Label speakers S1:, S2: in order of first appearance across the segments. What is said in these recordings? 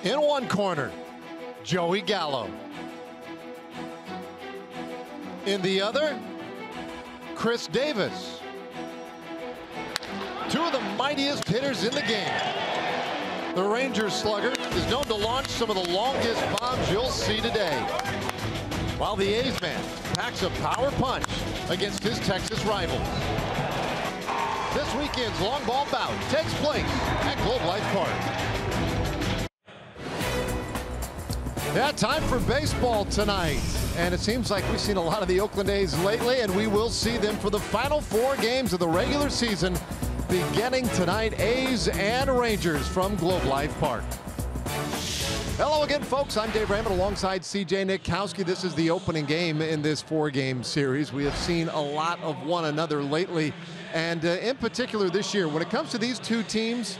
S1: In one corner, Joey Gallo. In the other, Chris Davis. Two of the mightiest hitters in the game. The Rangers slugger is known to launch some of the longest bombs you'll see today, while the A's man packs a power punch against his Texas rivals. This weekend's long ball bout takes place at Globe Life Park. Yeah, time for baseball tonight. And it seems like we've seen a lot of the Oakland A's lately, and we will see them for the final 4 games of the regular season beginning tonight. A's and Rangers from Globe Life Park. Hello again, folks. I'm Dave Raymond alongside CJ Nitkowski. This is the opening game in this 4-game series. We have seen a lot of one another lately, and in particular this year, when it comes to these two teams,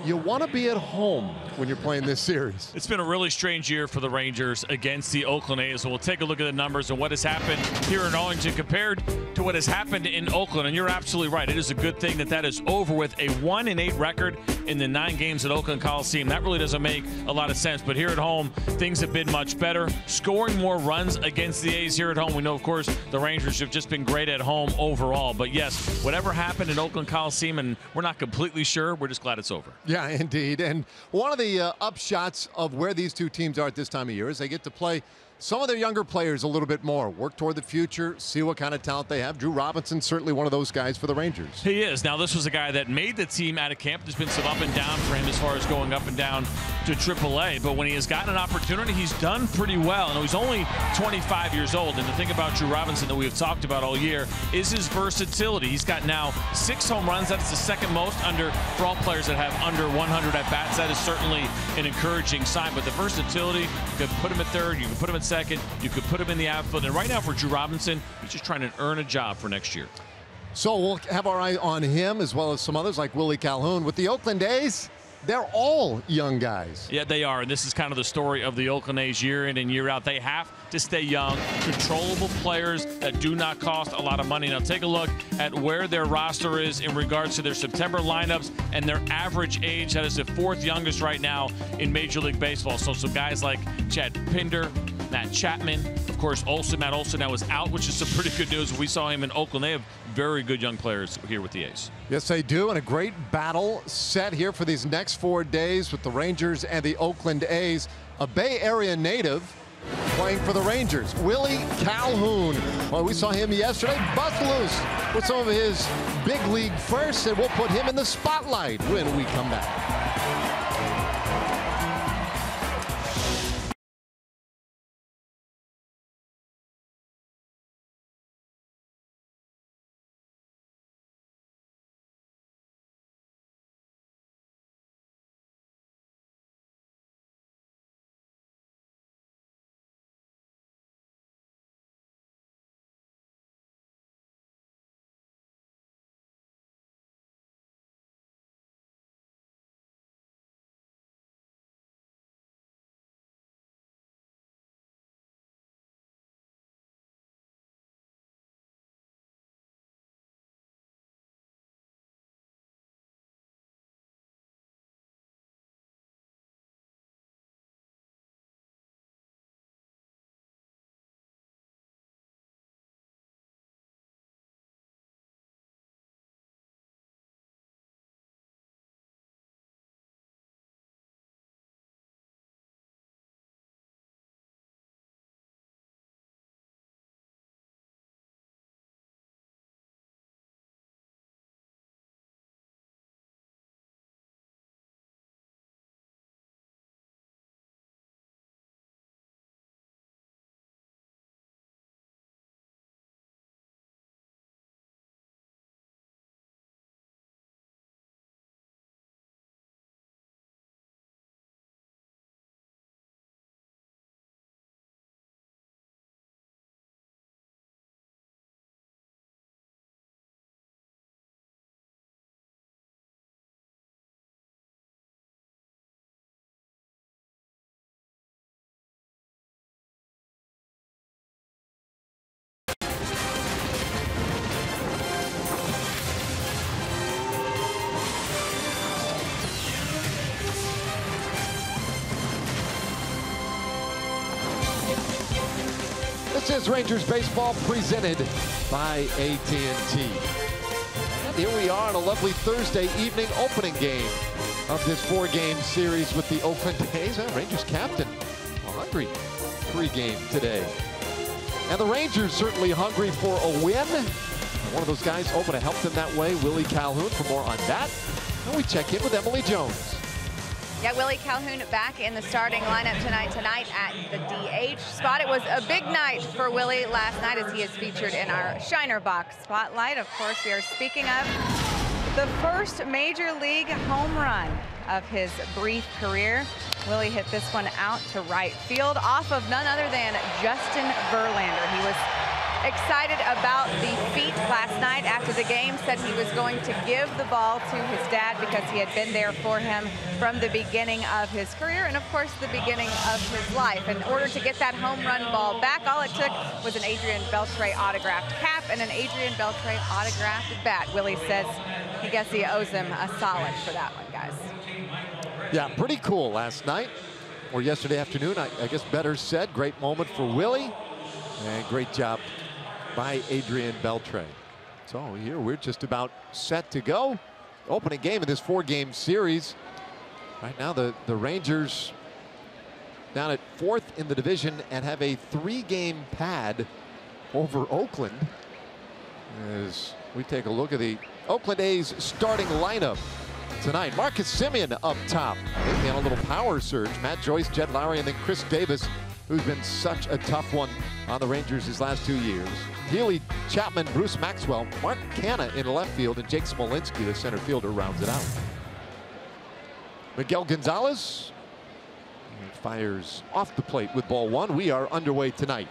S1: you want to be at home when you're playing this series.
S2: It's been a really strange year for the Rangers against the Oakland A's. So we'll take a look at the numbers and what has happened here in Arlington compared to what has happened in Oakland. And you're absolutely right. It is a good thing that that is over with. A 1-8 record in the 9 games at Oakland Coliseum. That really doesn't make a lot of sense. But here at home, things have been much better. Scoring more runs against the A's here at home. We know, of course, the Rangers have just been great at home overall. But yes, whatever happened in Oakland Coliseum, and we're not completely sure, we're just glad it's over.
S1: Yeah, indeed. And one of the upshots of where these two teams are at this time of year is they get to play some of their younger players a little bit more, work toward the future, see what kind of talent they have. Drew Robinson, certainly one of those guys for the Rangers.
S2: He is. Now, this was a guy that made the team out of camp. There's been some up and down for him as far as going up and down to AAA. But when he has gotten an opportunity, he's done pretty well. And he's only 25 years old. And the thing about Drew Robinson that we have talked about all year is his versatility. He's got now 6 home runs. That's the second most for all players that have under 100 at-bats. That is certainly an encouraging sign. But the versatility, you could put him at third, you could put him at second, you could put him in the outfield. And right now for Drew Robinson, he's just trying to earn a job for next year.
S1: So we'll have our eye on him as well as some others like Willie Calhoun. With the Oakland A's, they're all young guys.
S2: Yeah, they are. And this is kind of the story of the Oakland A's year in and year out. They have to stay young, controllable players that do not cost a lot of money. Now take a look at where their roster is in regards to their September lineups and their average age. That is the 4th youngest right now in Major League Baseball. So some guys like Chad Pinder, Matt Chapman, of course, Matt Olson now is out, which is some pretty good news. We saw him in Oakland. They have very good young players here with the A's.
S1: Yes, they do, and a great battle set here for these next 4 days with the Rangers and the Oakland A's. A Bay Area native playing for the Rangers, Willie Calhoun. Well, we saw him yesterday bust loose with some of his big league firsts, and we'll put him in the spotlight when we come back. This is Rangers baseball presented by AT&T. And here we are on a lovely Thursday evening opening game of this 4-game series with the Oakland A's. Rangers captain hungry pre-game today. And the Rangers certainly hungry for a win. One of those guys open to help them that way, Willie Calhoun. For more on that, and we check in with Emily Jones.
S3: Yeah, Willie Calhoun back in the starting lineup tonight at the DH spot. It was a big night for Willie last night as he is featured in our Shiner Box Spotlight. Of course, we are speaking of the first major league home run of his brief career. Willie hit this one out to right field off of none other than Justin Verlander. He was excited about the feat last night after the game, said he was going to give the ball to his dad because he had been there for him from the beginning of his career and, of course, the beginning of his life. In order to get that home run ball back, all it took was an Adrian Beltre autographed cap and an Adrian Beltre autographed bat. Willie says he guess he owes him a solid for that one, guys.
S1: Yeah, pretty cool last night, or yesterday afternoon, I guess better said. Great moment for Willie, and great job by Adrian Beltre. So here we're just about set to go. Opening game of this 4-game series. Right now the Rangers down at 4th in the division and have a 3-game pad over Oakland. As we take a look at the Oakland A's starting lineup tonight. Marcus Semien up top. Maybe on a little power surge. Matt Joyce, Jed Lowry, and then Chris Davis, who's been such a tough one on the Rangers his last 2 years. Healy, Chapman, Bruce Maxwell, Mark Canha in left field, and Jake Smolenski, the center fielder, rounds it out. Miguel Gonzales fires off the plate with ball 1. We are underway tonight.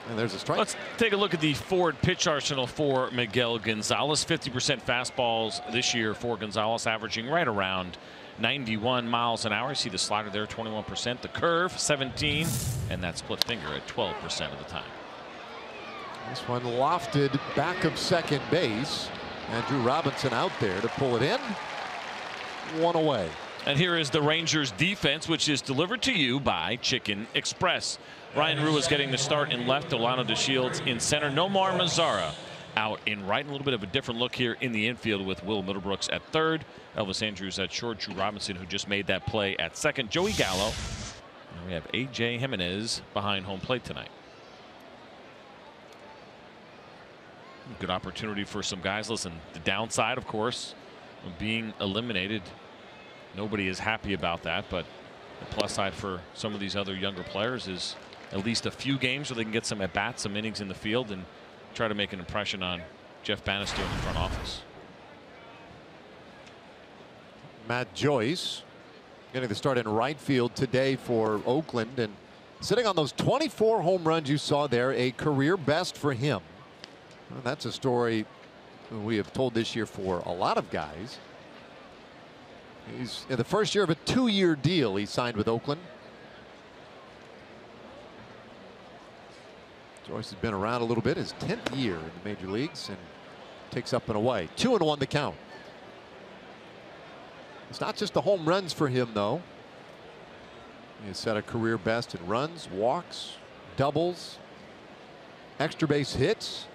S1: And there's a strike.
S2: Let's take a look at the forward pitch arsenal for Miguel Gonzales. 50% fastballs this year for Gonzales, averaging right around 91 miles an hour. You see the slider there, 21%. The curve, 17. And that split finger at 12% of the time.
S1: This one lofted back of second base. Andrew Robinson out there to pull it in. 1 away.
S2: And here is the Rangers defense, which is delivered to you by Chicken Express. Ryan Ruiz getting the start in left, Delano DeShields in center. Nomar Mazara out in right. A little bit of a different look here in the infield with Will Middlebrooks at third, Elvis Andrews at short, Drew Robinson, who just made that play, at second, Joey Gallo. And we have A.J. Jimenez behind home plate tonight. Good opportunity for some guys. Listen, the downside, of course, of being eliminated. Nobody is happy about that, but the plus side for some of these other younger players is at least a few games where they can get some at-bats, some innings in the field, and try to make an impression on Jeff Bannister in the front office.
S1: Matt Joyce getting the start in right field today for Oakland, and sitting on those 24 home runs you saw there, a career best for him. Well, that's a story we have told this year for a lot of guys. He's in the first year of a 2-year deal he signed with Oakland. Joyce has been around a little bit, his 10th year in the major leagues, and takes up and away. 2-1 the count. It's not just the home runs for him, though. He has set a career best in runs, walks, doubles, extra base hits.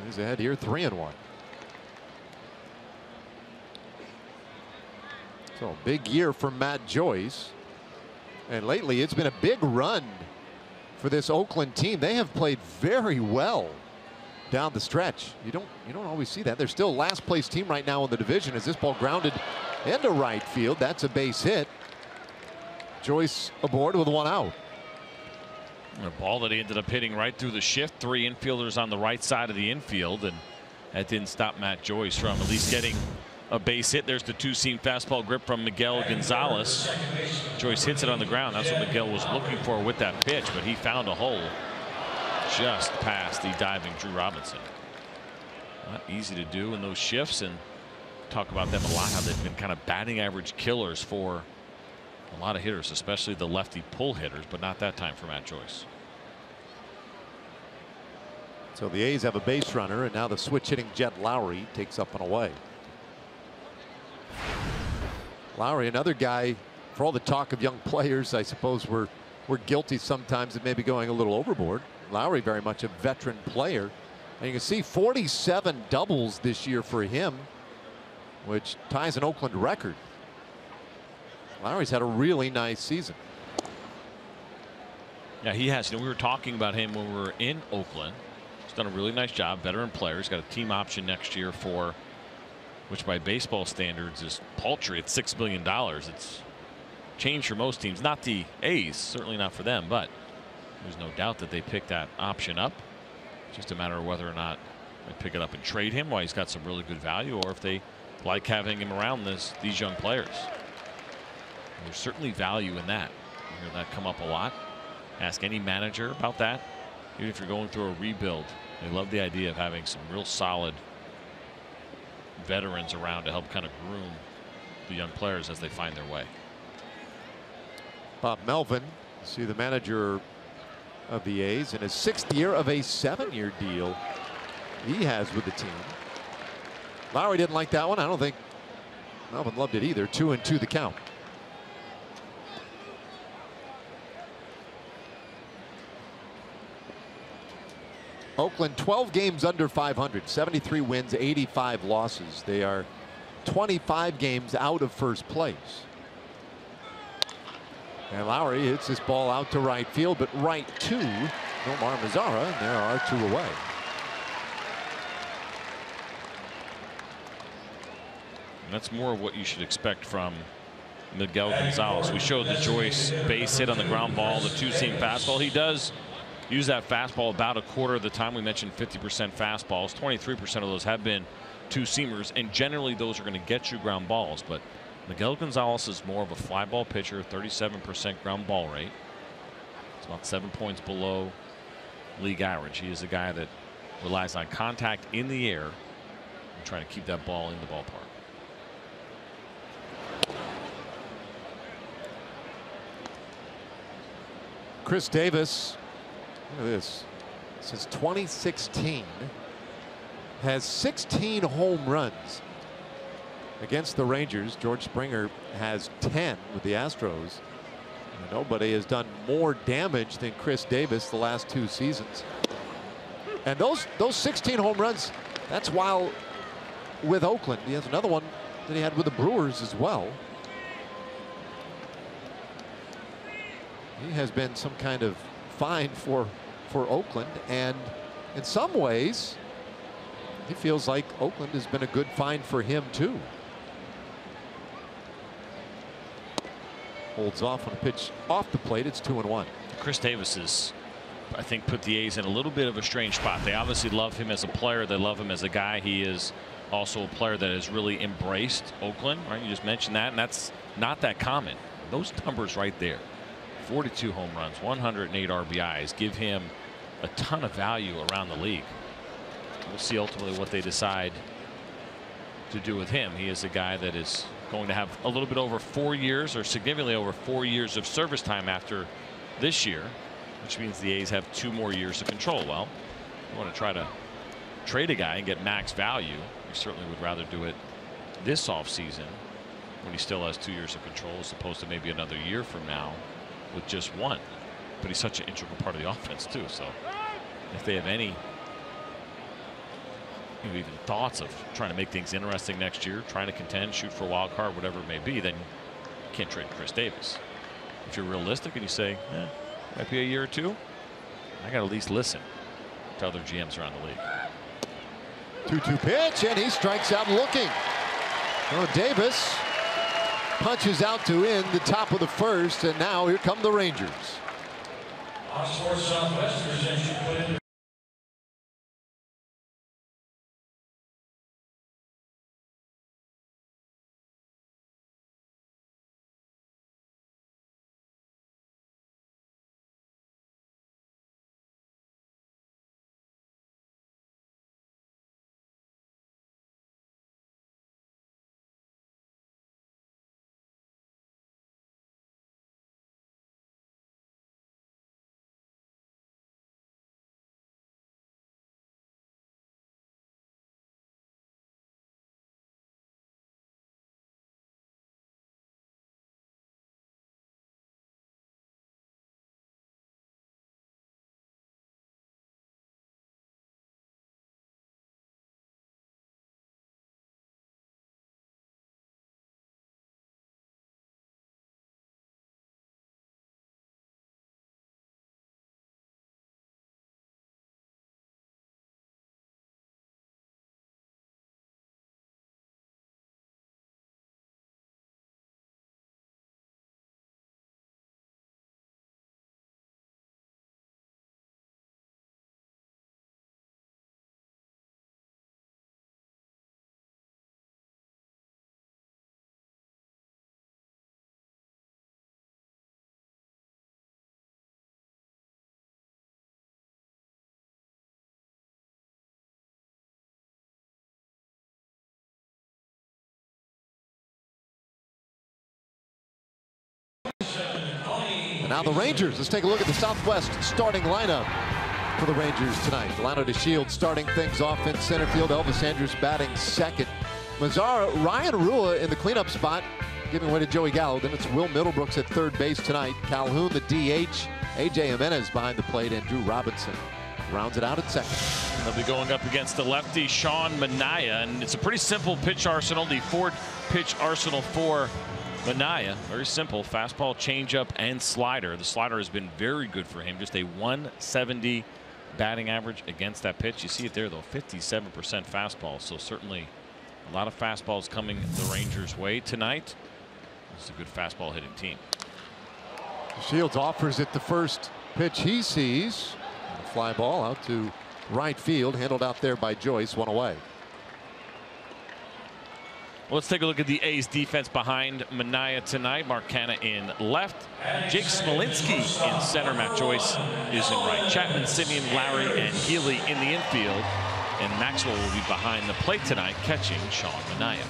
S1: He's ahead here, 3-1. So big year for Matt Joyce. And lately it's been a big run for this Oakland team. They have played very well down the stretch. You don't always see that. They're still last place team right now in the division as this ball grounded into right field. That's a base hit. Joyce aboard with 1 out.
S2: A ball that he ended up hitting right through the shift. 3 infielders on the right side of the infield, and that didn't stop Matt Joyce from at least getting a base hit. There's the 2-seam fastball grip from Miguel Gonzales. Joyce hits it on the ground. That's what Miguel was looking for with that pitch, but he found a hole just past the diving Drew Robinson. Not easy to do in those shifts, and talk about them a lot, how they've been kind of batting average killers for a lot of hitters, especially the lefty pull hitters, but not that time for Matt Joyce.
S1: So the A's have a base runner, and now the switch hitting Jet Lowry takes up and away. Lowry, another guy, for all the talk of young players, I suppose we're guilty sometimes of maybe going a little overboard. Lowry, very much a veteran player. And you can see 47 doubles this year for him, which ties an Oakland record. Lowry's had a really nice season.
S2: Yeah, he has. We were talking about him when we were in Oakland. He's done a really nice job. Veteran player. He's got a team option next year for, which by baseball standards is paltry at $6 million. It's changed for most teams. Not the A's, certainly not for them, but there's no doubt that they pick that option up. It's just a matter of whether or not they pick it up and trade him while he's got some really good value, or if they like having him around these young players. And there's certainly value in that. You hear that come up a lot. Ask any manager about that. Even if you're going through a rebuild, they love the idea of having some real solid veterans around to help kind of groom the young players as they find their way.
S1: Bob Melvin, see the manager of the A's in his 6th year of a 7-year deal he has with the team. Lowry didn't like that one. I don't think Melvin loved it either. 2-2 the count. Oakland 12 games under 500, 73 wins, 85 losses. They are 25 games out of first place. And Lowry hits this ball out to right field, but right to Nomar Mazara, and there are 2 away.
S2: And that's more of what you should expect from Miguel Gonzales. We showed the Joyce base hit on the ground ball, the 2-seam fastball. He does use that fastball about a quarter of the time. We mentioned 50% fastballs. 23% of those have been 2-seamers, and generally those are going to get you ground balls. But Miguel Gonzales is more of a fly ball pitcher, 37% ground ball rate. It's about 7 points below league average. He is a guy that relies on contact in the air and trying to keep that ball in the ballpark.
S1: Chris Davis, look at this, since 2016 has 16 home runs against the Rangers. George Springer has 10 with the Astros. And nobody has done more damage than Chris Davis the last 2 seasons. And those 16 home runs, that's while with Oakland. He has another one that he had with the Brewers as well. He has been some kind of find for Oakland, and in some ways he feels like Oakland has been a good find for him too. Holds off on a pitch off the plate. It's 2-1.
S2: Chris Davis is, I think, put the A's in a little bit of a strange spot. They obviously love him as a player. They love him as a guy. He is also a player that has really embraced Oakland, right? You just mentioned that, and that's not that common. Those numbers right there, 42 home runs, 108 RBIs, give him a ton of value around the league. We'll see ultimately what they decide to do with him. He is a guy that is going to have a little bit over 4 years, or significantly over 4 years of service time after this year, which means the A's have 2 more years of control. Well, you want to try to trade a guy and get max value. You certainly would rather do it this offseason when he still has 2 years of control, as opposed to maybe another year from now with just 1. But he's such an integral part of the offense too. So if they have any even thoughts of trying to make things interesting next year, trying to contend, shoot for a wild card, whatever it may be, then you can't trade Chris Davis. If you're realistic and you say, might be a year or 2, I got to at least listen to other GMs around the league.
S1: 2-2 pitch, and he strikes out looking. Oh, Davis punches out to end the top of the first, and now here come the Rangers. Now the Rangers. Let's take a look at the Southwest starting lineup for the Rangers tonight. Delano DeShields starting things off in center field. Elvis Andrus batting second. Mazzara, Ryan Rua in the cleanup spot, giving way to Joey Gallo. Then it's Will Middlebrooks at third base tonight. Calhoun, the DH. A.J. Jimenez behind the plate, and Drew Robinson rounds it out at second.
S2: They'll be going up against the lefty Sean Manaea, and it's a pretty simple pitch arsenal. The Ford pitch arsenal for Manaea. Very simple: fastball, changeup, and slider. The slider has been very good for him. Just a 170 batting average against that pitch. You see it there, though, 57% fastball. So certainly a lot of fastballs coming the Rangers' way tonight. It's a good fastball hitting team.
S1: Shields offers it the first pitch he sees. A fly ball out to right field, handled out there by Joyce, one away.
S2: Well, let's take a look at the A's defense behind Manaea tonight. Mark Canha in left, Jake Smolenski in center, Matt Joyce is in right. Chapman, Simeon, Larry, and Healy in the infield, and Maxwell will be behind the plate tonight, catching Sean Manaea.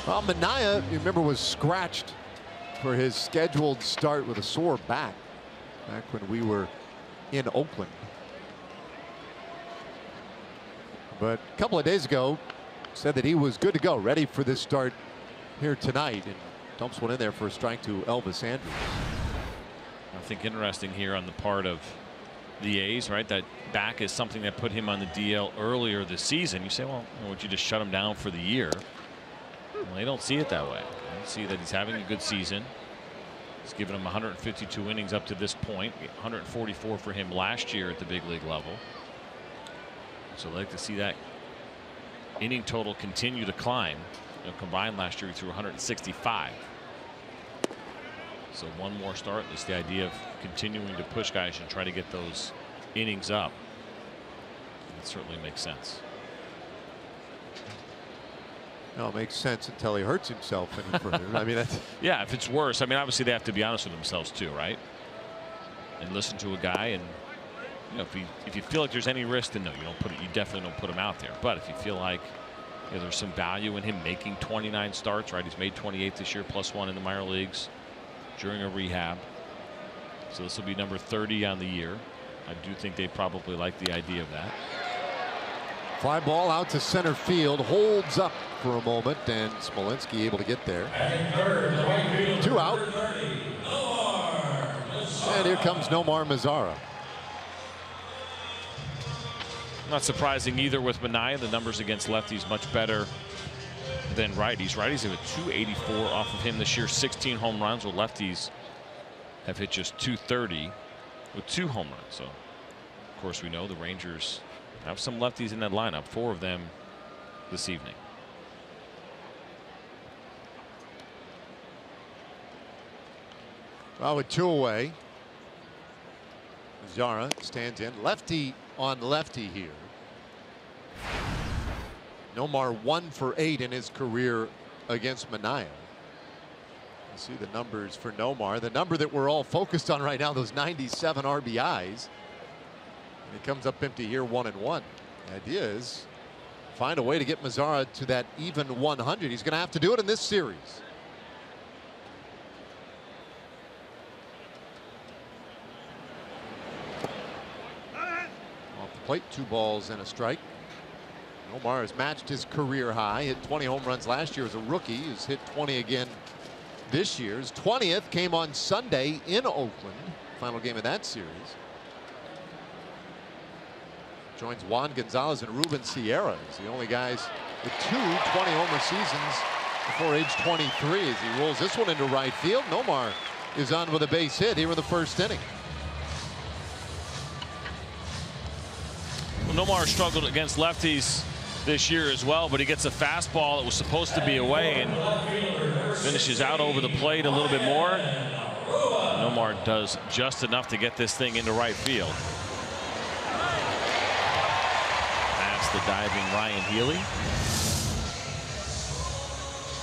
S1: Well, Manaea, you remember, was scratched for his scheduled start with a sore back when we were in Oakland. But a couple of days ago, said that he was good to go, ready for this start here tonight, and dumps one in there for a strike to Elvis Andrus.
S2: I think interesting here on the part of the A's, right? That back is something that put him on the DL earlier this season. You say, well, would you just shut him down for the year? Well, they don't see it that way. They see that he's having a good season. He's given him 152 innings up to this point, 144 for him last year at the big league level. So I'd like to see that inning total continue to climb. Combined last year he threw 165. So one more start. That's the idea of continuing to push guys and try to get those innings up. That certainly makes sense.
S1: No, it makes sense until he hurts himself any further. I mean, that's...
S2: Yeah, if it's worse, I mean, obviously they have to be honest with themselves too, right? And listen to a guy, and if you feel like there's any risk, then no, you definitely don't put him out there. But if you feel like there's some value in him making 29 starts, right? He's made 28 this year, +1 in the minor leagues during a rehab. So this will be number 30 on the year. I do think they probably like the idea of that.
S1: Fly ball out to center field, holds up for a moment, and Smolenski able to get there. 2 out. And here comes Nomar Mazara.
S2: Not surprising either with Manaea. The numbers against lefties much better than righties. Righties have a 284 off of him this year, 16 home runs, while lefties have hit just 230 with 2 home runs. So, of course, we know the Rangers have some lefties in that lineup, 4 of them this evening.
S1: Well, with 2 away, Zara stands in. Lefty on lefty here. Nomar 1 for 8 in his career against Manaea. You see the numbers for Nomar. The number that we're all focused on right now, those 97 RBIs. And he comes up empty here, 1-1. The idea is find a way to get Mazara to that even 100. He's going to have to do it in this series. Off the plate, 2 balls and a strike. Nomar has matched his career high, hit 20 home runs last year as a rookie. He's hit 20 again this year. His 20th came on Sunday in Oakland, final game of that series. Joins Juan Gonzalez and Ruben Sierra. He's the only guys with 2 20-homer seasons before age 23 as he rolls this one into right field. Nomar is on with a base hit here in the first inning.
S2: Well, Nomar struggled against lefties this year as well, but he gets a fastball that was supposed to be away and finishes out over the plate a little bit more. Nomar does just enough to get this thing into right field. The diving Ryan Healy. I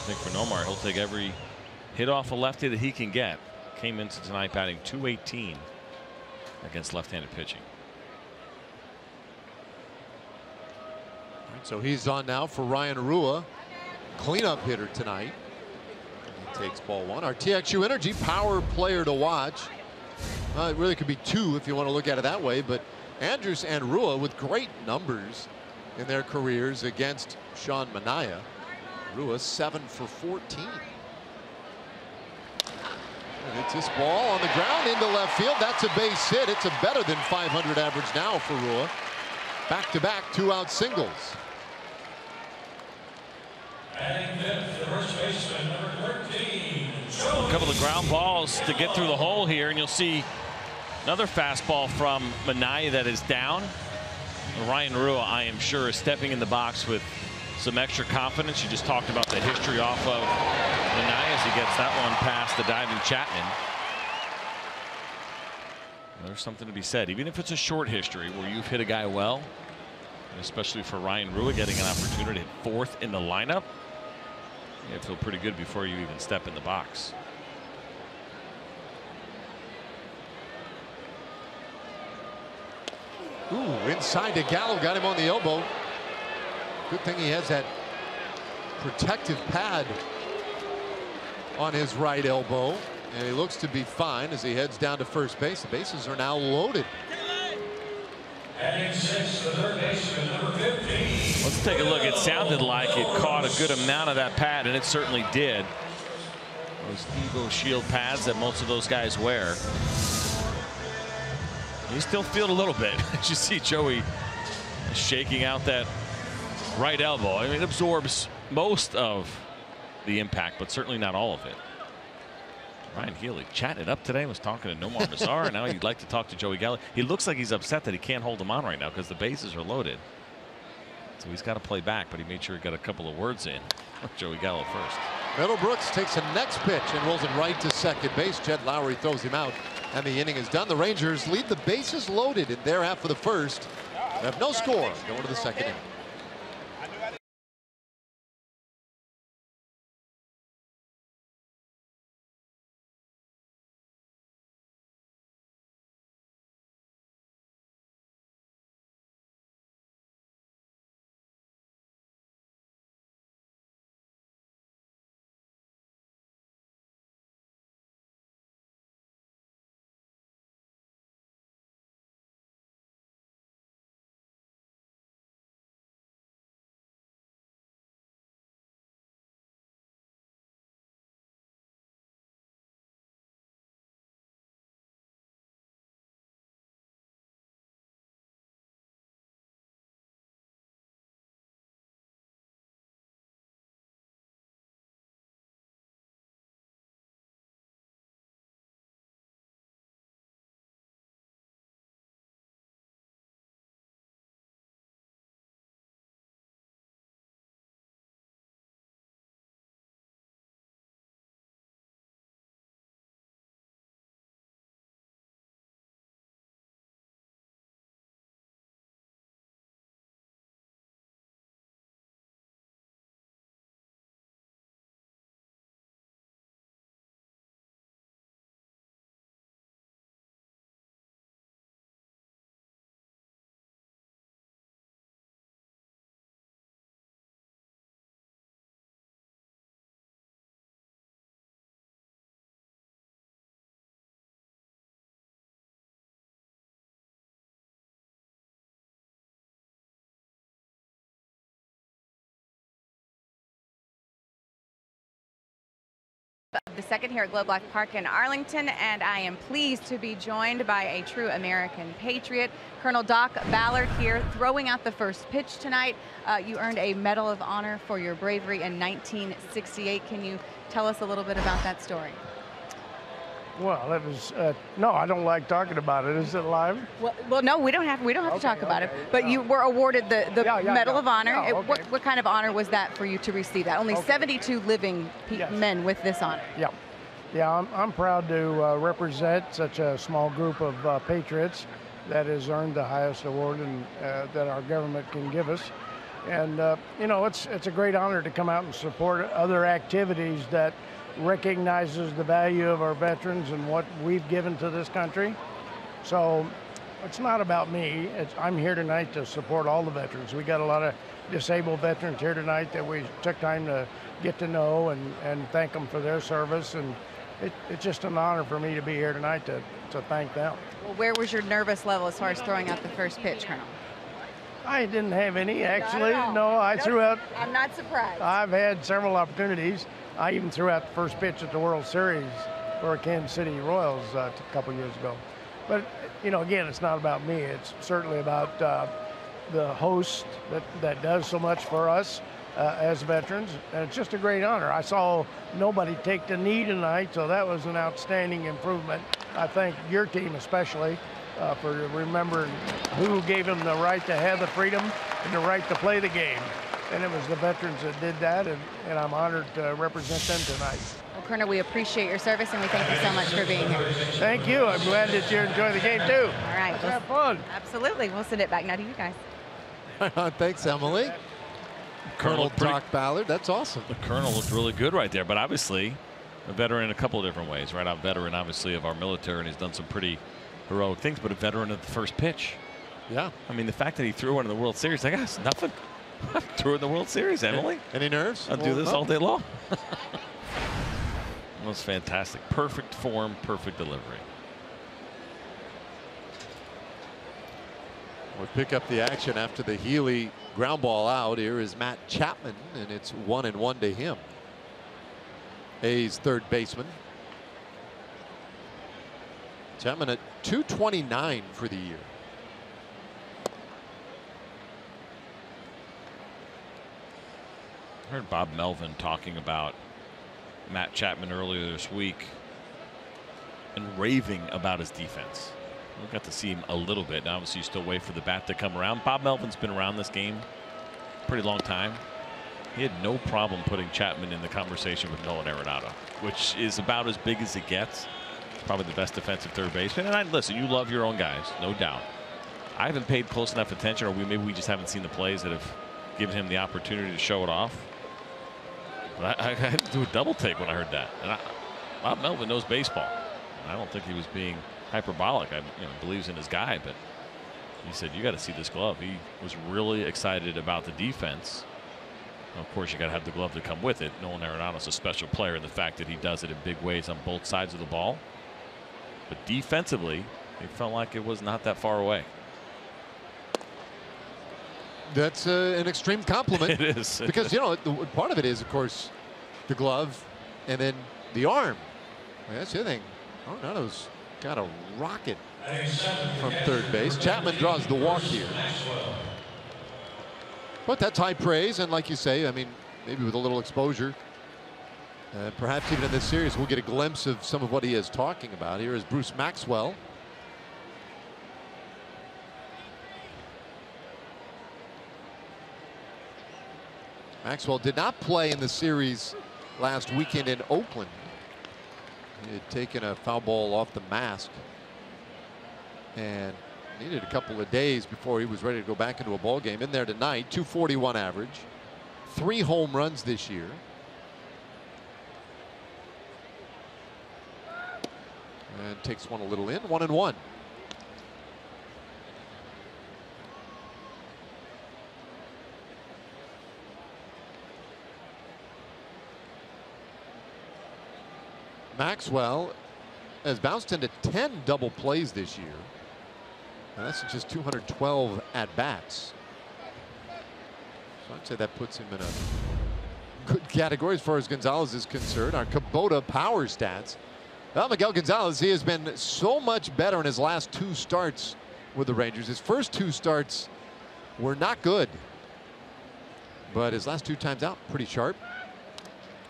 S2: think for Nomar, he'll take every hit off a lefty that he can get. Came into tonight batting .218 against left-handed pitching.
S1: All right, so he's on now for Ryan Rua, cleanup hitter tonight. takes ball one. Our TXU Energy power player to watch. It really could be two if you want to look at it that way, but Andrus and Rua with great numbers in their careers against Sean Manaea. Rua 7 for 14. And it's this ball on the ground into left field. That's a base hit. It's a better than 500 average now for Rua. Back-to-back 2-out singles.
S4: And the first baseman, number 13.
S2: A couple of ground balls to get through the hole here, and you'll see another fastball from Manaea that is down. Ryan Rua, I am sure, is stepping in the box with some extra confidence. You just talked about the history off of Manaea as he gets that one past the diving Chapman. There's something to be said, even if it's a short history where you've hit a guy well, and especially for Ryan Rua getting an opportunity at fourth in the lineup. You feel pretty good before you even step in the box.
S1: Ooh, inside to Gallo, got him on the elbow. Good thing he has that protective pad on his right elbow, and he looks to be fine as he heads down to first base. The bases are now loaded.
S4: And in sixth, the third baseman, number 15.
S2: Let's take a look. It sounded like it caught a good amount of that pad, and it certainly did. Those Evo Shield pads that most of those guys wear. You still feel it a little bit as you see Joey shaking out that right elbow. I mean, it absorbs most of the impact, but certainly not all of it. Ryan Healy chatted up today, was talking to Nomar Mazar. Now he'd like to talk to Joey Gallo. He looks like he's upset that he can't hold him on right now because the bases are loaded. So he's got to play back, but he made sure he got a couple of words in. Joey Gallo first.
S1: Middlebrooks takes the next pitch and rolls it right to second base. Jed Lowry throws him out, and the inning is done. The Rangers leave the bases loaded in their half of the first. They have no score going to the second inning.
S3: The second here at Globe Life Park in Arlington, and I am pleased to be joined by a true American patriot, Colonel Doc Ballard here, throwing out the first pitch tonight. You earned a Medal of Honor for your bravery in 1968. Can you tell us a little bit about that story?
S5: Well, it was no, I don't like talking about it. Is it live?
S3: Well, no, we don't have to talk about it. But you were awarded the Medal of Honor.
S5: Yeah, okay.
S3: What kind of honor was that for you to receive that? Only 72 living men with this honor.
S5: Yeah, I'm proud to represent such a small group of patriots that has earned the highest award that our government can give us. And you know, it's a great honor to come out and support other activities that recognizes the value of our veterans and what we've given to this country. So it's not about me. I'm here tonight to support all the veterans. We got a lot of disabled veterans here tonight that we took time to get to know and thank them for their service. And it's just an honor for me to be here tonight to thank them.
S3: Well, where was your nervous level as far as throwing out the first pitch, Colonel?
S5: I didn't have any, actually. No, I threw out.
S3: I'm not surprised.
S5: I've had several opportunities. I even threw out the first pitch at the World Series for Kansas City Royals a couple years ago. But, you know, again, it's not about me. It's certainly about the host that does so much for us as veterans. And it's just a great honor. I saw nobody take the knee tonight, so that was an outstanding improvement. I thank your team especially for remembering who gave them the right to have the freedom and the right to play the game. And it was the veterans that did that, and I'm honored to represent them tonight.
S3: Well, Colonel, we appreciate your service, and we thank you so much for being here.
S5: Thank you. I'm glad that you enjoy the game, too.
S3: All right.
S5: Let's have fun.
S3: Absolutely. We'll send it back now to you guys.
S1: Thanks, Emily. Colonel Doc Ballard, that's awesome.
S2: The Colonel looked really good right there, but obviously a veteran in a couple of different ways, right? A veteran, obviously, of our military, and he's done some pretty heroic things, but a veteran of the first pitch.
S1: Yeah.
S2: I mean, the fact that he threw one in the World Series, I guess nothing. I threw in the World Series, Emily.
S1: Any nerves?
S2: I'll do this all day long. That was fantastic. Perfect form, perfect delivery.
S1: We'll pick up the action after the Healy ground ball out. Here is Matt Chapman, and it's 1-1 to him. A's third baseman. Chapman at .229 for the year.
S2: I heard Bob Melvin talking about Matt Chapman earlier this week and raving about his defense. We got to see him a little bit. Now, obviously, you still wait for the bat to come around. Bob Melvin's been around this game a pretty long time. He had no problem putting Chapman in the conversation with Nolan Arenado, which is about as big as it gets. Probably the best defensive third baseman. And listen, you love your own guys, no doubt. I haven't paid close enough attention, or maybe we just haven't seen the plays that have given him the opportunity to show it off. But I had to do a double take when I heard that. And Bob Melvin knows baseball. I don't think he was being hyperbolic. I believes in his guy, but he said, you got to see this glove. He was really excited about the defense. Of course, you got to have the glove to come with it. Nolan Arenado's a special player in the fact that he does it in big ways on both sides of the ball. But defensively, it felt like it was not that far away.
S1: That's an extreme compliment.
S2: It is.
S1: Because, you know, part of it is, of course, the glove and then the arm. That's the other thing. Arenado's got a rocket from third base. Chapman draws the walk here. But that's high praise, and like you say, I mean, maybe with a little exposure, perhaps even in this series, we'll get a glimpse of some of what he is talking about. Here is Bruce Maxwell. Maxwell did not play in the series last weekend in Oakland. He had taken a foul ball off the mask and needed a couple of days before he was ready to go back into a ball game. In there tonight, .241 average, 3 home runs this year. And takes one a little in, 1-1. Maxwell has bounced into 10 double plays this year. And that's just 212 at bats. So I'd say that puts him in a good category as far as Gonzales is concerned. Our Kubota power stats. Well, Miguel Gonzales, he has been so much better in his last 2 starts with the Rangers. His first 2 starts were not good, but his last 2 times out, pretty sharp.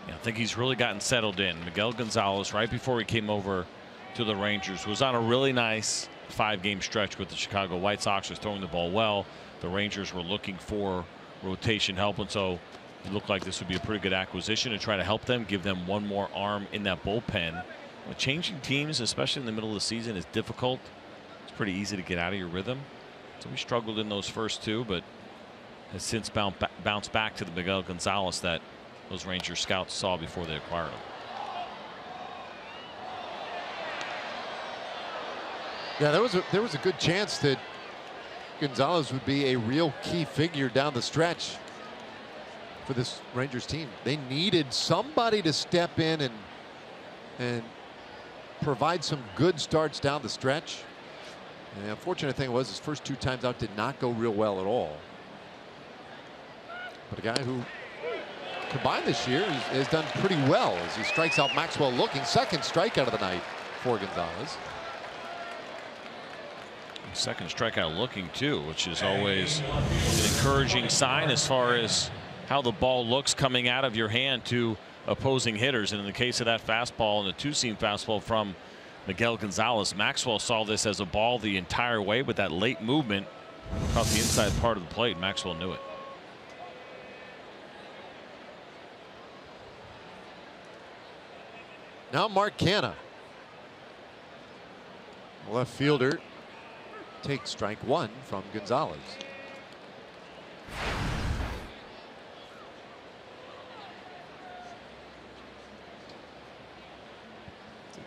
S2: Yeah, I think he's really gotten settled in. Miguel Gonzales, right before he came over to the Rangers, was on a really nice 5-game stretch with the Chicago White Sox. Was throwing the ball well. The Rangers were looking for rotation help, and so it looked like this would be a pretty good acquisition to try to help them, give them one more arm in that bullpen. Changing teams, especially in the middle of the season, is difficult. It's pretty easy to get out of your rhythm. So we struggled in those first 2, but has since bounced back to the Miguel Gonzales that those Rangers scouts saw before they acquired him.
S1: Yeah, there was a good chance that Gonzales would be a real key figure down the stretch for this Rangers team. They needed somebody to step in and provide some good starts down the stretch. And the unfortunate thing was his first 2 times out did not go real well at all. But a guy who combined this year has done pretty well as he strikes out Maxwell looking. Second strikeout of the night for Gonzales.
S2: Second strikeout looking too, which is always an encouraging sign as far as how the ball looks coming out of your hand to opposing hitters. And in the case of that fastball and the 2-seam fastball from Miguel Gonzales, Maxwell saw this as a ball the entire way, with that late movement caught the inside part of the plate. Maxwell knew it.
S1: Now Mark Canha, left fielder, takes strike 1 from Gonzales.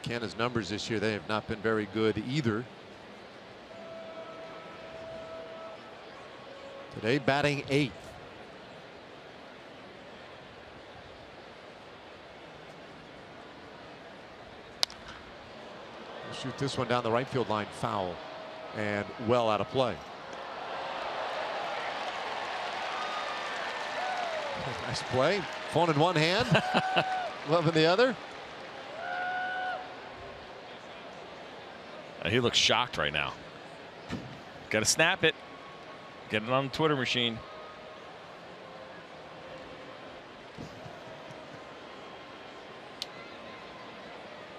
S1: Canha's numbers this year, they have not been very good either. Today batting 8th. Shoot this one down the right field line, foul and well out of play. Nice play. Phone in one hand, glove in the other.
S2: He looks shocked right now. Got to snap it. Get it on the Twitter machine.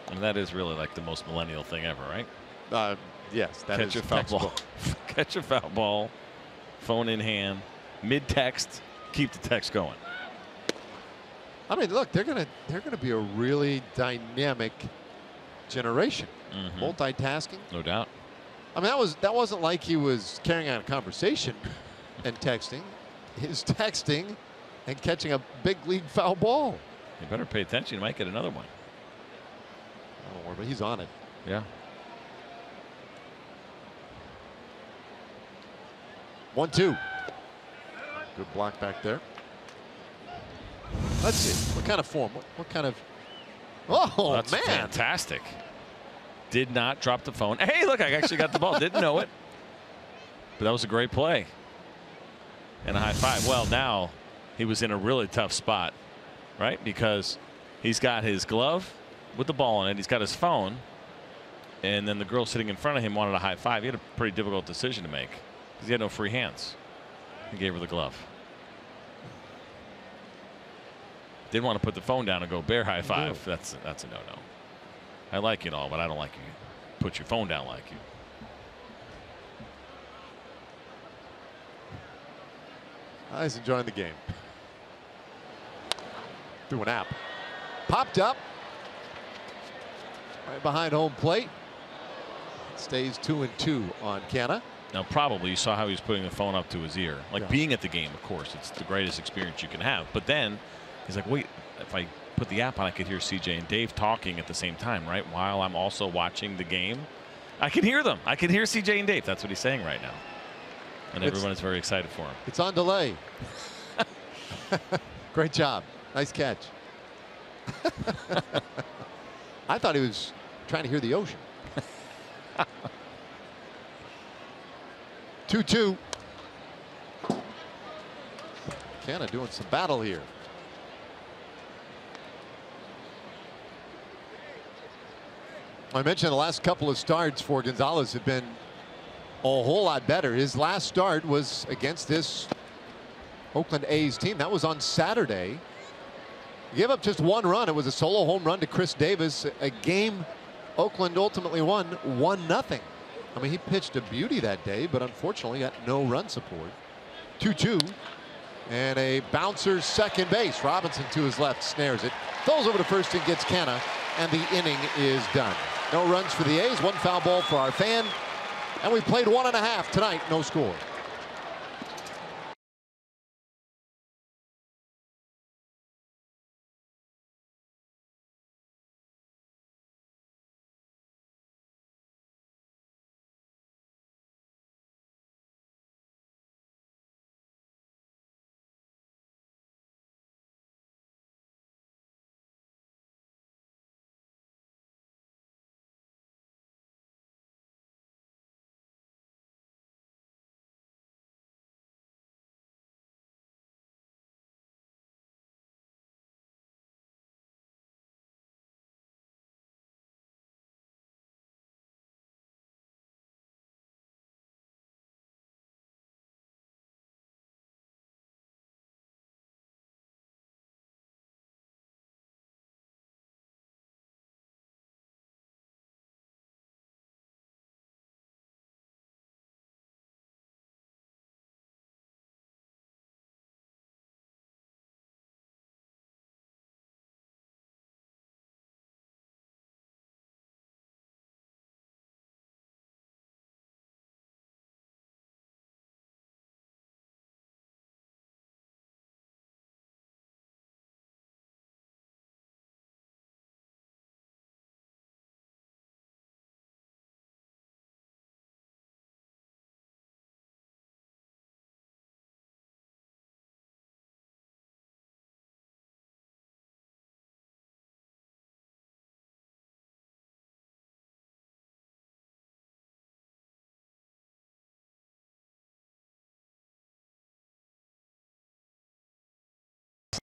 S2: And that is really like the most millennial thing ever, right?
S1: Yes, that
S2: catch
S1: is
S2: a foul
S1: textbook.
S2: ball. Catch a foul ball. Phone in hand. Mid-text. Keep the text going.
S1: I mean, look, they're gonna be a really dynamic generation. Multitasking,
S2: no doubt.
S1: I mean, that wasn't like he was carrying on a conversation and texting. He was texting and catching a big league foul ball.
S2: You better pay attention. You might get another one.
S1: Don't worry, but he's on it.
S2: Yeah.
S1: 1-2. Good block back there. Let's see what kind of form. What kind of? Oh,
S2: that's
S1: man!
S2: Fantastic. Did not drop the phone. Hey, look, I actually got the ball. Didn't know it. But that was a great play. And a high five. Well, now he was in a really tough spot, right? Because he's got his glove with the ball in it. He's got his phone. And then the girl sitting in front of him wanted a high five. He had a pretty difficult decision to make because he had no free hands. He gave her the glove. Didn't want to put the phone down and go bear high five. That's a no-no. I like it all, but I don't like you put your phone down like you.
S1: He's enjoying the game. Through an app. Popped up. Right behind home plate. Stays 2-2 on Canha.
S2: Now, probably you saw how he was putting the phone up to his ear. Like being at the game, of course, it's the greatest experience you can have. But then he's like, wait, if I put the app on, I could hear CJ and Dave talking at the same time, right? While I'm also watching the game. I can hear them. I can hear CJ and Dave. That's what he's saying right now. And everyone is very excited for him.
S1: It's on delay. Great job. Nice catch. I thought he was trying to hear the ocean. 2-2. Canha doing some battle here. I mentioned the last couple of starts for Gonzales have been a whole lot better. His last start was against this Oakland A's team. That was on Saturday. He gave up just 1 run. It was a solo home run to Chris Davis. A game Oakland ultimately won 1-0. I mean, he pitched a beauty that day, but unfortunately got no run support. 2-2. And a bouncer second base. Robinson to his left snares it. Throws over to first and gets Canha. And the inning is done. No runs for the A's. 1 foul ball for our fan. And we played 1.5 tonight. No score.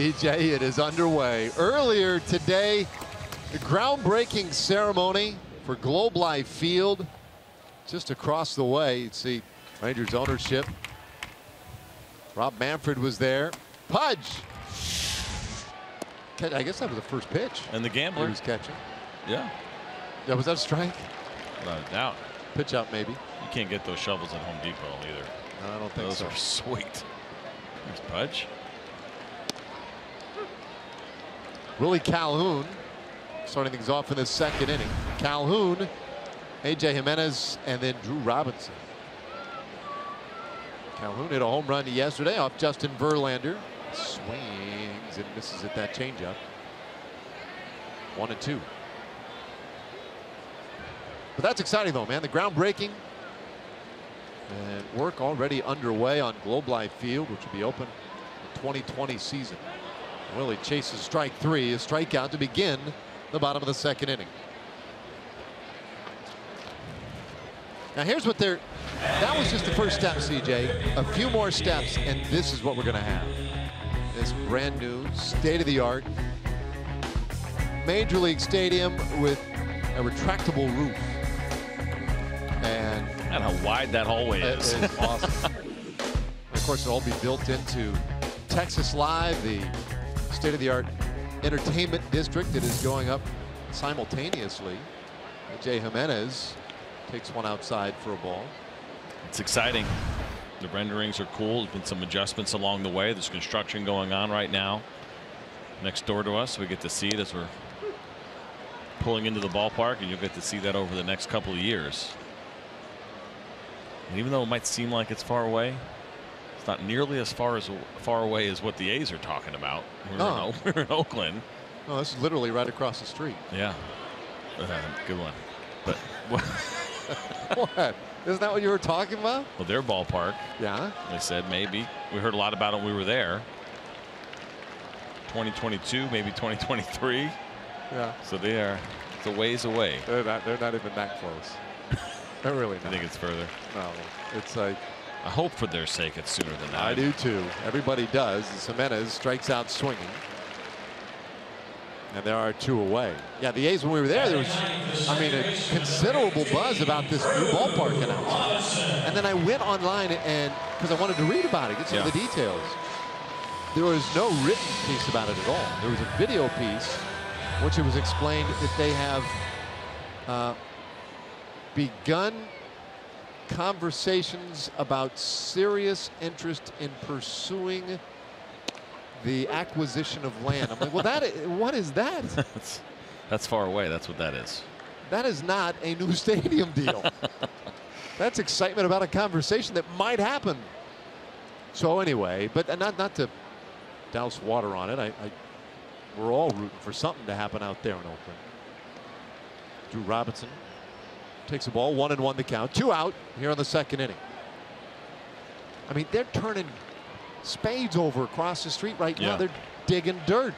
S1: DJ, it is underway. Earlier today, the groundbreaking ceremony for Globe Life Field. Just across the way, you see Rangers ownership. Rob Manfred was there. Pudge. I guess that was the first pitch.
S2: And the gambler.
S1: He was catching.
S2: Yeah.
S1: Yeah, was that a strike?
S2: Without a doubt.
S1: Pitch out, maybe.
S2: You can't get those shovels at Home Depot either.
S1: No, I don't think so.
S2: Those are sweet. There's Pudge.
S1: Willie Calhoun starting things off in the second inning. Calhoun, AJ Jimenez, and then Drew Robinson. Calhoun hit a home run yesterday off Justin Verlander. Swings and misses at that changeup. 1-2. But that's exciting though, man. The groundbreaking and work already underway on Globe Life Field, which will be open the 2020 season. Willie chases strike three, a strikeout to begin the bottom of the second inning. Now here's what they're, that was just the first step, CJ. A few more steps and this is what we're going to have. This brand new, state-of-the-art Major League Stadium with a retractable roof. And
S2: how wide that hallway is.
S1: It is awesome. Of course, it'll all be built into Texas Live, the state-of-the-art entertainment district that is going up simultaneously. AJ Jimenez takes one outside for a ball.
S2: It's exciting. The renderings are cool. There's been some adjustments along the way. There's construction going on right now next door to us, so we get to see it as we're pulling into the ballpark, and you'll get to see that over the next couple of years. And even though it might seem like it's far away, it's not nearly as far away as what the A's are talking about. We're in Oakland.
S1: No, this is literally right across the street.
S2: Yeah. Good one. But
S1: what? Isn't that what you were talking about?
S2: Well, their ballpark.
S1: Yeah.
S2: They said maybe. We heard a lot about it when we were there. 2022, maybe 2023.
S1: Yeah.
S2: So they are. It's a ways away.
S1: They're not even that close. They're really not.
S2: I think it's further.
S1: No, it's like.
S2: I hope for their sake it's sooner than that.
S1: I do too. Everybody does. Jimenez strikes out swinging. And there are two away. Yeah, the A's, when we were there was, I mean, a considerable buzz about this new ballpark announcement. And then I went online and, because I wanted to read about it, get some of the details. There was no written piece about it at all. There was a video piece, which it was explained that they have begun conversations about serious interest in pursuing the acquisition of land. I'm like, well, what is that?
S2: That's far away. That's what that is.
S1: That is not a new stadium deal. That's excitement about a conversation that might happen. So anyway, but not to douse water on it. We're all rooting for something to happen out there in Oakland. Drew Robinson takes the ball, 1-1 the count, 2 out here in the second inning. I mean, they're turning spades over across the street right now. They're digging dirt.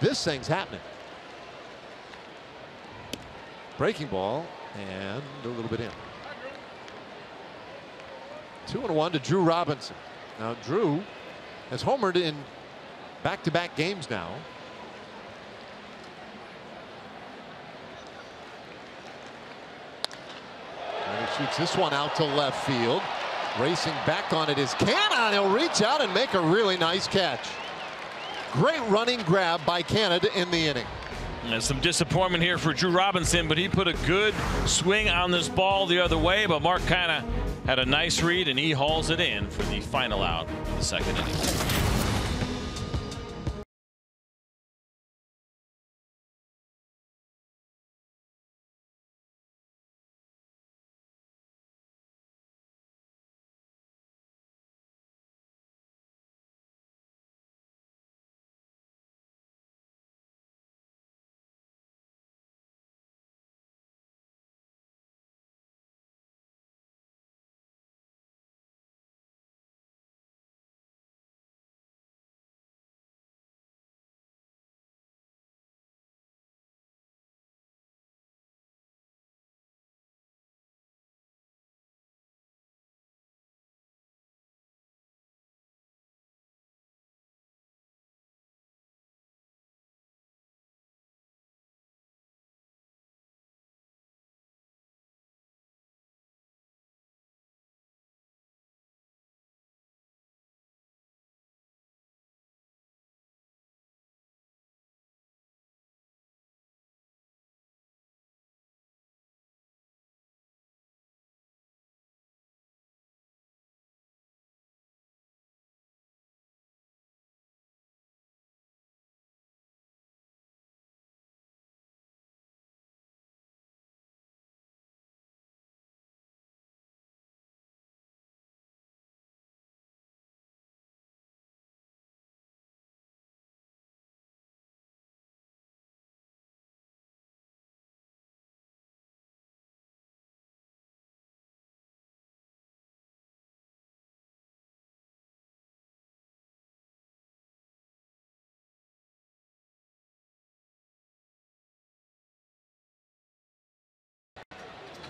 S1: This thing's happening. Breaking ball and a little bit in. 2-1 to Drew Robinson. Now Drew has homered in back-to-back games now. And he shoots this one out to left field. Racing back on it is Canada. He'll reach out and make a really nice catch. Great running grab by Canada in the inning.
S2: There's some disappointment here for Drew Robinson, but he put a good swing on this ball the other way. But Mark kind of had a nice read, and he hauls it in for the final out of the second inning.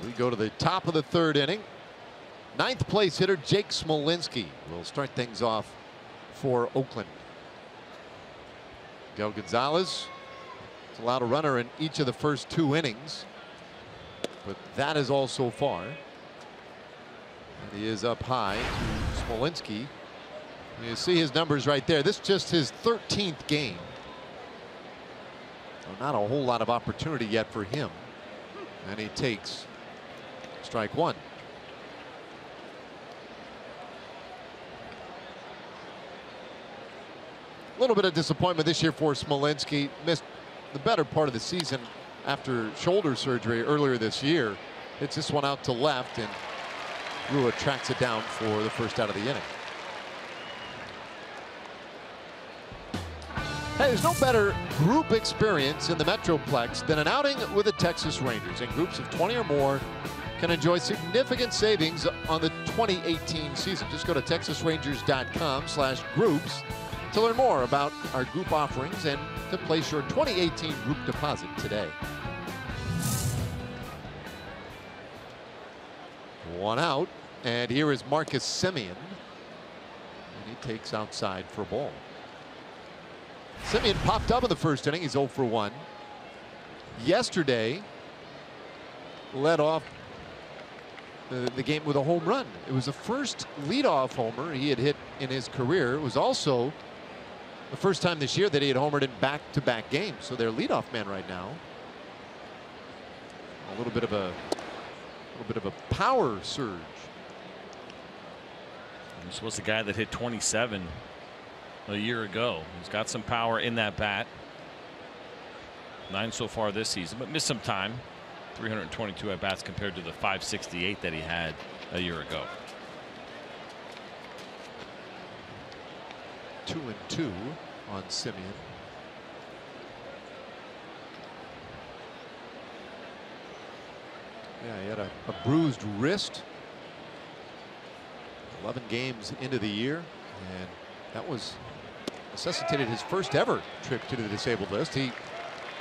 S1: We go to the top of the third inning. Ninth place hitter Jake Smolenski will start things off for Oakland. Miguel Gonzales has allowed a runner in each of the first 2 innings, but that is all so far. And he is up high to Smolenski. You see his numbers right there. This is just his 13th game. So not a whole lot of opportunity yet for him. And he takes strike 1. A little bit of disappointment this year for Smolenski. Missed the better part of the season after shoulder surgery earlier this year. Hits this one out to left, and Rua tracks it down for the first out of the inning. Hey, there's no better group experience in the Metroplex than an outing with the Texas Rangers. And groups of 20 or more can enjoy significant savings on the 2018 season. Just go to texasrangers.com/groups to learn more about our group offerings and to place your 2018 group deposit today. 1 out, and here is Marcus Semien, and he takes outside for a ball. Semien popped up in the first inning. He's 0 for 1. Yesterday led off the game with a home run. It was the first leadoff homer he had hit in his career. It was also the first time this year that he had homered in back-to-back games. So their leadoff man right now. A little bit of a power surge.
S2: This was the guy that hit 27 a year ago. He's got some power in that bat. 9 so far this season, but missed some time. 322 at bats compared to the 568 that he had a year ago.
S1: 2-2 on Semien. Yeah, he had a bruised wrist. 11 games into the year, and that was necessitated his first ever trip to the disabled list. He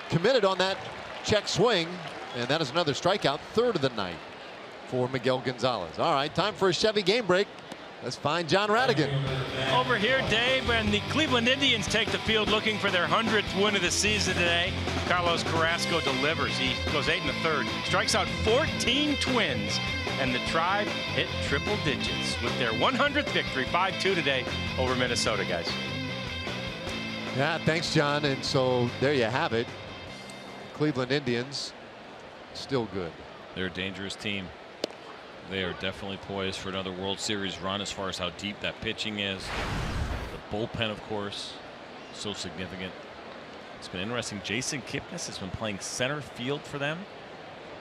S1: committed on that check swing, and that is another strikeout, 3rd of the night for Miguel Gonzales. All right, time for a Chevy game break. Let's find John Radigan.
S6: Over here, Dave, and the Cleveland Indians take the field looking for their 100th win of the season today. Carlos Carrasco delivers. He goes 8 1/3, strikes out 14 Twins, and the Tribe hit triple digits with their 100th victory, 5-2 today over Minnesota, guys.
S1: Yeah, thanks, John. And so there you have it. Cleveland Indians still good.
S2: They're a dangerous team. They are definitely poised for another World Series run as far as how deep that pitching is. The bullpen, of course, so significant. It's been interesting. Jason Kipnis has been playing center field for them.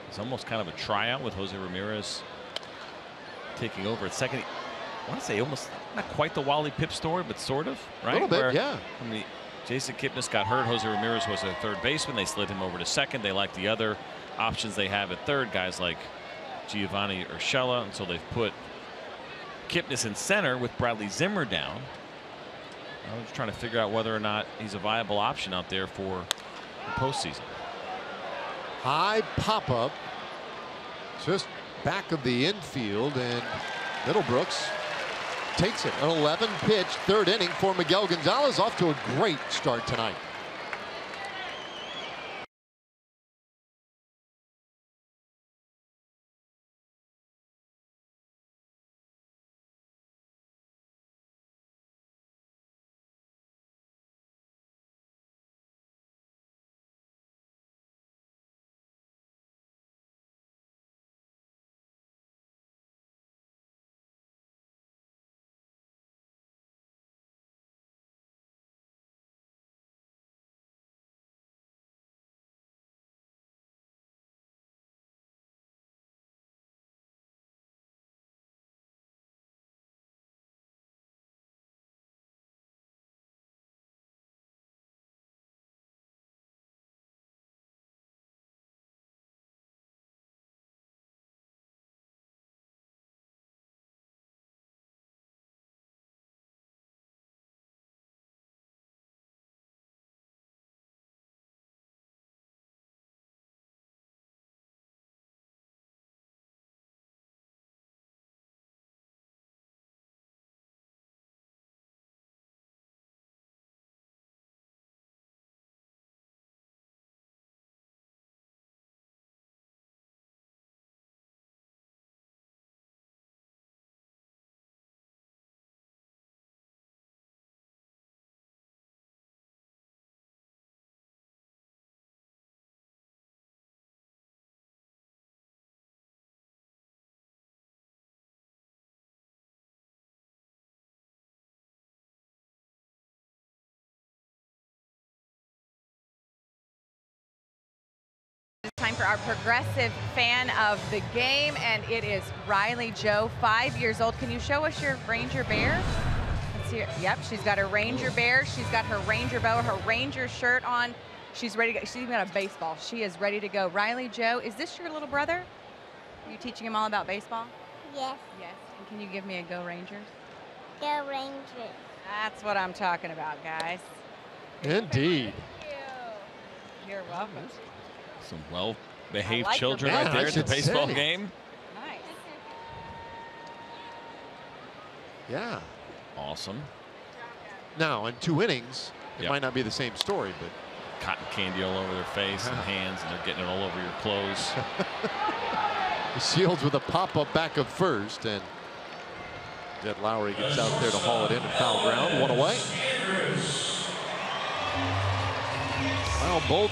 S2: It's almost kind of a tryout with Jose Ramirez taking over at second. I want to say almost not quite the Wally Pipp story, but sort of, right?
S1: A little bit, yeah.
S2: I mean, Jason Kipnis got hurt. Jose Ramirez was their third baseman. They slid him over to second. They like the other options they have at third, guys like Giovanni Urshela, and so they've put Kipnis in center with Bradley Zimmer down. I'm just trying to figure out whether or not he's a viable option out there for the postseason.
S1: High pop-up just back of the infield, and Middlebrooks takes it. An 11-pitch 3rd inning for Miguel Gonzales, off to a great start tonight.
S3: Time for our progressive fan of the game, and it is Riley Joe, 5 years old. Can you show us your Ranger bear? Let's see. Yep, she's got her Ranger bear. She's got her Ranger bow, her Ranger shirt on. She's ready to go. She's even got a baseball. She is ready to go. Riley Joe, is this your little brother? Are you teaching him all about baseball?
S7: Yes.
S3: Yes. And can you give me a Go Rangers?
S7: Go Rangers.
S3: That's what I'm talking about, guys.
S1: Indeed.
S3: Thank you. You're welcome.
S2: Some well-behaved
S3: I like
S2: children
S3: your
S2: right there
S1: I
S2: at the
S1: should
S2: baseball
S1: say.
S2: game.
S3: Nice.
S1: Yeah.
S2: Awesome.
S1: Now, in 2 innings, it
S2: Yep.
S1: might not be the same story, but
S2: Cotton candy all over their face and hands, and they're getting it all over your clothes.
S1: Shields with a pop-up back of first, and Jed Lowry gets out there to haul it in and foul ground. 1 away. Well, both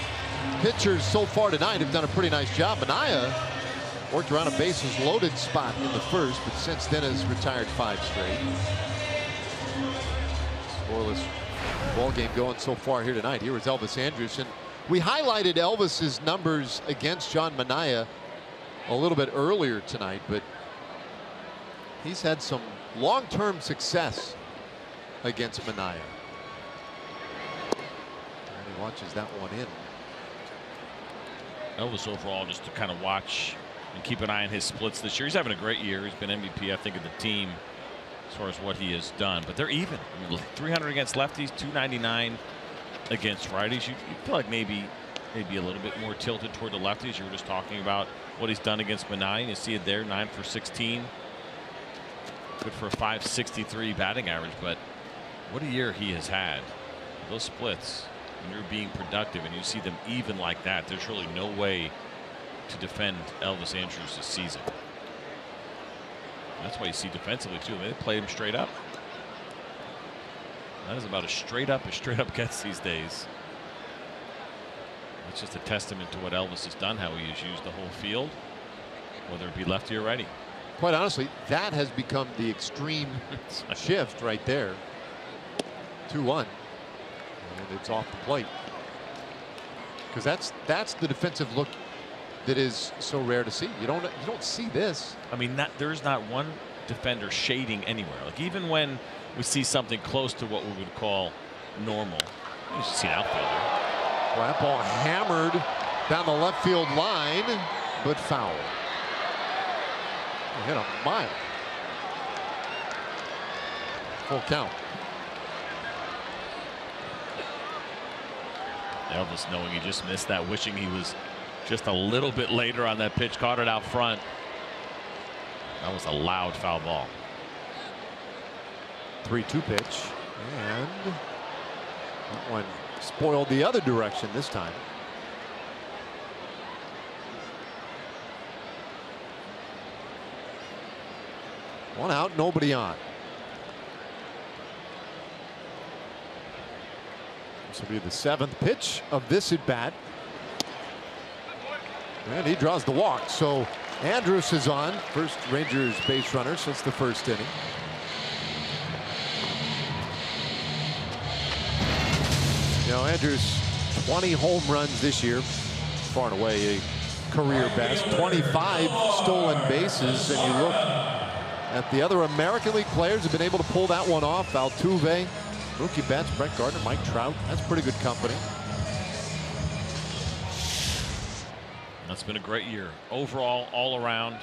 S1: pitchers so far tonight have done a pretty nice job. Minaya worked around a bases loaded spot in the first, but since then has retired 5 straight. Scoreless ball game going so far here tonight. Here is Elvis Andrus, and we highlighted Elvis's numbers against John Minaya a little bit earlier tonight, but he's had some long-term success against Minaya. And he watches that one in.
S2: Elvis overall, just to kind of watch and keep an eye on his splits this year. He's having a great year. He's been MVP, I think, of the team as far as what he has done. But they're even. I mean, 300 against lefties, 299 against righties. You feel like maybe a little bit more tilted toward the lefties. You were just talking about what he's done against Minaya. You see it there, 9 for 16. Good for a 563 batting average. But what a year he has had. Those splits, when you're being productive and you see them even like that, there's really no way to defend Elvis Andrus this season. That's why you see defensively too. They play him straight up. That is about as straight up gets these days. It's just a testament to what Elvis has done, how he has used the whole field, whether it be lefty or righty.
S1: Quite honestly, that has become the extreme shift right there. 2-1. And it's off the plate. Because that's the defensive look that is so rare to see. You don't see this.
S2: I mean, there's not one defender shading anywhere. Like, even when we see something close to what we would call normal, you just see an outfielder.
S1: Well, that ball hammered down the left field line, but foul. Hit a mile. Full count.
S2: Elvis, knowing he just missed that, wishing he was just a little bit later on that pitch, caught it out front. That was a loud foul ball.
S1: 3-2 pitch, and that one spoiled the other direction this time. One out, nobody on. This will be the 7th pitch of this at bat. And he draws the walk. So Andrus is on. First Rangers base runner since the first inning. You know, Andrus, 20 home runs this year. Far and away a career best. 25 stolen bases. And you look at the other American League players who have been able to pull that one off. Altuve, Mookie Betts, Brett Gardner, Mike Trout. That's pretty good company.
S2: That's been a great year overall, all around.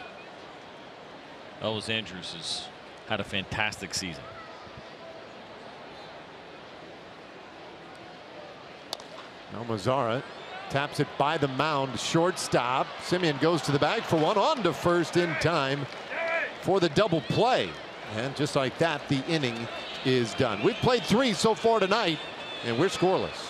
S2: Elvis Andrus has had a fantastic season.
S1: Now Mazzara taps it by the mound, shortstop. Simeon goes to the bag for one, on to first in time for the double play. And just like that, the inning is done. We've played 3 so far tonight, and we're scoreless.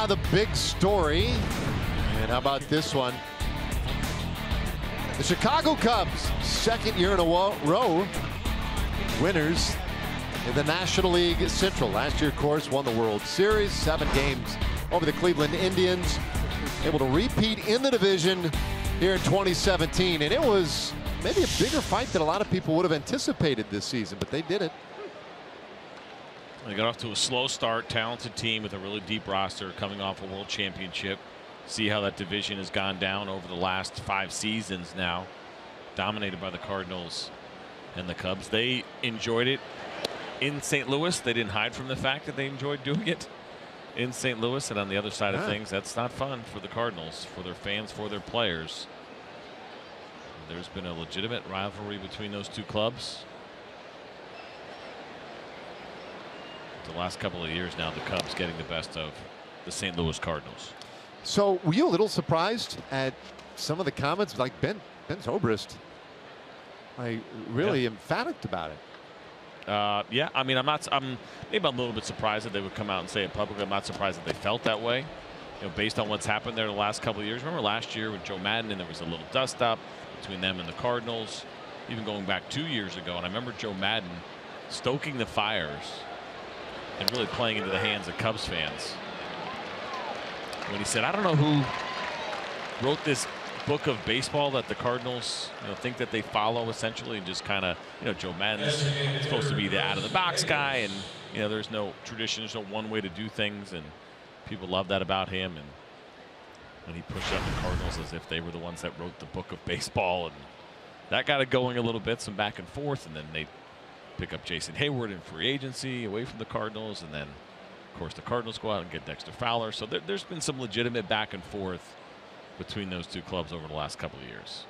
S1: The big story. And how about this one? The Chicago Cubs, second year in a row, winners in the National League Central. Last year, of course, won the World Series, 7 games over the Cleveland Indians. Able to repeat in the division here in 2017. And it was maybe a bigger fight than a lot of people would have anticipated this season, but they did it.
S2: They got off to a slow start, talented team with a really deep roster coming off a world championship. See how that division has gone down over the last 5 seasons now, dominated by the Cardinals and the Cubs. They enjoyed it in St. Louis. They didn't hide from the fact that they enjoyed doing it in St. Louis. And on the other side of things, that's not fun for the Cardinals, for their fans, for their players. There's been a legitimate rivalry between those two clubs. The last couple of years now, the Cubs getting the best of the St. Louis Cardinals.
S1: So were you a little surprised at some of the comments, like Ben Zobrist, like really emphatic about it?
S2: Yeah, I mean, I'm maybe a little bit surprised that they would come out and say it publicly. I'm not surprised that they felt that way, you know, based on what's happened there the last couple of years. Remember last year with Joe Madden, and there was a little dust up between them and the Cardinals, even going back 2 years ago. And I remember Joe Madden stoking the fires and really playing into the hands of Cubs fans when he said, I don't know who wrote this book of baseball that the Cardinals, you know, think that they follow, essentially, and just kind of, you know, Joe Madden's supposed to be the out of the box guy, and you know, there's no tradition, there's no one way to do things, and people love that about him. And when he pushed up the Cardinals as if they were the ones that wrote the book of baseball, and that got it going a little bit, some back and forth, and then they pick up Jason Hayward in free agency away from the Cardinals, and then of course the Cardinals go out and get Dexter Fowler. So there's been some legitimate back and forth between those two clubs over the last couple of years.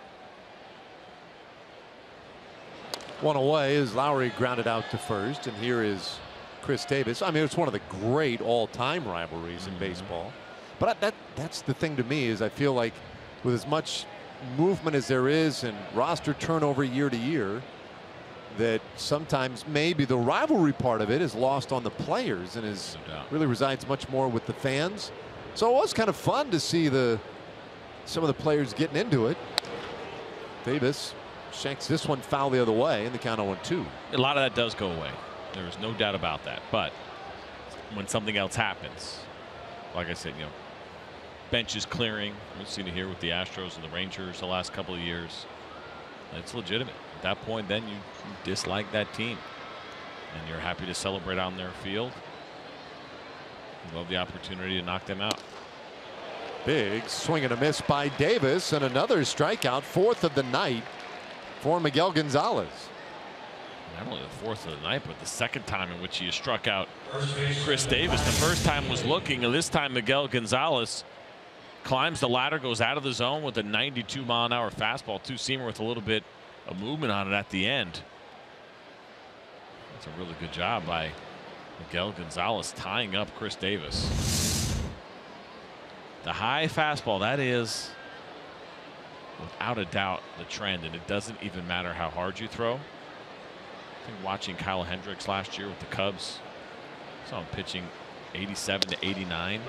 S1: One away as Lowry grounded out to first, and here is Chris Davis. I mean, it's one of the great all-time rivalries in baseball. But that's the thing to me, is I feel like with as much movement as there is and roster turnover year to year, that sometimes maybe the rivalry part of it is lost on the players and is really resides much more with the fans. So it was kind of fun to see some of the players getting into it. Davis shanks this one foul the other way, and the count 0-2.
S2: A lot of that does go away. There is no doubt about that. But when something else happens, like I said, you know, bench is clearing. We've seen it here with the Astros and the Rangers the last couple of years. It's legitimate. At that point, then you dislike that team, and you're happy to celebrate on their field. You love the opportunity to knock them out.
S1: Big swing and a miss by Davis, and another strikeout, 4th of the night for Miguel Gonzales.
S2: Not only the 4th of the night, but the second time in which he has struck out Chris Davis. The first time was looking, and this time Miguel Gonzales climbs the ladder, goes out of the zone with a 92-mile-an-hour fastball, two-seamer with a little bit of movement on it at the end. That's a really good job by Miguel Gonzales tying up Chris Davis. The high fastball, that is without a doubt the trend, and it doesn't even matter how hard you throw. I think watching Kyle Hendricks last year with the Cubs, saw him pitching 87 to 89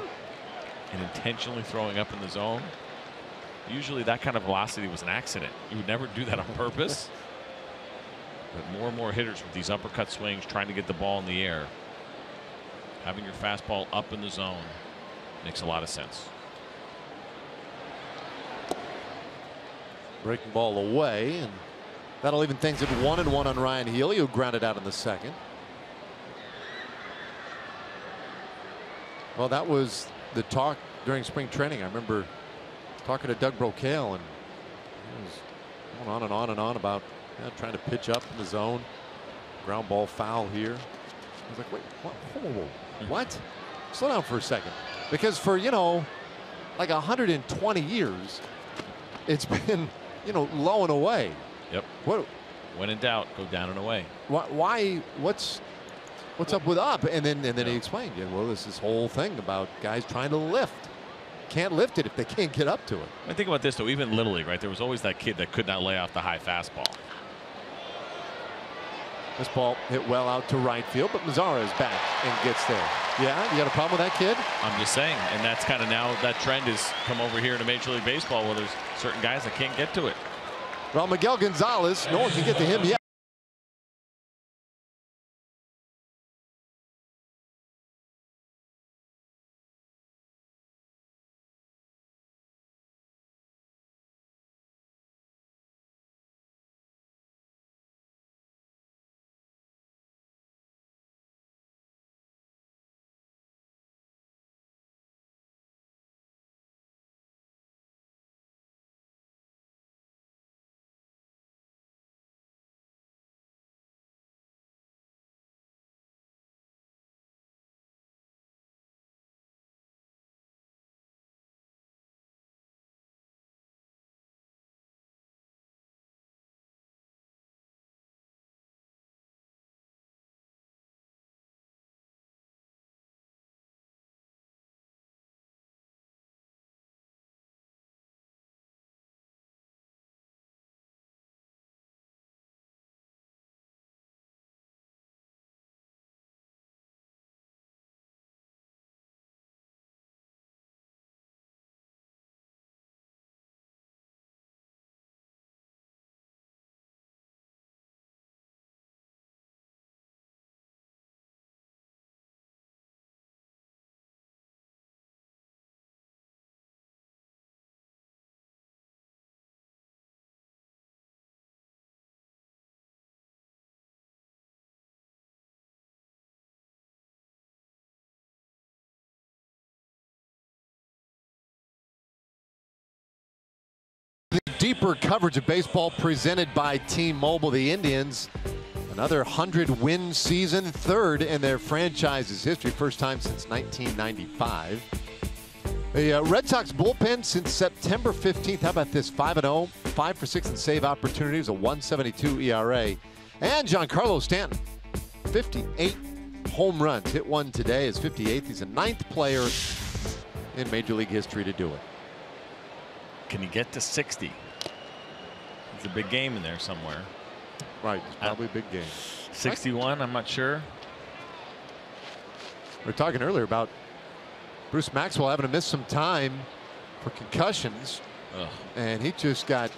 S2: and intentionally throwing up in the zone. Usually that kind of velocity was an accident. You would never do that on purpose. But more and more hitters with these uppercut swings, trying to get the ball in the air, having your fastball up in the zone makes a lot of sense.
S1: Breaking ball away, and that'll even things at 1-1 on Ryan Healy, who grounded out in the second. Well, that was the talk during spring training. I remember talking to Doug Brocail, and he was going on and on and on about trying to pitch up in the zone. Ground ball foul here. I was like, wait, what? Whoa. What? Slow down for a second. Because for, you know, like 120 years, it's been, you know, low and away.
S2: Yep.
S1: What?
S2: When in doubt, go down and away.
S1: Why? What's up with up? And then he explained, yeah, well, this whole thing about guys trying to lift. Can't lift it if they can't get up to it.
S2: I think about this though, even Little League, right? There was always that kid that could not lay off the high fastball.
S1: This ball hit well out to right field, but Mazara is back and gets there. Yeah, you got a problem with that, kid?
S2: I'm just saying, and that's kind of now that trend has come over here to Major League Baseball, where there's certain guys that can't get to it.
S1: Well, Miguel Gonzales, no one can get to him yet. Deeper coverage of baseball presented by T-Mobile. The Indians, another 100-win season, third in their franchise's history, first time since 1995. The Red Sox bullpen since September 15th. How about this? 5-0, 5 for 6 in save opportunities, a 1.72 ERA. And Giancarlo Stanton, 58 home runs. Hit one today, his 58th. He's the 9th player in Major League history to do it.
S2: Can he get to 60? It's a big game in there somewhere.
S1: Right, it's probably a big game.
S2: 61, I'm not sure.
S1: We were talking earlier about Bruce Maxwell having to miss some time for concussions.
S2: Ugh.
S1: And he just got,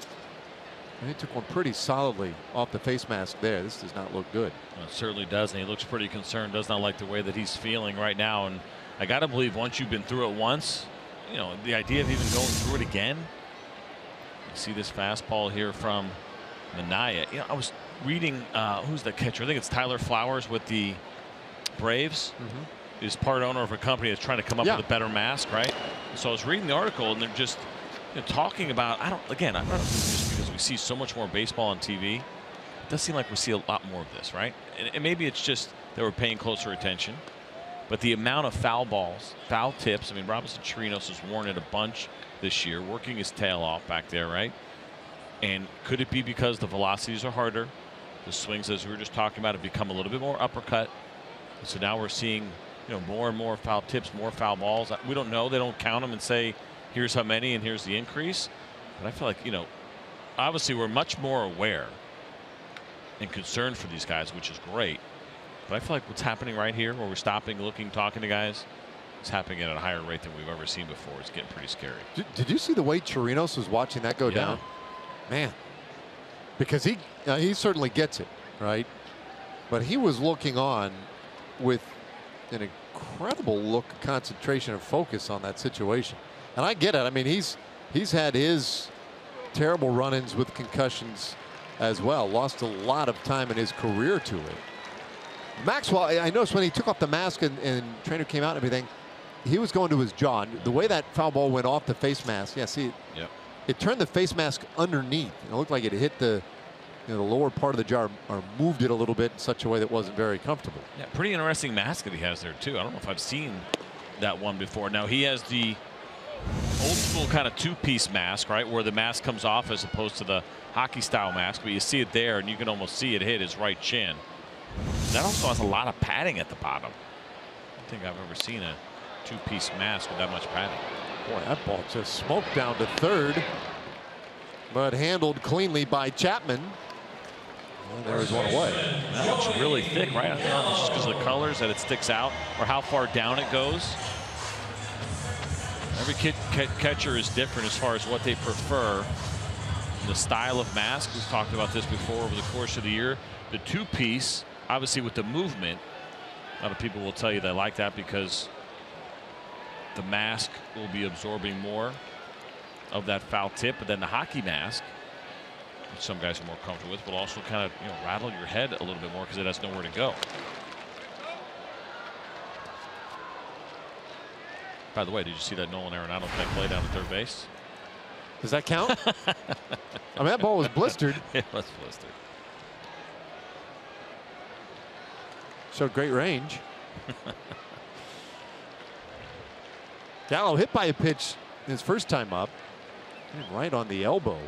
S1: he took one pretty solidly off the face mask there. This does not look good.
S2: Well, it certainly does, and he looks pretty concerned. Does not like the way that he's feeling right now. And I got to believe once you've been through it once, you know, the idea of even going through it again. You see this fastball here from Minaya. You know, I was reading who's the catcher? I think it's Tyler Flowers with the Braves. Is part owner of a company that's trying to come up with a better mask, right? So I was reading the article, and they're just talking about. I don't know if it's just because we see so much more baseball on TV. It does seem like we see a lot more of this, right? And maybe it's just that we're paying closer attention. But the amount of foul balls, foul tips. I mean, Robinson Chirinos has worn it a bunch this year, working his tail off back there, right? And could it be because the velocities are harder? The swings, as we were just talking about, have become a little bit more uppercut. So now we're seeing, more and more foul tips, more foul balls. We don't know. They don't count them and say, here's how many and here's the increase. But I feel like, obviously we're much more aware and concerned for these guys, which is great. But I feel like what's happening right here, where we're stopping, looking, talking to guys, it's happening at a higher rate than we've ever seen before. It's getting pretty scary.
S1: Did you see the way Chirinos was watching that go down? Man, because he certainly gets it, right? But he was looking on with an incredible look, concentration, and focus on that situation. And I get it. I mean, he's had his terrible run-ins with concussions as well. Lost a lot of time in his career to it. Maxwell, I noticed when he took off the mask and trainer came out and everything, he was going to his jaw. And the way that foul ball went off the face mask, it turned the face mask underneath. It looked like it hit the lower part of the jaw, or moved it a little bit in such a way that wasn't very comfortable.
S2: Yeah, pretty interesting mask that he has there too. I don't know if I've seen that one before. Now he has the old school kind of two-piece mask, right, where the mask comes off as opposed to the hockey style mask, but you see it there and you can almost see it hit his right chin. That also has a lot of padding at the bottom. I don't think I've ever seen a two-piece mask with that much padding.
S1: Boy, that ball just smoked down to third, but handled cleanly by Chapman. Well, there is one away.
S2: That looks really thick, right? I don't know if it's just because of the colors that it sticks out or how far down it goes. Every catcher is different as far as what they prefer. The style of mask, we've talked about this before over the course of the year. The two-piece, obviously with the movement, a lot of people will tell you they like that because the mask will be absorbing more of that foul tip, but then the hockey mask, which some guys are more comfortable with, will also kind of rattle your head a little bit more because it has nowhere to go. By the way, did you see that Nolan Arenado play down at third base?
S1: Does that count? I mean, that ball was blistered.
S2: It was blistered.
S1: Showed great range. Gallo hit by a pitch his first time up. Right on the elbow.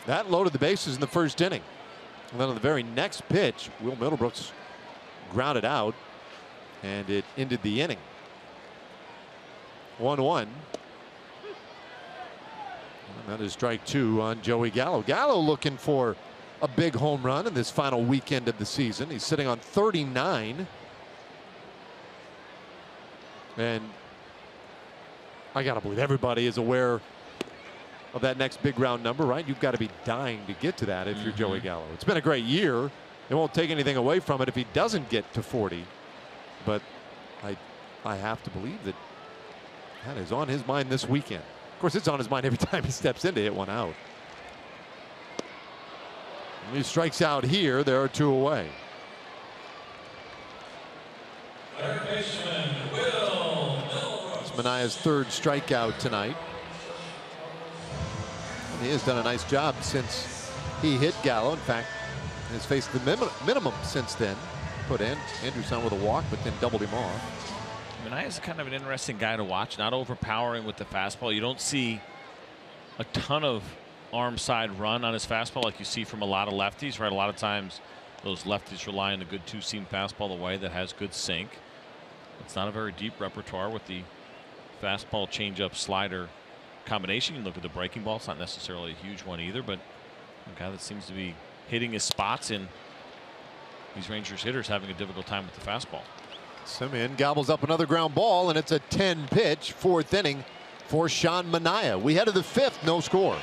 S1: That loaded the bases in the first inning. And then on the very next pitch, Will Middlebrooks grounded out, and it ended the inning. 1-1. And that is strike 2 on Joey Gallo. Gallo looking for a big home run in this final weekend of the season. He's sitting on 39. And I got to believe everybody is aware of that next big round number, right? You've got to be dying to get to that if you're Joey Gallo. It's been a great year. It won't take anything away from it if he doesn't get to 40. But I have to believe that that is on his mind this weekend. Of course, it's on his mind every time he steps in to hit one out. When he strikes out here, there are 2 away.
S4: Third baseman, Will Milwaukee.
S1: It's Manaya's 3rd strikeout tonight. And he has done a nice job since he hit Gallo. In fact, has faced the minimum since then. Put in Andrewson with a walk, but then doubled him off.
S2: Manaya's kind of an interesting guy to watch, not overpowering with the fastball. You don't see a ton of arm side run on his fastball like you see from a lot of lefties, right? A lot of times those lefties rely on a good 2-seam fastball away that has good sink. It's not a very deep repertoire with the fastball, changeup, slider combination. You look at the breaking ball, it's not necessarily a huge one either, but a guy that seems to be hitting his spots, in these Rangers hitters having a difficult time with the fastball.
S1: Simeon gobbles up another ground ball, and it's a 10-pitch 4th inning for Sean Manaea. We head to the 5th, no score.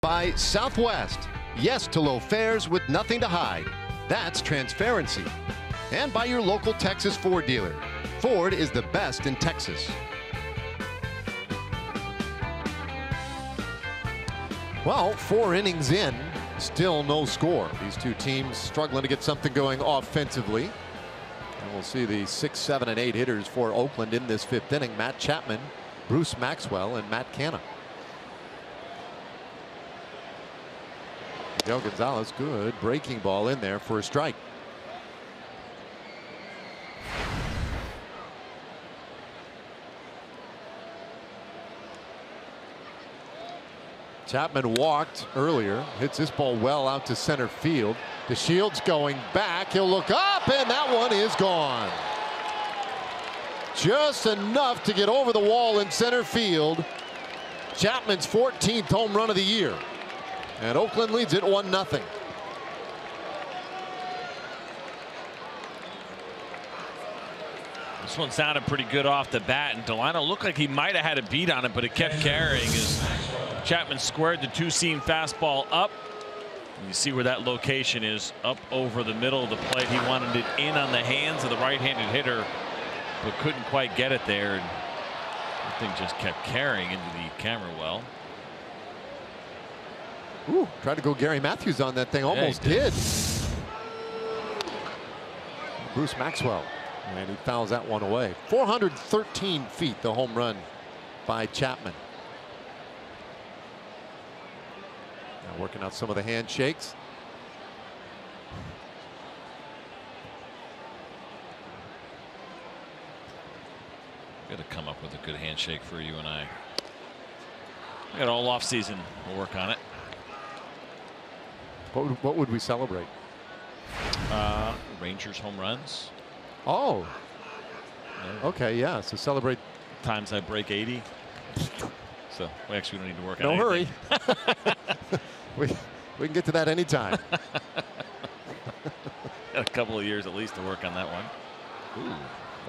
S1: By Southwest. Yes to low fares with nothing to hide. That's transparency. And by your local Texas Ford dealer. Ford is the best in Texas. Well, 4 innings in, still no score. These two teams struggling to get something going offensively. And we'll see the 6, 7, and 8 hitters for Oakland in this 5th inning. Matt Chapman, Bruce Maxwell, and Matt Canna. Miguel Gonzales, good breaking ball in there for a strike. Chapman walked earlier, hits this ball well out to center field. DeShields going back. He'll look up, and that one is gone. Just enough to get over the wall in center field. Chapman's 14th home run of the year. And Oakland leads it 1-0.
S2: This one sounded pretty good off the bat, and Delano looked like he might have had a beat on it, but it kept carrying as Chapman squared the two-seam fastball up. And you see where that location is, up over the middle of the plate. He wanted it in on the hands of the right-handed hitter, but couldn't quite get it there. And the thing just kept carrying into the camera well.
S1: Ooh, tried to go Gary Matthews on that thing. Almost did. Bruce Maxwell. And he fouls that one away. 413 feet, the home run by Chapman. Now working out some of the handshakes.
S2: Got to come up with a good handshake for you and I. We got all off season. We'll work on it.
S1: What would we celebrate?
S2: Rangers home runs.
S1: Oh.
S2: Yeah.
S1: Okay, yeah. So celebrate
S2: times I break 80. So we actually don't need to work on
S1: No
S2: anything.
S1: hurry. we can get to that anytime.
S2: Got a couple of years at least to work on that one.
S1: Ooh.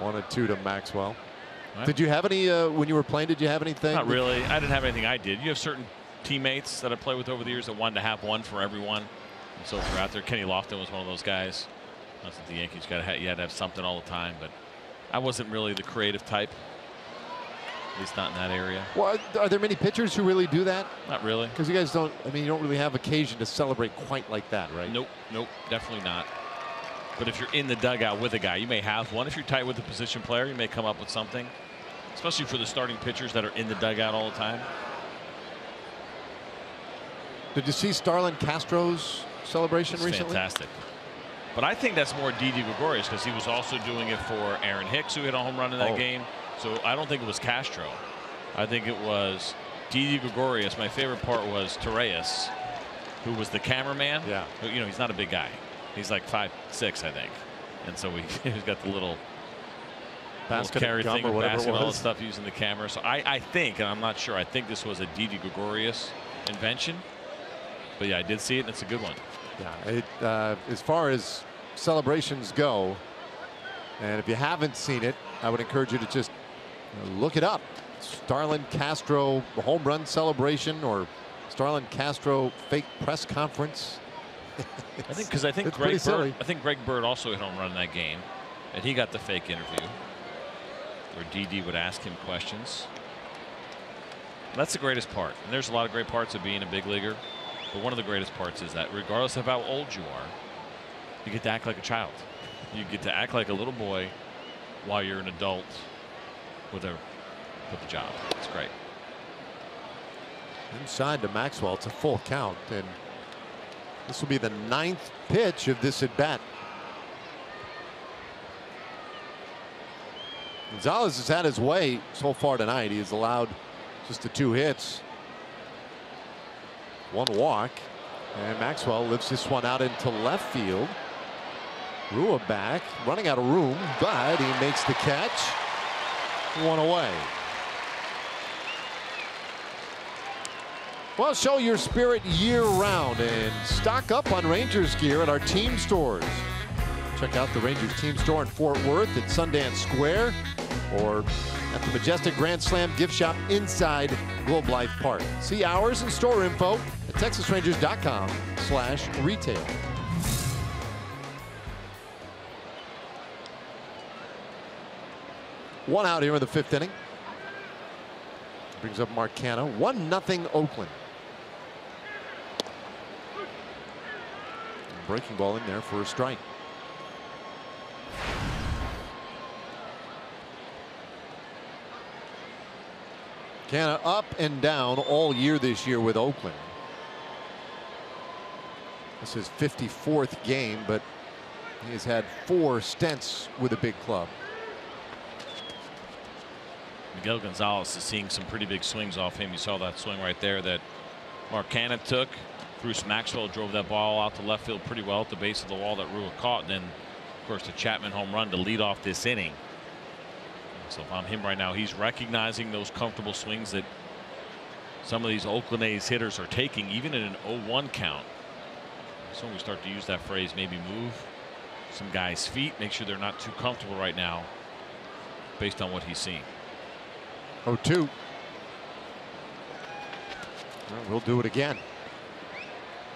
S1: 1-2 to Maxwell.
S2: Right.
S1: Did you have any when you were playing? Did you have anything?
S2: Not really. I didn't have anything I did. You have certain teammates that I played with over the years that wanted to have one for everyone. And so if you're out there, Kenny Lofton was one of those guys. Not that the Yankees you had to have something all the time, but I wasn't really the creative type. At least not in that area.
S1: Well, are there many pitchers who really do that?
S2: Not really.
S1: Because you guys don't. I mean, you don't really have occasion to celebrate quite like that, right?
S2: Nope. Nope. Definitely not. But if you're in the dugout with a guy, you may have one. If you're tight with the position player, you may come up with something. Especially for the starting pitchers that are in the dugout all the time.
S1: Did you see Starlin Castro's celebration recently?
S2: Fantastic. But I think that's more Didi Gregorius because he was also doing it for Aaron Hicks, who hit a home run in that game. So I don't think it was Castro. I think it was Didi Gregorius. My favorite part was Torreyes, who was the cameraman.
S1: Yeah.
S2: Who, you know, he's not a big guy. He's like 5'6", I think. And so he's got the little
S1: basket
S2: carry thing,
S1: or whatever
S2: basket,
S1: it was.
S2: all the stuff using the camera. So I think, and I'm not sure, I think this was a Didi Gregorius invention. But yeah, I did see it, and it's a good one.
S1: Yeah, as far as celebrations go, and if you haven't seen it, I would encourage you to just look it up. Starlin Castro home run celebration or Starlin Castro fake press conference.
S2: I think Greg Bird also hit home run in that game, and he got the fake interview where Didi would ask him questions. That's the greatest part. And there's a lot of great parts of being a big leaguer. But one of the greatest parts is that regardless of how old you are, you get to act like a child. You get to act like a little boy while you're an adult with the job. It's great.
S1: Inside to Maxwell. It's a full count. And this will be the 9th pitch of this at bat. Gonzales has had his way so far tonight. He has allowed just the 2 hits. 1 walk, and Maxwell lifts this one out into left field. Rua back, running out of room, but he makes the catch. 1 away. Well, show your spirit year-round and stock up on Rangers gear at our team stores. Check out the Rangers team store in Fort Worth at Sundance Square or at the Majestic Grand Slam gift shop inside Globe Life Park. See hours and store info at TexasRangers.com/retail. One out here in the 5th inning. Brings up Marcana. 1-0 Oakland. Breaking ball in there for a strike. Canna up and down all year this year with Oakland. This is his 54th game, but he has had 4 stints with a big club.
S2: Miguel Gonzales is seeing some pretty big swings off him. You saw that swing right there that Mark Cannon took. Bruce Maxwell drove that ball out to left field pretty well at the base of the wall that Rua caught. And then, of course, the Chapman home run to lead off this inning. So if I'm him right now, he's recognizing those comfortable swings that some of these Oakland A's hitters are taking, even in an 0-1 count. So when we start to use that phrase, maybe move some guys' feet, make sure they're not too comfortable right now based on what he's seeing.
S1: 0-2. Well, we'll do it again.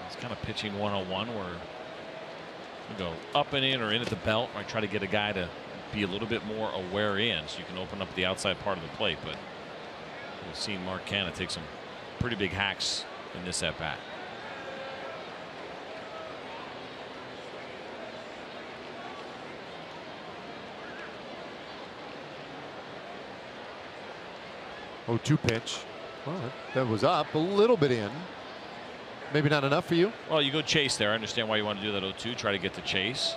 S2: It's kind of pitching 101 where you go up and in or in at the belt. I try to get a guy to be a little bit more aware in so you can open up the outside part of the plate. But we've seen Mark Cannon take some pretty big hacks in this at bat.
S1: Oh, 2 pitch. Well, that was up a little bit in. Maybe not enough for you.
S2: Well, you go chase there. I understand why you want to do that 0-2. Try to get the chase.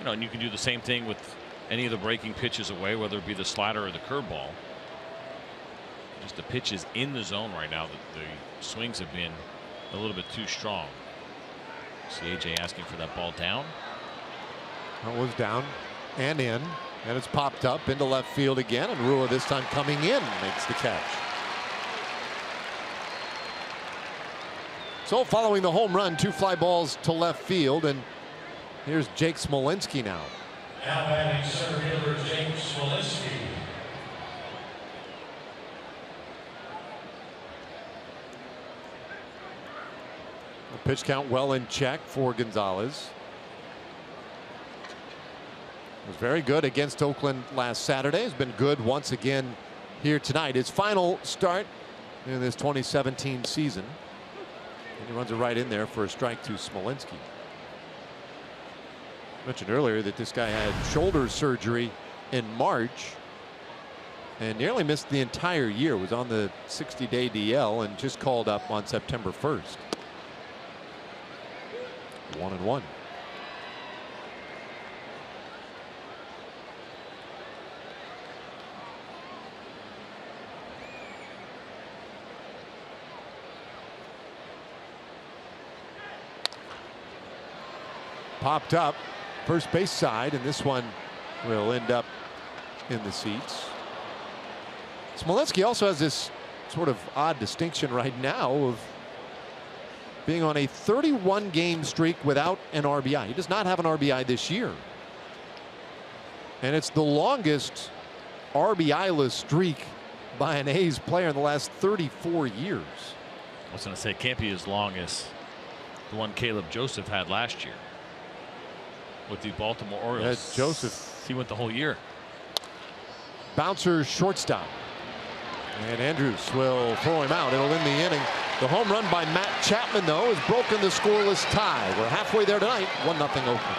S2: You know, and you can do the same thing with any of the breaking pitches away, whether it be the slider or the curveball. Just the pitches in the zone right now. The swings have been a little bit too strong. See AJ asking for that ball down.
S1: That was down and in. And it's popped up into left field again, and Rua this time coming in makes the catch. So following the home run, 2 fly balls to left field, and here's Jake Smolenski now.
S4: Now batting center fielder Jake Smolenski.
S1: The pitch count well in check for Gonzales. Was very good against Oakland last Saturday. Has been good once again here tonight. His final start in this 2017 season. And he runs it right in there for a strike to Smolenski. Mentioned earlier that this guy had shoulder surgery in March and nearly missed the entire year. Was on the 60-day DL and just called up on September 1st. 1-1. Popped up first base side, and this one will end up in the seats. Smolenski also has this sort of odd distinction right now of being on a 31 game streak without an RBI. He does not have an RBI this year. And it's the longest RBI-less streak by an A's player in the last 34 years.
S2: I was going to say it can't be as long as the one Caleb Joseph had last year with the Baltimore Orioles.
S1: Yeah, Joseph.
S2: He went the whole year.
S1: Bouncer shortstop. And Andrews will throw him out. It'll end the inning. The home run by Matt Chapman, though, has broken the scoreless tie. We're halfway there tonight. 1-0 Oakland.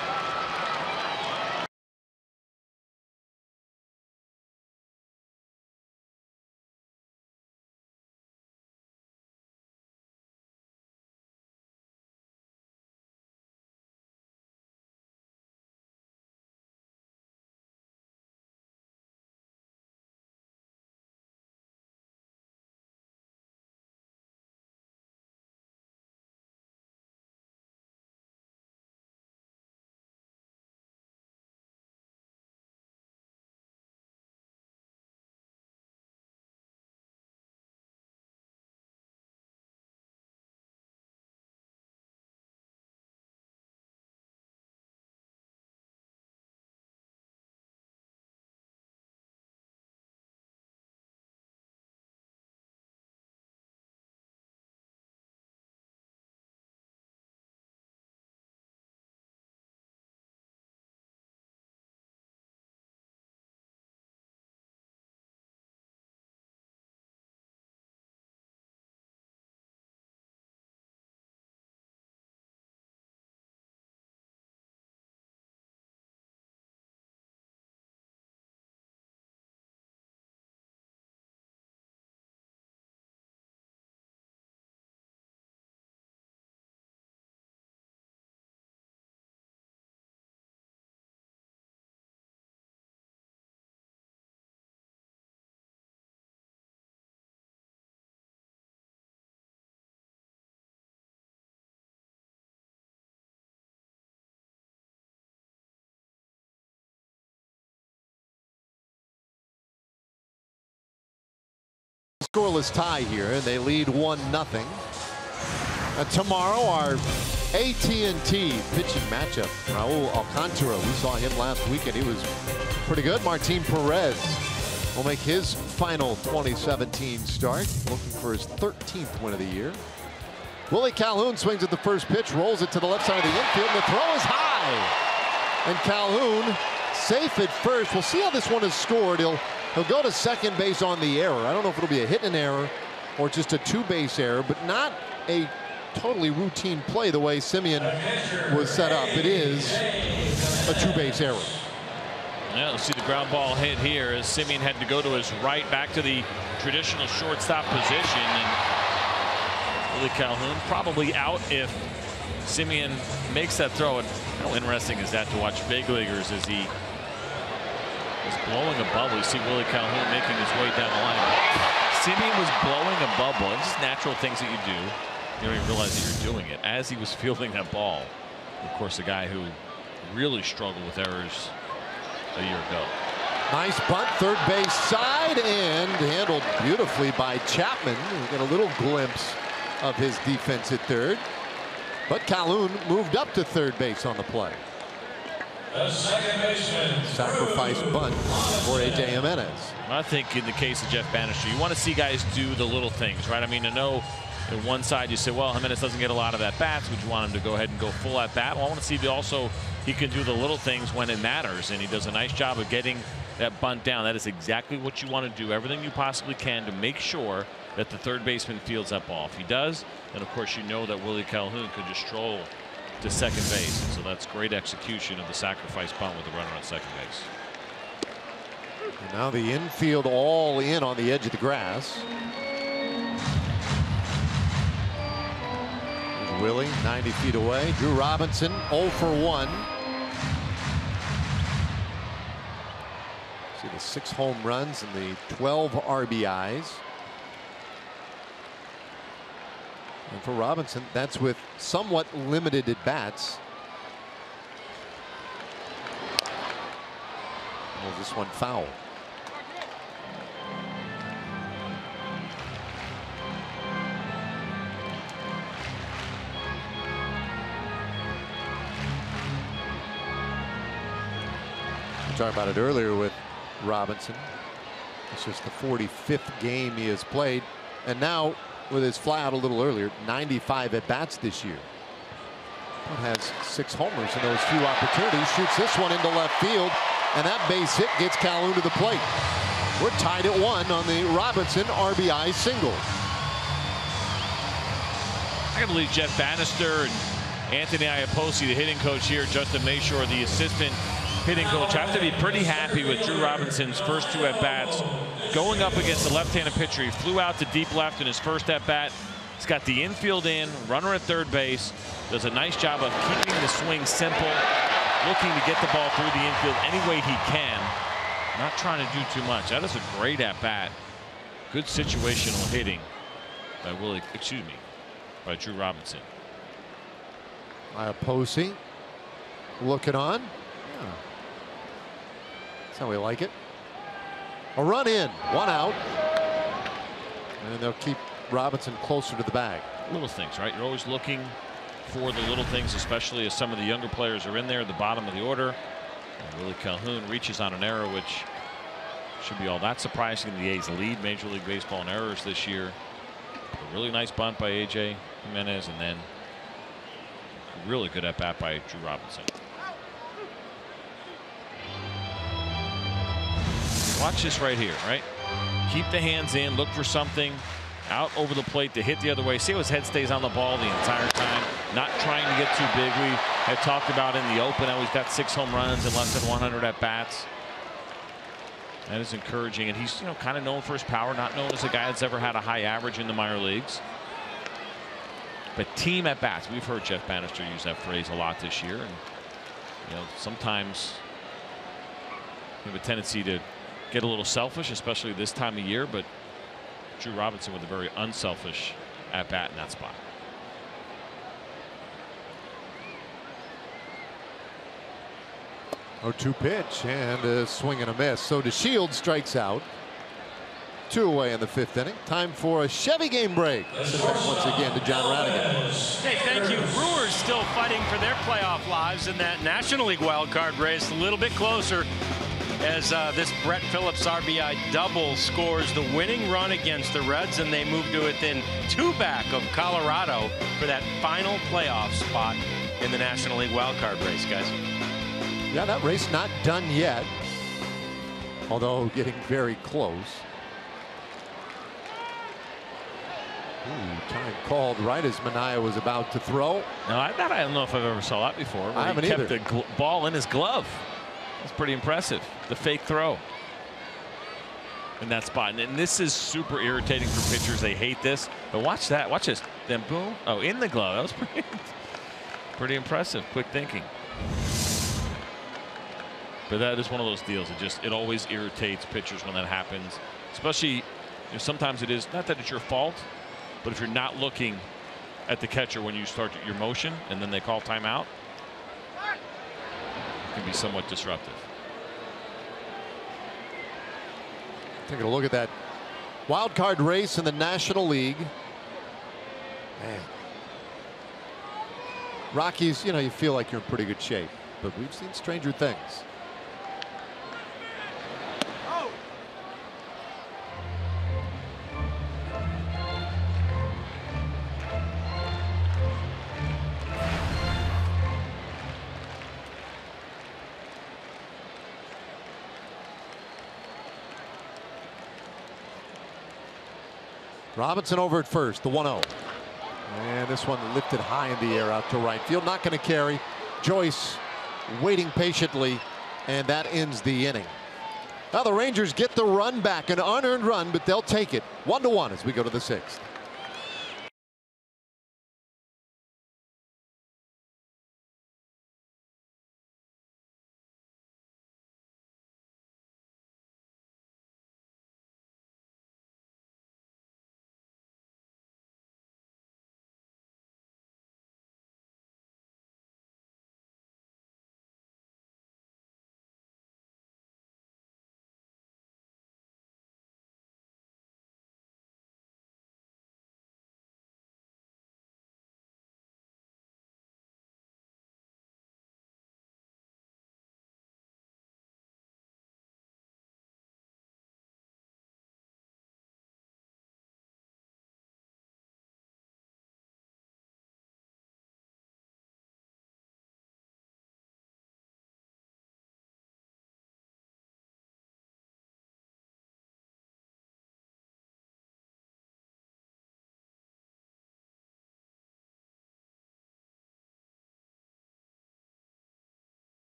S1: Scoreless tie here, and they lead 1-0. Tomorrow, our AT&T pitching matchup. Raul Alcantara, we saw him last weekend. He was pretty good. Martin Perez will make his final 2017 start, looking for his 13th win of the year. Willie Calhoun swings at the first pitch, rolls it to the left side of the infield, and the throw is high. And Calhoun safe at first. We'll see how this one is scored. He'll go to second base on the error. I don't know if it'll be a hit and error or just a two-base error, but not a totally routine play the way Simeon was set up. It is a two-base error.
S2: Yeah, let's see the ground ball hit here as Simeon had to go to his right, back to the traditional shortstop position, and Willie Calhoun probably out if Simeon makes that throw. And how interesting is that to watch big leaguers as he is blowing a bubble. You see Willie Calhoun making his way down the line. Simeon was blowing a bubble. It's just natural things that you do. You don't even realize that you're doing it as he was fielding that ball. Of course, a guy who really struggled with errors a year ago.
S1: Nice bunt, third base side, and handled beautifully by Chapman. We get a little glimpse of his defense at third. But Calhoun moved up to third base on the play.
S4: The second baseman.
S1: Sacrifice bunt for A.J. Jimenez.
S2: I think in the case of Jeff Bannister, you want to see guys do the little things, right? I mean, I know on one side you say, well, Jimenez doesn't get a lot of at bats. Would you want him to go ahead and go full at bat? Well, I want to see also he can do the little things when it matters, and he does a nice job of getting that bunt down. That is exactly what you want to do. Everything you possibly can to make sure that the third baseman fields that ball. If he does, then of course you know that Willie Calhoun could just stroll to second base. And so that's great execution of the sacrifice bunt with the runner on second base.
S1: And now the infield all in on the edge of the grass. There's Willie 90 feet away. Drew Robinson 0 for 1. See the 6 home runs and the 12 RBIs. And for Robinson, that's with somewhat limited at bats. Was this one foul? We talked about it earlier with Robinson. It's just the 45th game he has played, and now with his fly out a little earlier, 95 at bats this year. But has 6 homers in those few opportunities. Shoots this one into left field, and that base hit gets Calhoun to the plate. We're tied at 1 on the Robinson RBI single.
S2: I can believe Jeff Bannister and Anthony Iapoce, the hitting coach here, Justin Mayshore, the assistant hitting coach, have to be pretty happy with Drew Robinson's first 2 at bats. Going up against the left-handed pitcher, he flew out to deep left in his first at bat. He's got the infield in, runner at third base. Does a nice job of keeping the swing simple, looking to get the ball through the infield any way he can. Not trying to do too much. That is a great at bat. Good situational hitting by by Drew Robinson.
S1: Iapoce looking on. Yeah. That's how we like it. A run in, 1 out, and they'll keep Robinson closer to the bag.
S2: Little things, right? You're always looking for the little things, especially as some of the younger players are in there at the bottom of the order. And Willie Calhoun reaches on an error, which should be all that surprising. The A's lead Major League Baseball in errors this year. A really nice bunt by A.J. Jimenez, and then a really good at bat by Drew Robinson. Watch this right here, right? Keep the hands in, look for something out over the plate to hit the other way. See how his head stays on the ball the entire time, not trying to get too big. We had talked about in the open how he's got 6 home runs and less than 100 at bats. That is encouraging, and he's kind of known for his power, not known as a guy that's ever had a high average in the minor leagues. But team at bats, we've heard Jeff Bannister use that phrase a lot this year, and sometimes we have a tendency to get a little selfish, especially this time of year, but Drew Robinson with a very unselfish at bat in that spot.
S1: Oh, 2 pitch and a swing and a miss. So DeShields strikes out. 2 away in the 5th inning. Time for a Chevy game break. Send it back once again to John Radigan.
S6: Hey, thank you. Brewers still fighting for their playoff lives in that National League wild card race. A little bit closer as this Brett Phillips RBI double scores the winning run against the Reds, and they move to within 2 back of Colorado for that final playoff spot in the National League wild card race, guys.
S1: Yeah, that race not done yet, although getting very close. Ooh, time called right as Manaea was about to throw.
S2: No, I don't know if I've ever saw that before.
S1: I haven't either.
S2: Kept the ball in his glove. It's pretty impressive. The fake throw in that spot. And this is super irritating for pitchers. They hate this. But watch that. Watch this. Then boom. Oh, in the glove. That was pretty impressive. Quick thinking. But that is one of those deals. It always irritates pitchers when that happens. Especially, sometimes it is not that it's your fault, but if you're not looking at the catcher when you start your motion and then they call timeout, it can be somewhat disruptive.
S1: Taking a look at that wild card race in the National League. Man. Rockies, you feel like you're in pretty good shape, but we've seen stranger things. Robinson over at first, the 1-0. And this one lifted high in the air out to right field. Not going to carry. Joyce waiting patiently, and that ends the inning. Now the Rangers get the run back, an unearned run, but they'll take it. 1-1 as we go to the 6th.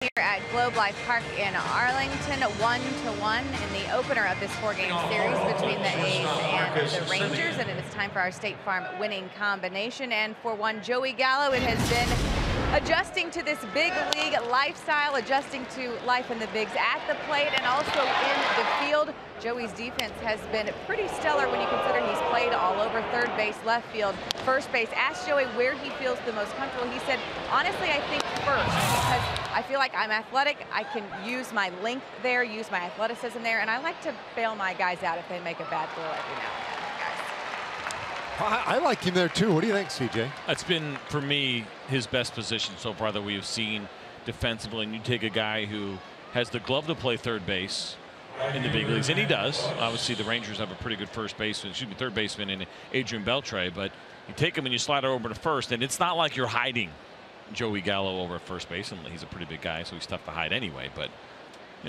S3: Here at Globe Life Park in Arlington, 1-1 in the opener of this 4-game series between the A's and the Rangers, and it is time for our State Farm winning combination. And for one Joey Gallo, it has been adjusting to this big league lifestyle, adjusting to life in the bigs at the plate and also in the field. Joey's defense has been pretty stellar when you consider he's played all over third base, left field, first base. Asked Joey where he feels the most comfortable. He said, honestly, I think first, because I feel like I'm athletic. I can use my length there, use my athleticism there, and I like to bail my guys out if they make a bad throw every now and then, guys.
S1: I like him there too. What do you think, CJ?
S2: It's been, for me, his best position so far that we have seen defensively. And you take a guy who has the glove to play third base in the big leagues, and he does. Obviously, the Rangers have a pretty good third baseman in Adrian Beltre, but you take him and you slide it over to first, and it's not like you're hiding Joey Gallo over at first base, and he's a pretty big guy, so he's tough to hide anyway. But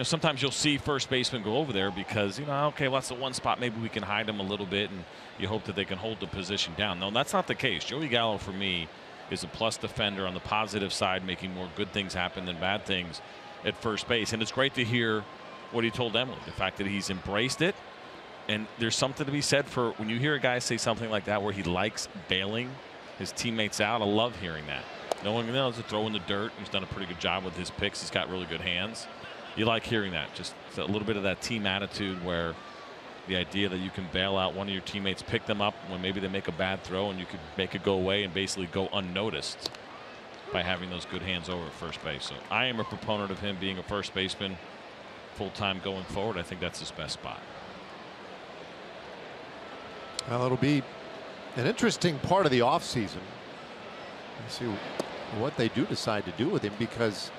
S2: sometimes you'll see first baseman go over there because okay, well, that's the one spot maybe we can hide him a little bit, and you hope that they can hold the position down. No, that's not the case. Joey Gallo, for me, is a plus defender on the positive side, making more good things happen than bad things. at first base. And it's great to hear what he told Emily, the fact that he's embraced it. And there's something to be said for when you hear a guy say something like that where he likes bailing his teammates out. I love hearing that. Knowing he knows to throw in the dirt. He's done a pretty good job with his picks. He's got really good hands. You like hearing that. Just a little bit of that team attitude where the idea that you can bail out one of your teammates, pick them up when maybe they make a bad throw, and you could make it go away and basically go unnoticed by having those good hands over at first base. So I am a proponent of him being a first baseman full-time going forward. I think that's his best spot.
S1: Well, it'll be an interesting part of the offseason. Let's see what they do decide to do with him, because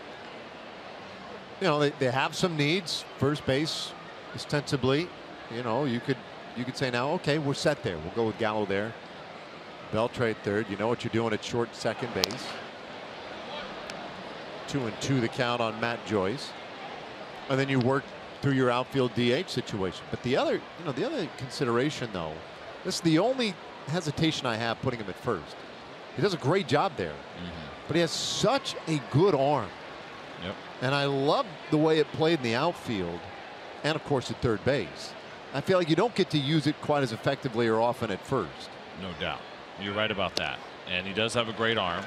S1: you know they have some needs. First base ostensibly, you know, you could say now, okay, we're set there. We'll go with Gallo there. Beltre at third. You know what you're doing at short second base. 2-2 the count on Matt Joyce, and then you work through your outfield DH situation. But the other consideration, though, this is the only hesitation I have putting him at first. He does a great job there, but he has such a good arm.
S2: Yep.
S1: And I love the way it played in the outfield, and of course at third base. I feel like you don't get to use it quite as effectively or often at first.
S2: No doubt. You're right about that. And he does have a great arm.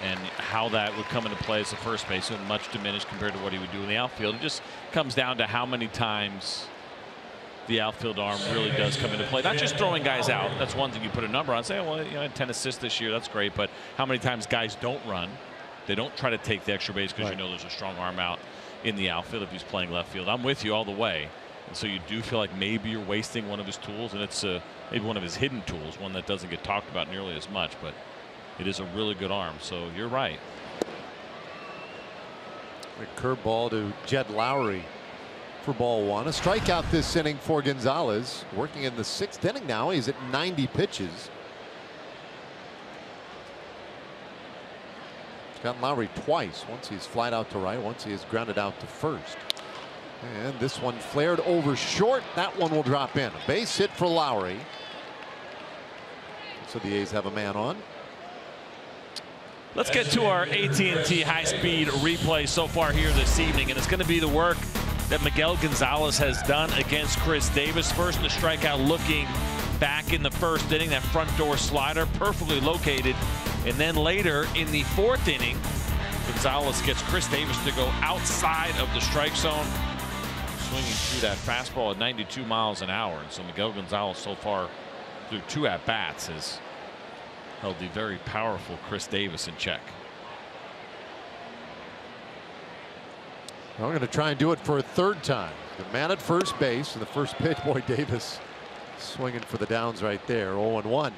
S2: And how that would come into play as a first baseman, much diminished compared to what he would do in the outfield. It just comes down to how many times the outfield arm really does come into play. Not just throwing guys out. That's one thing you put a number on. Say, well, you know, 10 assists this year. That's great. But how many times guys don't run? They don't try to take the extra base because you know there's a strong arm out in the outfield if he's playing left field. I'm with you all the way. And so you do feel like maybe you're wasting one of his tools, and it's maybe one of his hidden tools, one that doesn't get talked about nearly as much. But it is a really good arm. So you're right.
S1: A curveball to Jed Lowry for ball one. A strikeout this inning for Gonzales. Working in the 6th inning now. He's at 90 pitches. He's gotten Lowry twice. Once he's flied out to right. Once he is grounded out to first. And this one flared over short. That one will drop in. A base hit for Lowry. So the A's have a man on.
S2: Let's get to our AT&T high-speed replay so far here this evening, and it's going to be the work that Miguel Gonzales has done against Chris Davis. First, the strikeout looking back in the 1st inning, that front door slider perfectly located, and then later in the 4th inning, Gonzales gets Chris Davis to go outside of the strike zone, swinging through that fastball at 92 miles an hour. And so Miguel Gonzales so far through 2 at-bats has held the very powerful Chris Davis in check.
S1: We're going to try and do it for a 3rd time. The man at first base, and the first pitch, boy, Davis swinging for the downs right there. 0-1.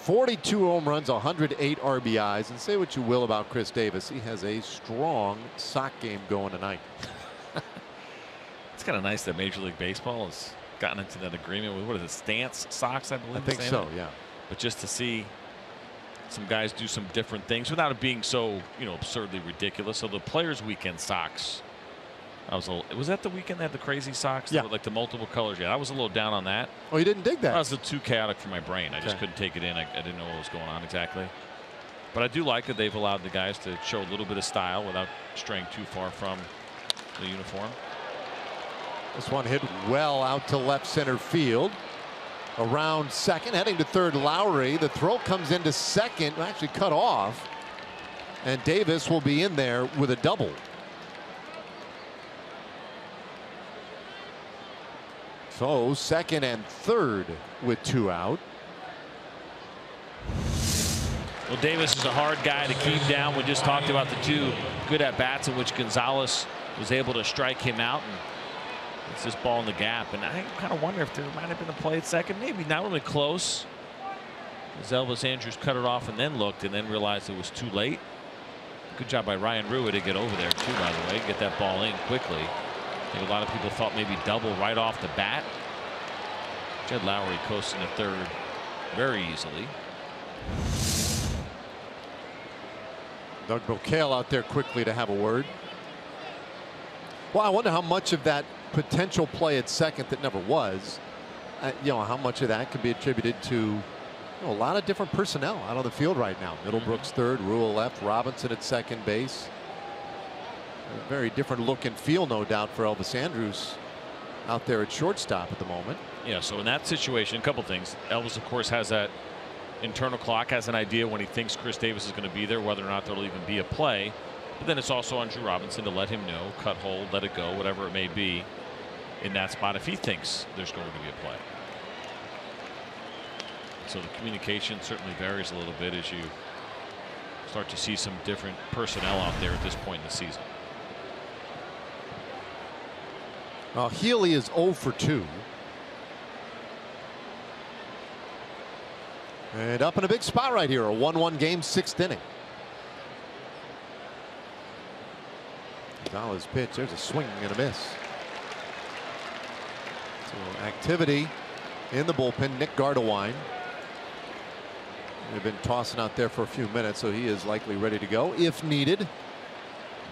S1: .42 home runs, 108 RBIs, and say what you will about Chris Davis, he has a strong sock game going tonight.
S2: It's kind of nice that Major League Baseball has gotten into that agreement with, what is it, Stance Sox, I believe.
S1: I think so, yeah.
S2: But just to see some guys do some different things without it being so, you know, absurdly ridiculous. So the Players Weekend Sox, was that the weekend they had the crazy socks?
S1: Yeah.
S2: Like the multiple colors? Yeah, I was a little down on that.
S1: Oh, you didn't dig that?
S2: That was too chaotic for my brain. I just couldn't take it in. I didn't know what was going on exactly. But I do like that they've allowed the guys to show a little bit of style without straying too far from the uniform.
S1: This one hit well out to left center field. Around second, heading to third, Lowry. The throw comes into second, actually cut off. And Davis will be in there with a double. So second and third with 2 out.
S2: Well, Davis is a hard guy to keep down. We just talked about the 2 good at-bats in which Gonzales was able to strike him out. And it's this ball in the gap, and I kind of wonder if there might have been a play at second. Maybe not really close. As Elvis Andrus cut it off and then looked and then realized it was too late. Good job by Ryan Rua to get over there too, by the way, get that ball in quickly. I think a lot of people thought maybe double right off the bat. Jed Lowry coasting to third very easily.
S1: Doug Bocale out there quickly to have a word. Well, I wonder how much of that potential play at second that never was, you know, how much of that could be attributed to A lot of different personnel out on the field right now. Middlebrooks third, Rule left, Robinson at second base. A very different look and feel, no doubt, for Elvis Andrus out there at shortstop at the moment.
S2: Yeah, so in that situation, a couple things. Elvis, of course, has that internal clock, has an idea when he thinks Chris Davis is going to be there, whether or not there'll even be a play. But then it's also on Drew Robinson to let him know, cut hold, let it go, whatever it may be in that spot if he thinks there's going to be a play. So the communication certainly varies a little bit as you start to see some different personnel out there at this point in the season.
S1: Healy is 0 for 2. And up in a big spot right here, a 1-1 game, 6th inning. Gonzales pitch, there's a swing and a miss. So activity in the bullpen. Nick Gardewine. They've been tossing out there for a few minutes, so he is likely ready to go if needed.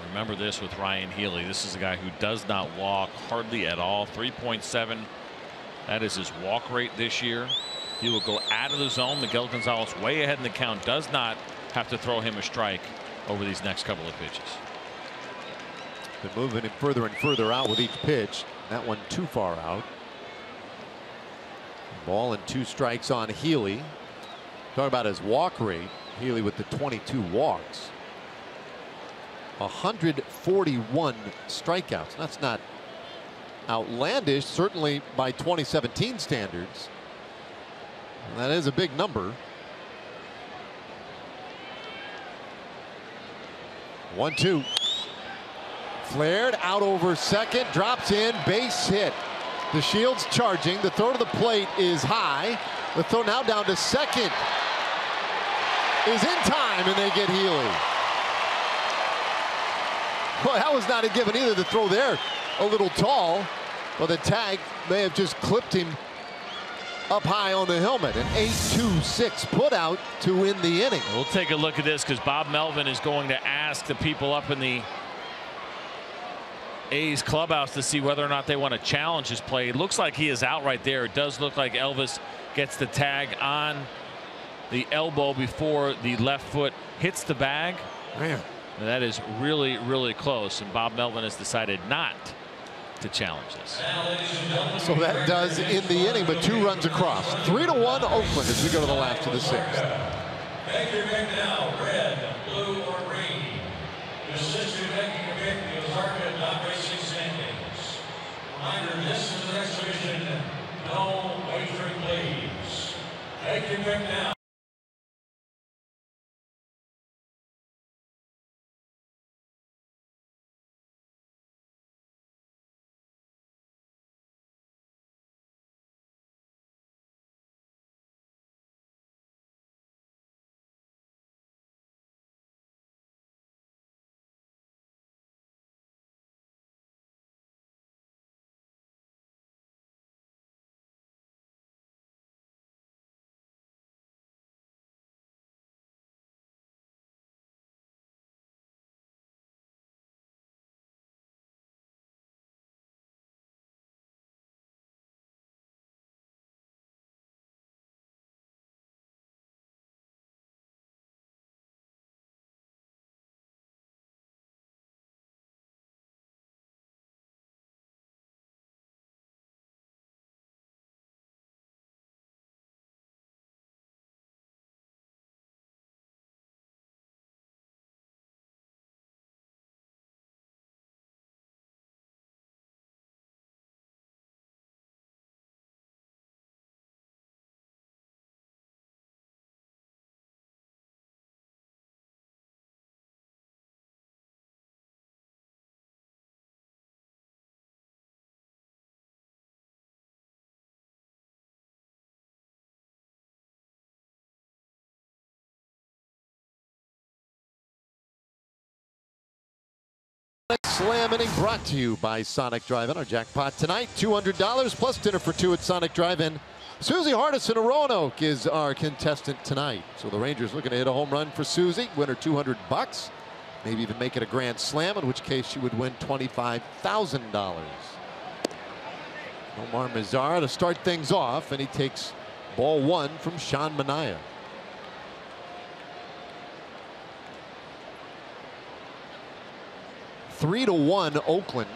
S2: Remember this with Ryan Healy. This is a guy who does not walk hardly at all. 3.7. That is his walk rate this year. He will go out of the zone. Miguel Gonzales way ahead in the count. Does not have to throw him a strike over these next couple of pitches.
S1: Been moving him further and further out with each pitch. That one too far out. Ball and 2 strikes on Healy. Talking about his walk rate. Healy with the 22 walks. 141 strikeouts. That's not outlandish, certainly by 2017 standards. That is a big number. 1-2. Flared out over second, drops in, base hit. The Shields charging. The throw to the plate is high. The throw now down to second is in time, and they get Healy. Well, that was not a given either. The throw there a little tall, but the tag may have just clipped him up high on the helmet. An 8-2-6 put out to win the inning.
S2: We'll take a look at this because Bob Melvin is going to ask the people up in the A's clubhouse to see whether or not they want to challenge his play. It looks like he is out right there. It does look like Elvis gets the tag on the elbow before the left foot hits the bag.
S1: Man.
S2: And that is really, really close, and Bob Melvin has decided not to challenge this.
S1: So that does in the inning, but 2 runs across. 3-1 Oakland as we go to the last of the 6th.
S4: Make your pick now, red, blue, or green. To assist you making a pick, the Ozarka Dot Racing standings. Reminder, this is an exhibition. No wagering, please. Make your pick now.
S1: Slam inning brought to you by Sonic Drive-In. Our jackpot tonight, $200 plus dinner for 2 at Sonic Drive-In. Susie Hardison of Roanoke is our contestant tonight. So the Rangers looking to hit a home run for Susie, win her $200. Maybe even make it a grand slam, in which case she would win $25,000. Omar Mazara to start things off, and he takes Ball one from Sean Manaea. Three to 1 Oakland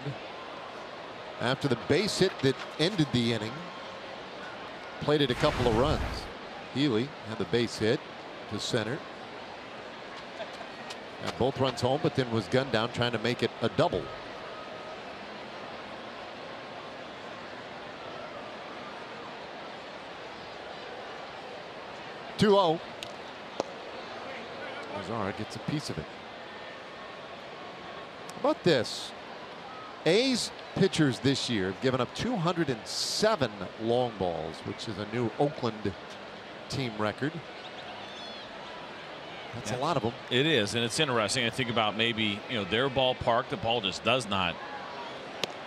S1: after the base hit that ended the inning. Plated a couple of runs. Healy had the base hit to center. Got both runs home, but then was gunned down trying to make it a double. (2-0). Mazara gets a piece of it. How about this? A's pitchers this year have given up 207 long balls, which is a new Oakland team record. That's a lot of them.
S2: It is, and it's interesting. I think about maybe, you know, their ballpark. The ball just does not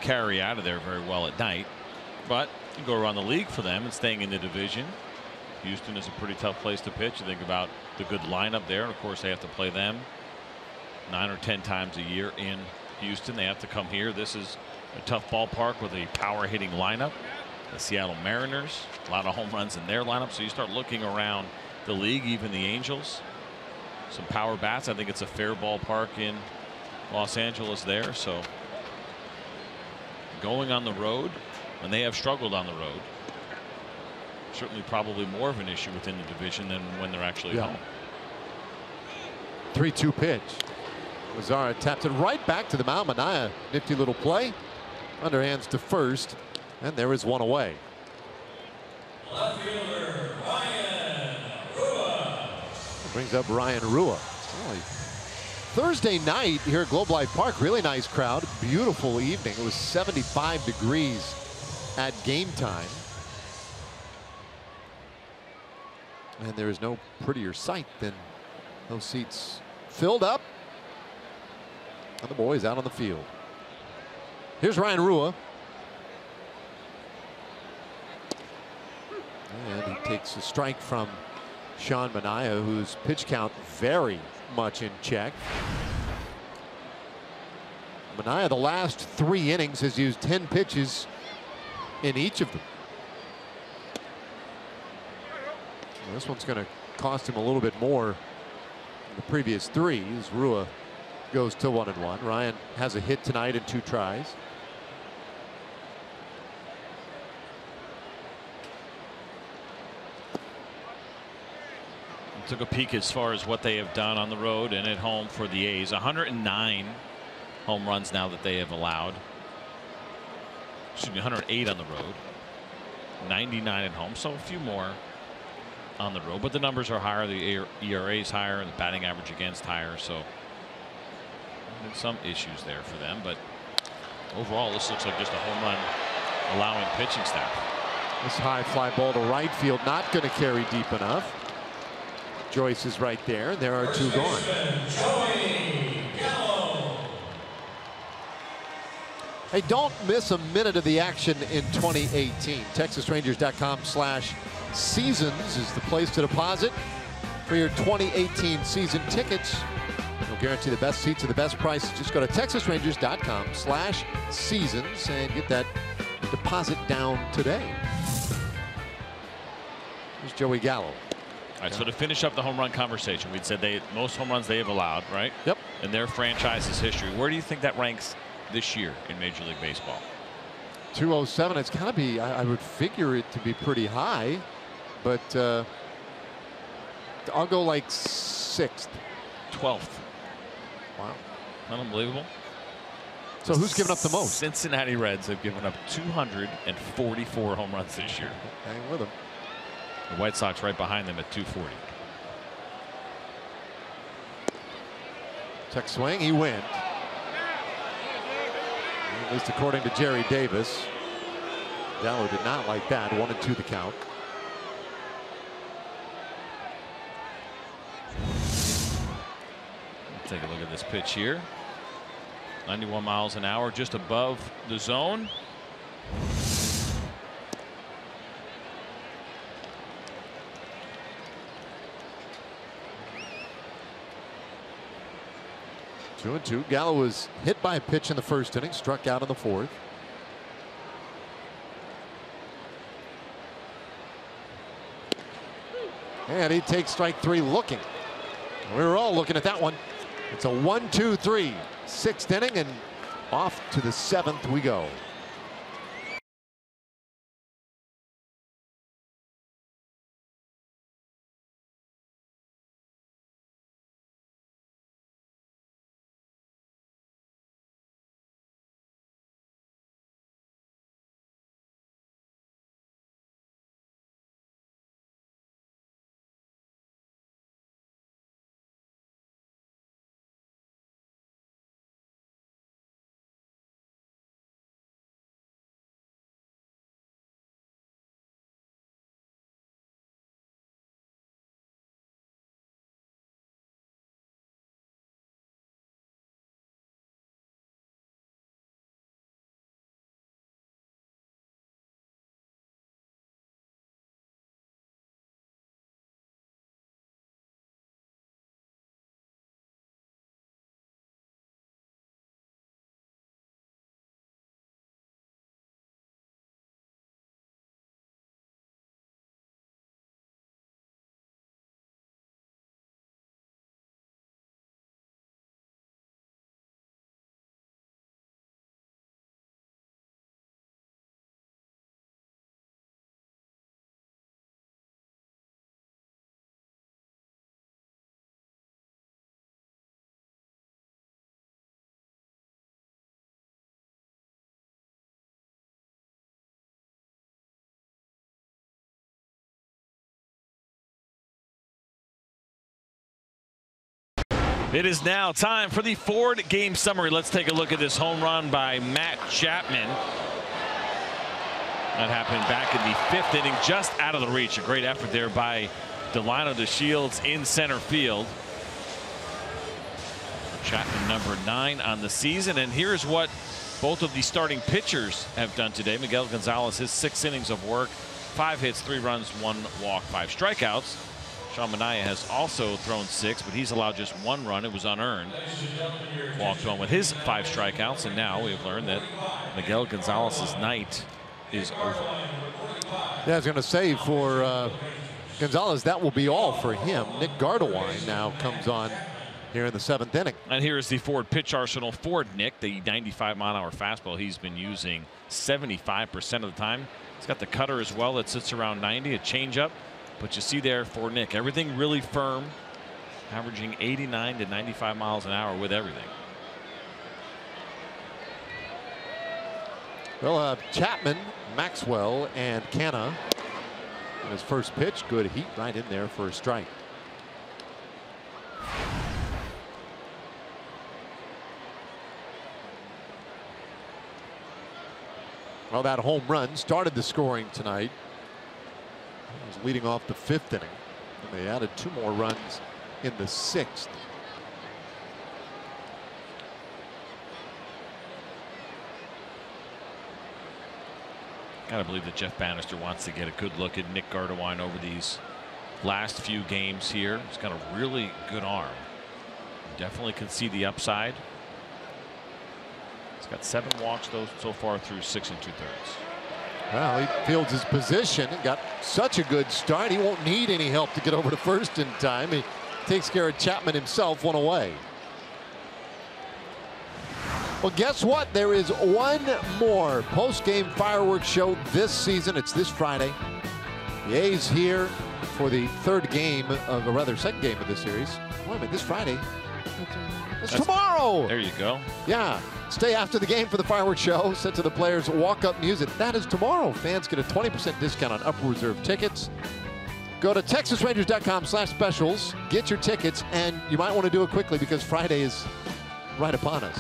S2: carry out of there very well at night. But you go around the league for them and staying in the division. Houston is a pretty tough place to pitch. You think about the good lineup there, and of course they have to play them 9 or 10 times a year in Houston. They have to come here. This is a tough ballpark with a power hitting lineup. The Seattle Mariners, a lot of home runs in their lineup. So you start looking around the league, even the Angels, some power bats. I think it's a fair ballpark in Los Angeles there. So going on the road, and they have struggled on the road. Certainly probably more of an issue within the division than when they're actually home.
S1: 3-2 pitch. Mazara tapped it right back to the mound. Manaea, nifty little play. Underhands to first, and there is one away.
S4: Left fielder Ryan Rua.
S1: Brings up Ryan Rua. Thursday night here at Globe Life Park, really nice crowd, beautiful evening. It was 75 degrees at game time. And there is no prettier sight than those seats filled up and the boys out on the field. Here's Ryan Rua. And he takes a strike from Sean Manaea, whose pitch count very much in check. Manaea, the last 3 innings, has used 10 pitches in each of them. This one's going to cost him a little bit more than the previous 3 as Rua goes to 1-1. Ryan has a hit tonight in 2 tries.
S2: Took a peek as far as what they have done on the road and at home for the A's. 109 home runs now that they have allowed. Excuse me, 108 on the road. 99 at home, so a few more on the road, but the numbers are higher. The ERA is higher and the batting average against higher, so some issues there for them. But overall, this looks like just a home run allowing pitching staff.
S1: This high fly ball to right field, not going to carry deep enough. Joyce is right there. There are 2 gone. Hey, don't miss a minute of the action in 2018. TexasRangers.com/seasons is the place to deposit for your 2018 season tickets. We'll guarantee the best seats at the best prices. Just go to TexasRangers.com/seasons and get that deposit down today. Here's Joey Gallo.
S2: All right, so to finish up the home run conversation, we'd said most home runs they have allowed, right?
S1: Yep. In
S2: their franchise's history. Where do you think that ranks this year in Major League Baseball?
S1: 207. It's got to be, I would figure it to be pretty high, but I'll go like 6th.
S2: 12th.
S1: Wow.
S2: Unbelievable.
S1: So who's given up the most?
S2: Cincinnati Reds have given up 244 home runs this year.
S1: Hang with them.
S2: The White Sox right behind them at 240.
S1: Check swing, he went. At least according to Jerry Davis. Gallo did not like that. 1-2 the count.
S2: Take a look at this pitch here. 91 miles an hour, just above the zone.
S1: 2-2. Gallo was hit by a pitch in the first inning, struck out in the 4th. And he takes strike 3 looking. We were all looking at that one. It's a 1-2-3. 6th inning, and off to the 7th we go.
S2: It is now time for the Ford game summary. Let's take a look at this home run by Matt Chapman. That happened back in the 5th inning, just out of the reach. A great effort there by Delino DeShields in center field. Chapman number 9 on the season, and here's what both of the starting pitchers have done today. Miguel Gonzales, his 6 innings of work, 5 hits, 3 runs, 1 walk, 5 strikeouts. Sean Manaea has also thrown 6, but he's allowed just 1 run. It was unearned. Walked on with his 5 strikeouts, and now we've learned that Miguel Gonzalez' night is over.
S1: Yeah, I was going to say for Gonzalez, that will be all for him. Nick Gardewine now comes on here in the 7th inning.
S2: And here's the Ford pitch arsenal for Nick. The 95-mile-an-hour fastball he's been using 75% of the time. He's got the cutter as well that sits around 90, a changeup. But you see there for Nick, everything really firm, averaging 89 to 95 miles an hour with everything.
S1: Well, Chapman, Maxwell, and Canna. And his first pitch, good heat right in there for a strike. Well, that home run started the scoring tonight. He was leading off the 5th inning, and they added 2 more runs in the 6th.
S2: Gotta believe that Jeff Bannister wants to get a good look at Nick Gardewine over these last few games here. He's got a really good arm. Definitely can see the upside. He's got 7 walks though so far through 6 2/3.
S1: Well, he fields his position and got such a good start. He won't need any help to get over to first in time. He takes care of Chapman himself, 1 away. Well, guess what? There is 1 more post-game fireworks show this season. It's this Friday. The A's here for the 3rd game of, or rather 2nd game of the series. Wait a minute, this Friday? It's tomorrow.
S2: There you go.
S1: Yeah. Stay after the game for the fireworks show. Set to the players' walk-up music. That is tomorrow. Fans get a 20% discount on upper reserve tickets. Go to TexasRangers.com/specials. Get your tickets, and you might want to do it quickly because Friday is right upon us.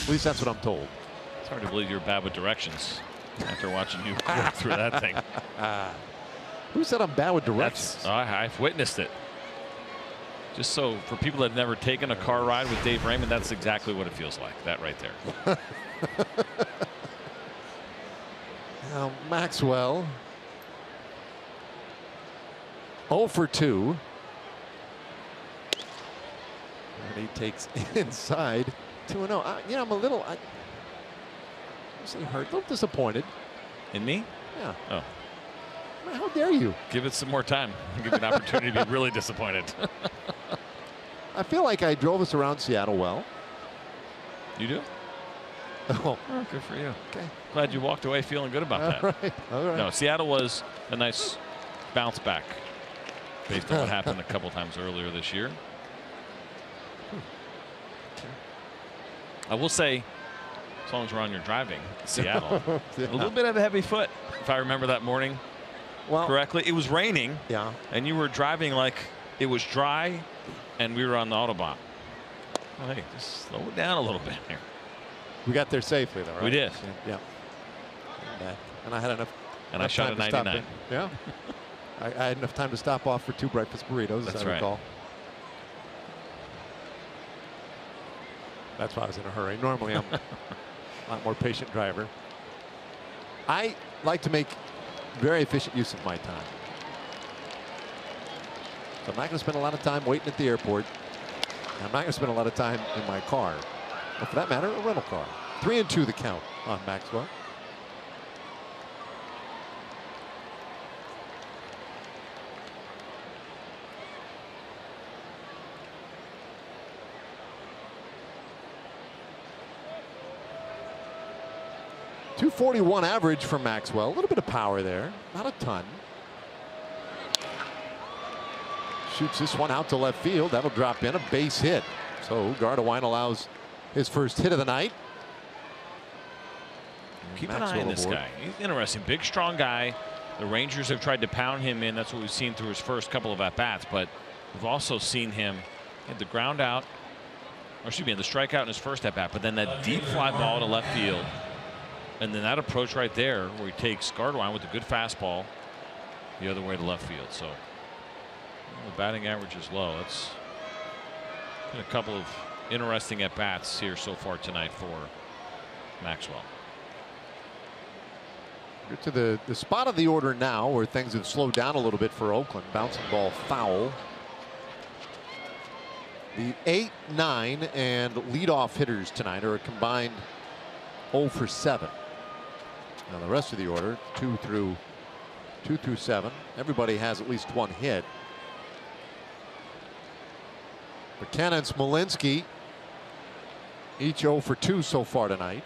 S1: At least that's what I'm told.
S2: It's hard to believe you're bad with directions after watching you work through that thing.
S1: Who said I'm bad with directions?
S2: I've witnessed it. Just so for people that have never taken a car ride with Dave Raymond, that's exactly what it feels like. That right there.
S1: Now Maxwell 0 for 2. And he takes inside 2-0. Yeah, I'm a little hurt, a little disappointed.
S2: In me?
S1: Yeah.
S2: Oh.
S1: How dare you?
S2: Give it some more time. Give it an opportunity to be really disappointed.
S1: I feel like I drove us around Seattle well.
S2: You do?
S1: Oh,
S2: good for you.
S1: Okay.
S2: Glad you walked away feeling good about that.
S1: All right.
S2: No, Seattle was a nice bounce back based on what happened a couple times earlier this year. I will say, as long as we're on your driving, Seattle,
S1: Yeah.
S2: a little bit of a heavy foot, if I remember that morning correctly. It was raining,
S1: Yeah.
S2: and you were driving like it was dry, and we were on the Autobahn. Well, hey, just slow it down a little bit here.
S1: We got there safely, though, right?
S2: We did.
S1: Yeah. And I had enough.
S2: And I shot a 99.
S1: Yeah. I had enough time to stop off for 2 breakfast burritos,
S2: That's
S1: as I
S2: right.
S1: recall. That's why I was in a hurry. Normally, I'm a lot more patient driver. I like to make very efficient use of my time. So I'm not going to spend a lot of time waiting at the airport. I'm not going to spend a lot of time in my car. Or for that matter, a rental car. 3-2 the count on Maxwell. .241 average for Maxwell. A little bit of power there, not a ton. Shoots this one out to left field. That'll drop in, a base hit. So Gardewine allows his first hit of the night.
S2: Keep an eye on this guy. He's interesting. Big, strong guy. The Rangers have tried to pound him in. That's what we've seen through his first couple of at-bats. But we've also seen him hit the ground out, or excuse me, the strikeout in his first at-bat. But then that deep fly ball to left field. And then that approach right there where he takes Gardewine with a good fastball the other way to left field. So the batting average is low. It's been a couple of interesting at-bats here so far tonight for Maxwell.
S1: Get to the spot of the order now where things have slowed down a little bit for Oakland. Bouncing ball foul. The 8, 9, and leadoff hitters tonight are a combined 0 for 7. Now the rest of the order, 2 through 7. Everybody has at least one hit. McKenna and Smolenski each 0 for 2 so far tonight.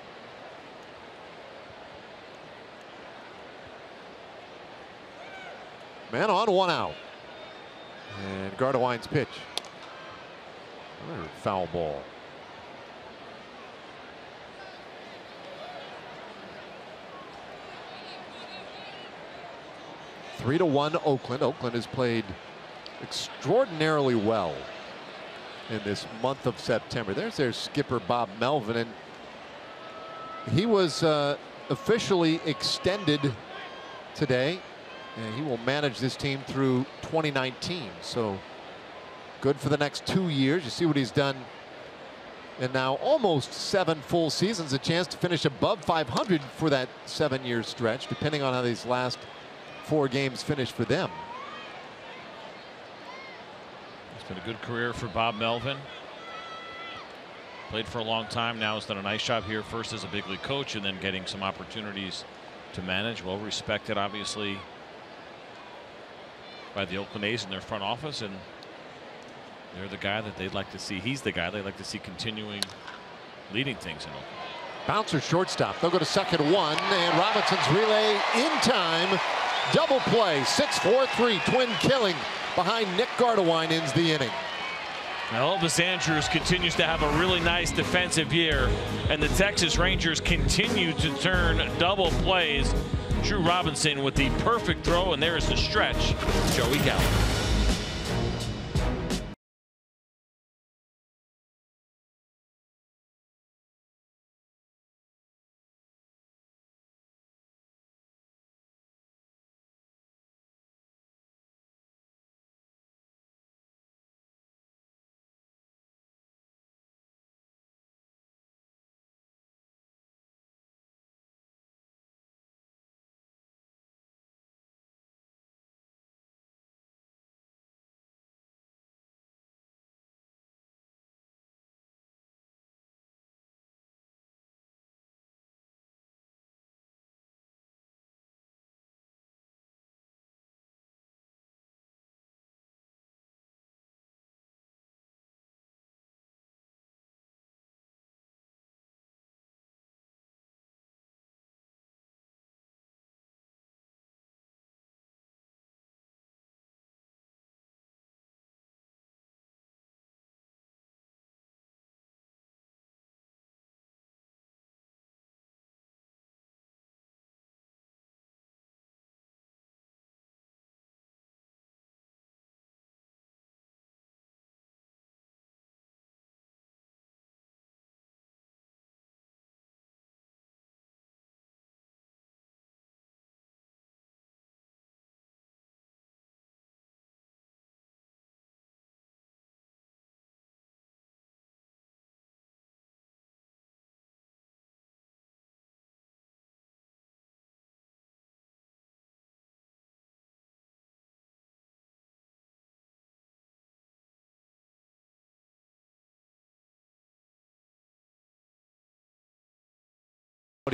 S1: Man on, 1 out. And Gardewine's pitch. Another foul ball. Three to 1 Oakland. Oakland has played extraordinarily well in this month of September. There's their skipper Bob Melvin, and he was officially extended today. And he will manage this team through 2019. So good for the next 2 years. You see what he's done. And now almost 7 full seasons, a chance to finish above 500 for that 7-year stretch, depending on how these last 4 games finish for them.
S2: It's been a good career for Bob Melvin. Played for a long time now. Has done a nice job here, first as a big league coach and then getting some opportunities to manage. Well respected, obviously, by the Oakland A's in their front office, and they're the guy that they'd like to see. He's the guy they'd like to see continuing leading things in Oakland.
S1: Bouncer shortstop. They'll go to second 1, and Robinson's relay in time. Double play. 6-4-3 twin killing behind Nick Gardewine ends the inning.
S2: Now Elvis Andrus continues to have a really nice defensive year, and the Texas Rangers continue to turn double plays. Drew Robinson with the perfect throw, and there is the stretch. Joey Gallo.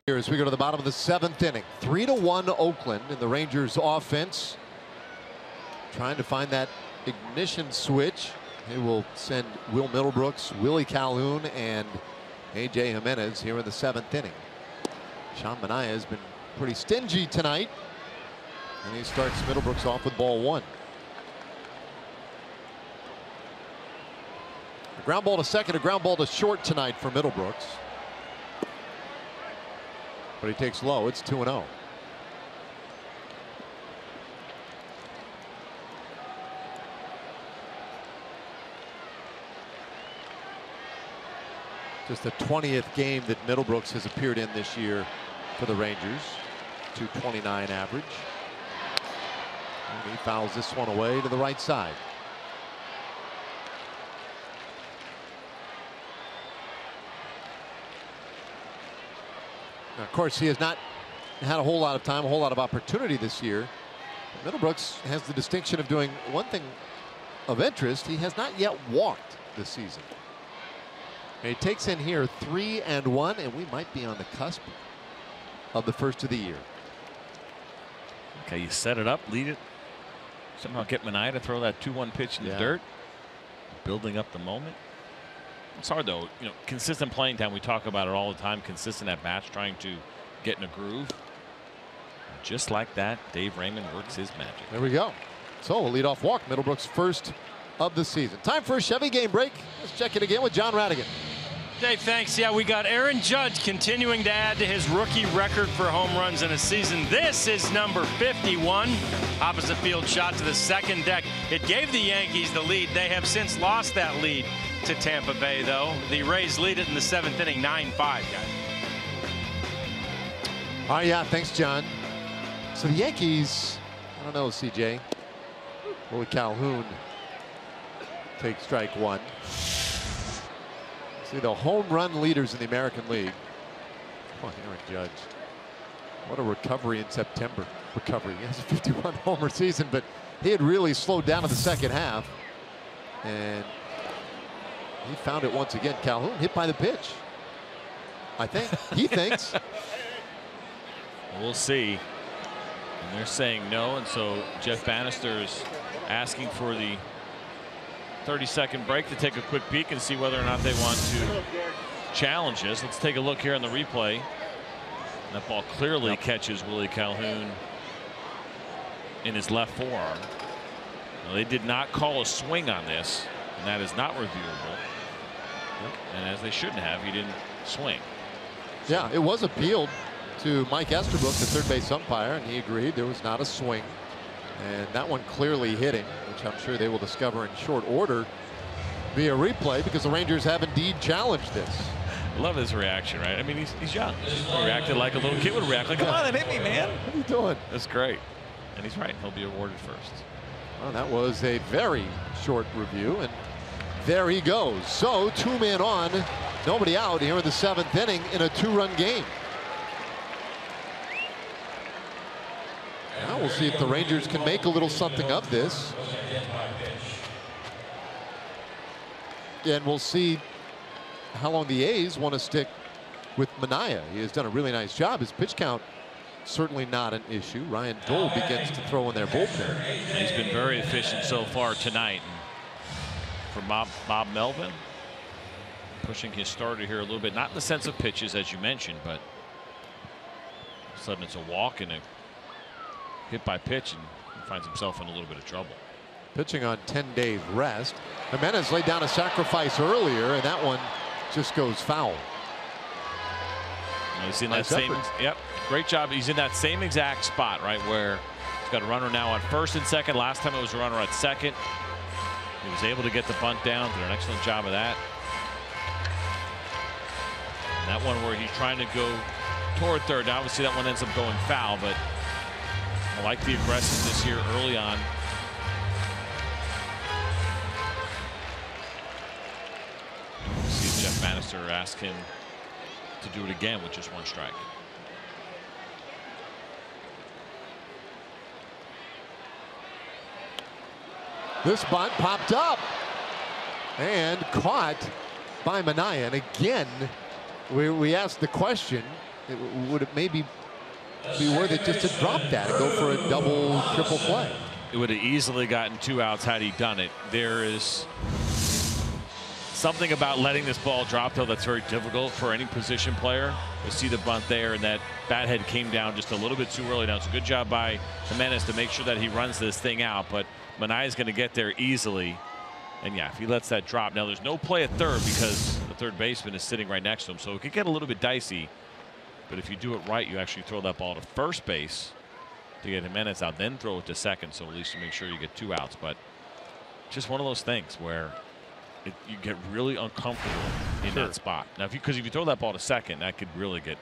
S1: Here as we go to the bottom of the 7th inning. 3-1 Oakland, and the Rangers offense trying to find that ignition switch. They will send Will Middlebrooks, Willie Calhoun, and A.J. Jimenez here in the 7th inning. Sean Manaea has been pretty stingy tonight, and he starts Middlebrooks off with ball 1. A ground ball to second, a ground ball to short tonight for Middlebrooks. But he takes low. It's 2-0. Just the 20th game that Middlebrooks has appeared in this year for the Rangers. .229 average. And he fouls this one away to the right side. Now, of course, he has not had a whole lot of time, a whole lot of opportunity this year. Middlebrooks has the distinction of doing one thing of interest. He has not yet walked this season. And he takes in here 3-1, and we might be on the cusp of the first of the year.
S2: Okay, you set it up, lead it. Somehow get Manaea to throw that 2-1 pitch in the dirt. Building up the moment. It's hard though, you know, consistent playing time. We talk about it all the time. Consistent at bats, trying to get in a groove. Just like that, Dave Raymond works his magic.
S1: There we go. So a leadoff walk, Middlebrooks' first of the season. Time for a Chevy game break. Let's check it again with John Radigan.
S6: Dave, thanks. Yeah, we got Aaron Judge continuing to add to his rookie record for home runs in a season. This is number 51. Opposite field shot to the second deck. It gave the Yankees the lead. They have since lost that lead to Tampa Bay, though. The Rays lead it in the 7th inning, 9-5, guys.
S1: Oh, yeah, thanks, John. So the Yankees, I don't know, CJ. Willie Calhoun takes strike 1. See, the home run leaders in the American League. Oh, Aaron Judge. What a recovery in September. Recovery. He has a 51 homer season, but he had really slowed down in the second half. And he found it once again. Calhoun hit by the pitch. I think. He thinks.
S2: We'll see. And they're saying no, and so Jeff Bannister is asking for the 30-second break to take a quick peek and see whether or not they want to challenge this. Let's take a look here on the replay. That ball clearly catches Willie Calhoun in his left forearm. Well, they did not call a swing on this, and that is not reviewable. And as they shouldn't have, he didn't swing.
S1: Yeah, it was appealed to Mike Esterbrook, the third base umpire, and he agreed there was not a swing. And that one clearly hit him, which I'm sure they will discover in short order via replay, because the Rangers have indeed challenged this.
S2: I love his reaction, right? I mean, he's young. He reacted like a little kid would react. Like, come on, hit me, man.
S1: What are you doing?
S2: That's great. And he's right. He'll be awarded first.
S1: Well, that was a very short review, and there he goes. So 2 men on, nobody out here in the 7th inning in a 2-run game. Now we'll see if the Rangers can make a little something of this. And we'll see how long the A's want to stick with Manaea. He has done a really nice job. His pitch count certainly not an issue. Ryan Dole begins to throw in their bullpen.
S2: He's been very efficient so far tonight. For Bob Melvin, pushing his starter here a little bit, not in the sense of pitches as you mentioned, but all of a sudden it's a walk and a hit by pitch, and he finds himself in a little bit of trouble.
S1: Pitching on 10-day rest. Jimenez laid down a sacrifice earlier, and that one just goes foul.
S2: He's in that same, great job. He's in that same exact spot, right, where he's got a runner now on first and second. Last time it was a runner at second. He was able to get the bunt down. Did an excellent job of that. And that one where he's trying to go toward third. Now, obviously, that one ends up going foul, but I like the aggressiveness here early on. We'll see if Jeff Bannister asks him to do it again with just 1 strike.
S1: This bunt popped up and caught by Manaea. And again, we asked the question, would it maybe be worth it just to drop that and go for a double, triple play?
S2: It would have easily gotten 2 outs had he done it. There is something about letting this ball drop, though, that's very difficult for any position player. You see the bunt there, and that bat head came down just a little bit too early. Now, it's a good job by Jimenez to make sure that he runs this thing out, but Manaea is going to get there easily. And yeah, if he lets that drop. Now, there's no play at third because the third baseman is sitting right next to him, so it could get a little bit dicey. But if you do it right, you actually throw that ball to first base to get Jimenez out, then throw it to second, so at least you make sure you get 2 outs. But just one of those things where you get really uncomfortable in that spot. Now, because if you throw that ball to second, that could really get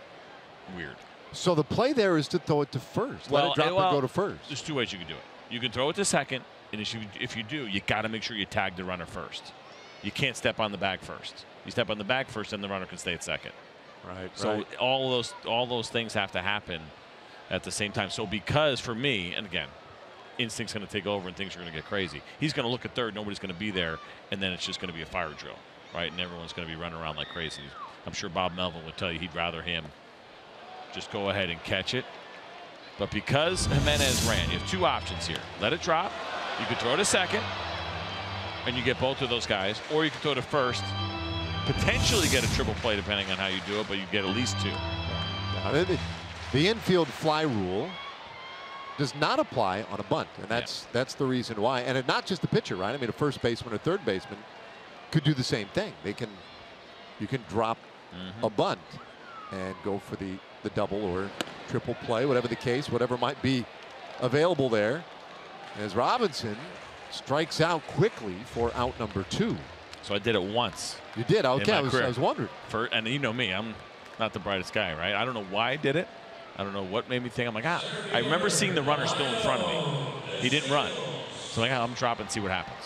S2: weird.
S1: So the play there is to throw it to first. Let it drop and go to first.
S2: There's 2 ways you can do it. You can throw it to second, and if you do, you got to make sure you tag the runner first. You can't step on the bag first. You step on the bag first, and the runner can stay at second.
S1: Right.
S2: So all those things have to happen at the same time. So because for me, and again, instinct's going to take over and things are going to get crazy. He's going to look at third, nobody's going to be there, and then it's just going to be a fire drill, right? And everyone's going to be running around like crazy. I'm sure Bob Melvin would tell you he'd rather him just go ahead and catch it. But because Jimenez ran, you have 2 options here. Let it drop. You could throw it to second, and you get both of those guys, or you could throw it to first, potentially get a triple play depending on how you do it, but you get at least 2.
S1: The infield fly rule does not apply on a bunt, and that's the reason why. And not just the pitcher, right? I mean, a first baseman or third baseman could do the same thing. You can drop a bunt and go for the double or triple play, whatever the case, whatever might be available there. As Robinson strikes out quickly for out number 2.
S2: So I did it once.
S1: You did? Okay, I was wondering.
S2: And you know me, I'm not the brightest guy, right? I don't know why I did it. I don't know what made me think. I'm like, I remember seeing the runner still in front of me. He didn't run. So I'm like, I'm dropping and see what happens.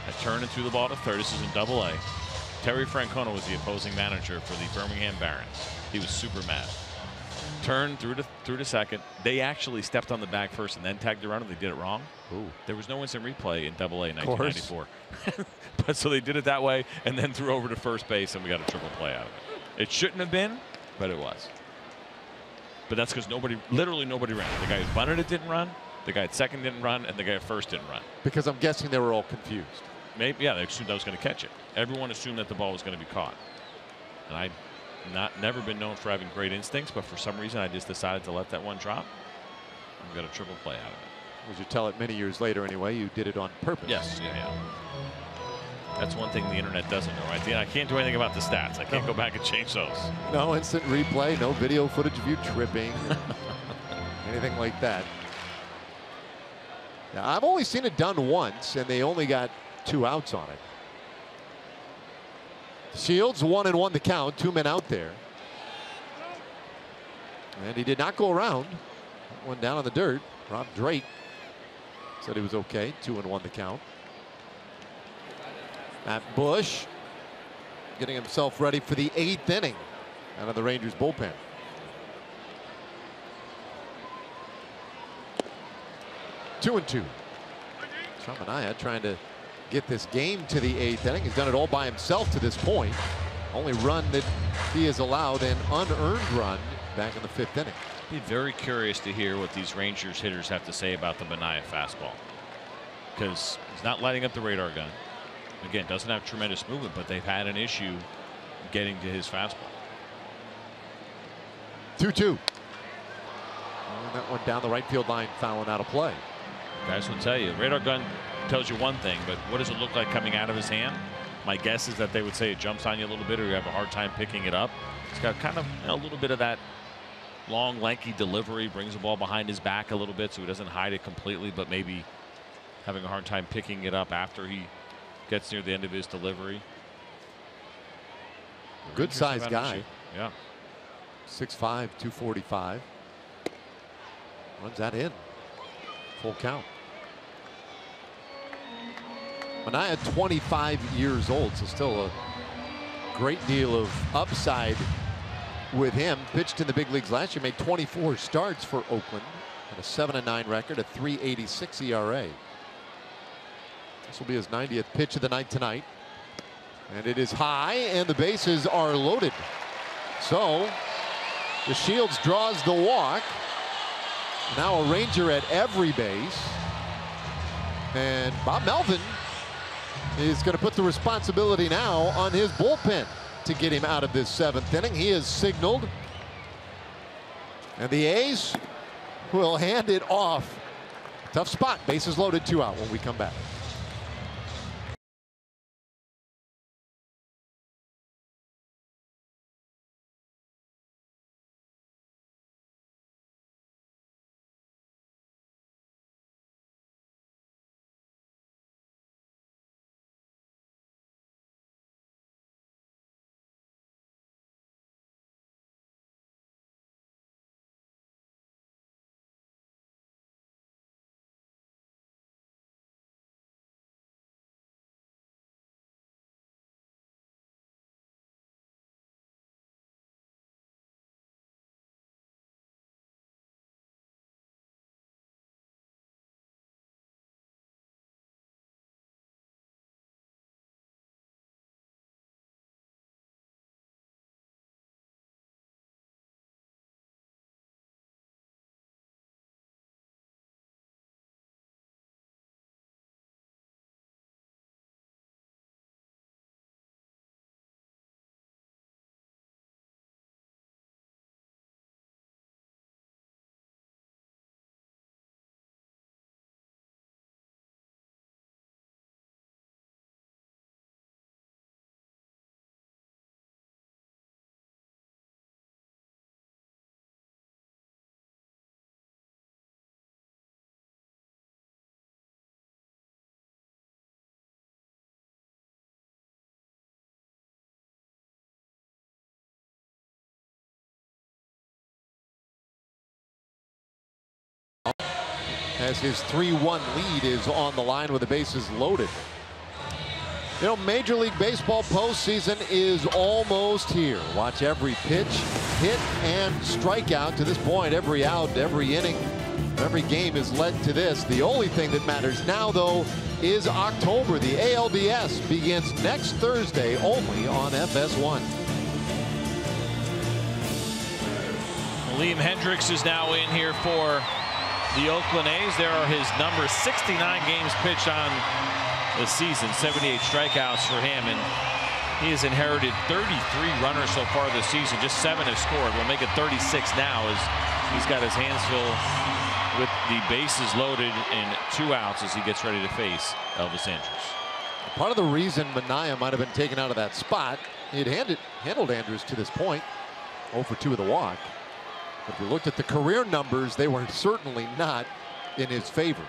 S2: I turned and threw the ball to third. This is in Double-A. Terry Francona was the opposing manager for the Birmingham Barons. He was super mad. Turned, threw to second. They actually stepped on the bag first and then tagged the runner. They did it wrong.
S1: Ooh.
S2: There was no instant replay in Double-A in 1994. But so they did it that way and then threw over to first base, and we got a triple play out of it. It shouldn't have been, but it was. But that's because literally nobody ran. The guy who bunted it didn't run, the guy at second didn't run, and the guy at first didn't run.
S1: Because I'm guessing they were all confused.
S2: Maybe, yeah, they assumed I was going to catch it. Everyone assumed that the ball was going to be caught. And I've never been known for having great instincts, but for some reason I just decided to let that one drop. And we got a triple play out of it.
S1: As you tell it many years later anyway, you did it on purpose.
S2: Yes, yeah. That's one thing the internet doesn't know, right? I can't do anything about the stats. I can't go back and change those.
S1: No instant replay, no video footage of you tripping, anything like that. Now, I've only seen it done once, and they only got 2 outs on it. Shields 1-1 the count, 2 men out there. And he did not go around. One down on the dirt. Rob Drake said he was okay. 2-1 the count. Matt Bush getting himself ready for the 8th inning out of the Rangers bullpen. Two and two. Manaea trying to get this game to the 8th inning. He's done it all by himself to this point. Only run that he has allowed, an unearned run back in the 5th inning.
S2: Be very curious to hear what these Rangers hitters have to say about the Manaea fastball, because he's not lighting up the radar gun. Again, doesn't have tremendous movement, but they've had an issue getting to his fastball.
S1: 2-2. That one down the right field line, fouling out of play.
S2: Guys will tell you, radar gun tells you one thing, but what does it look like coming out of his hand? My guess is that they would say it jumps on you a little bit, or you have a hard time picking it up. It's got kind of a little bit of that long, lanky delivery, brings the ball behind his back a little bit so he doesn't hide it completely, but maybe having a hard time picking it up after he gets near the end of his delivery.
S1: Good sized guy.
S2: Yeah.
S1: 6'5", 245. Runs that in. Full count. Manaea 25 years old, so still a great deal of upside with him. Pitched in the big leagues last year, made 24 starts for Oakland, and a 7-9 record, a 3.86 ERA. This will be his 90th pitch of the night tonight. And it is high, and the bases are loaded. So DeShields draws the walk. Now a Ranger at every base. And Bob Melvin is going to put the responsibility now on his bullpen to get him out of this 7th inning. He has signaled. And the A's will hand it off. Tough spot. Bases loaded, 2 out when we come back. As his 3-1 lead is on the line with the bases loaded. You know, Major League Baseball postseason is almost here. Watch every pitch, hit, and strikeout to this point. Every out, every inning, every game is led to this. The only thing that matters now, though, is October. The ALDS begins next Thursday only on FS1.
S2: Liam Hendricks is now in here for the Oakland A's. There are his numbers: 69 games pitched on the season, 78 strikeouts for him, and he has inherited 33 runners so far this season. Just 7 have scored. We'll make it 36 now as he's got his hands filled with the bases loaded and 2 outs as he gets ready to face Elvis Andrus.
S1: Part of the reason Minaya might have been taken out of that spot, he had handled Andrus to this point, 0 for 2 with a walk. If you looked at the career numbers, they were certainly not in his favor.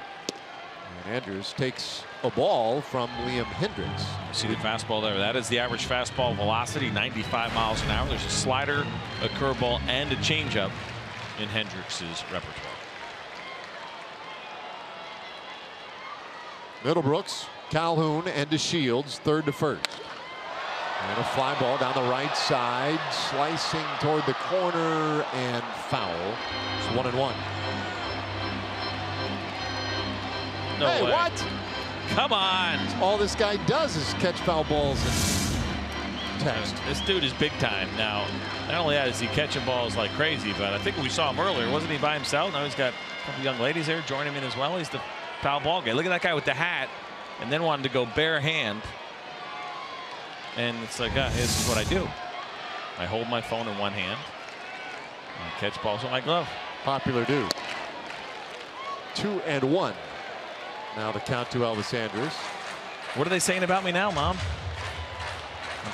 S1: And Andrus takes a ball from Liam Hendricks.
S2: You see the fastball there. That is the average fastball velocity, 95 miles an hour. There's a slider, a curveball, and a changeup in Hendricks' repertoire.
S1: Middlebrooks, Calhoun, and DeShields, 3rd to 1st. And a fly ball down the right side, slicing toward the corner, and foul. It's 1-1.
S2: No
S1: hey,
S2: way.
S1: What?
S2: Come on.
S1: All this guy does is catch foul balls and text.
S2: This dude is big time now. Not only that is he catching balls like crazy, but I think we saw him earlier. Wasn't he by himself? Now he's got a couple young ladies there joining him in as well. He's the foul ball guy. Look at that guy with the hat, and then wanted to go bare hand. And it's like, this is what I do. I hold my phone in one hand and catch balls with my glove.
S1: Popular dude. 2-1. Now the count to Elvis Andrus.
S2: What are they saying about me now, Mom?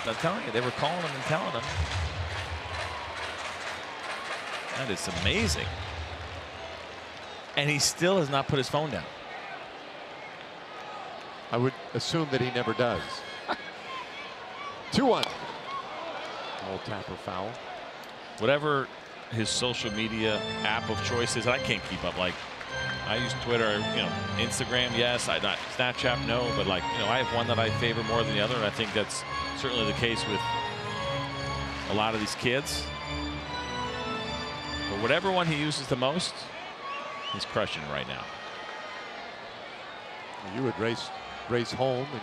S2: I'm telling you, they were calling him and telling him. That is amazing. And he still has not put his phone down.
S1: I would assume that he never does. 2-1. Old Tapper foul.
S2: Whatever his social media app of choice is, I can't keep up. Like, I use Twitter, you know, Instagram, yes. I not Snapchat, no. But like, you know, I have one that I favor more than the other, and I think that's certainly the case with a lot of these kids. But whatever one he uses the most, he's crushing right now.
S1: You would race home and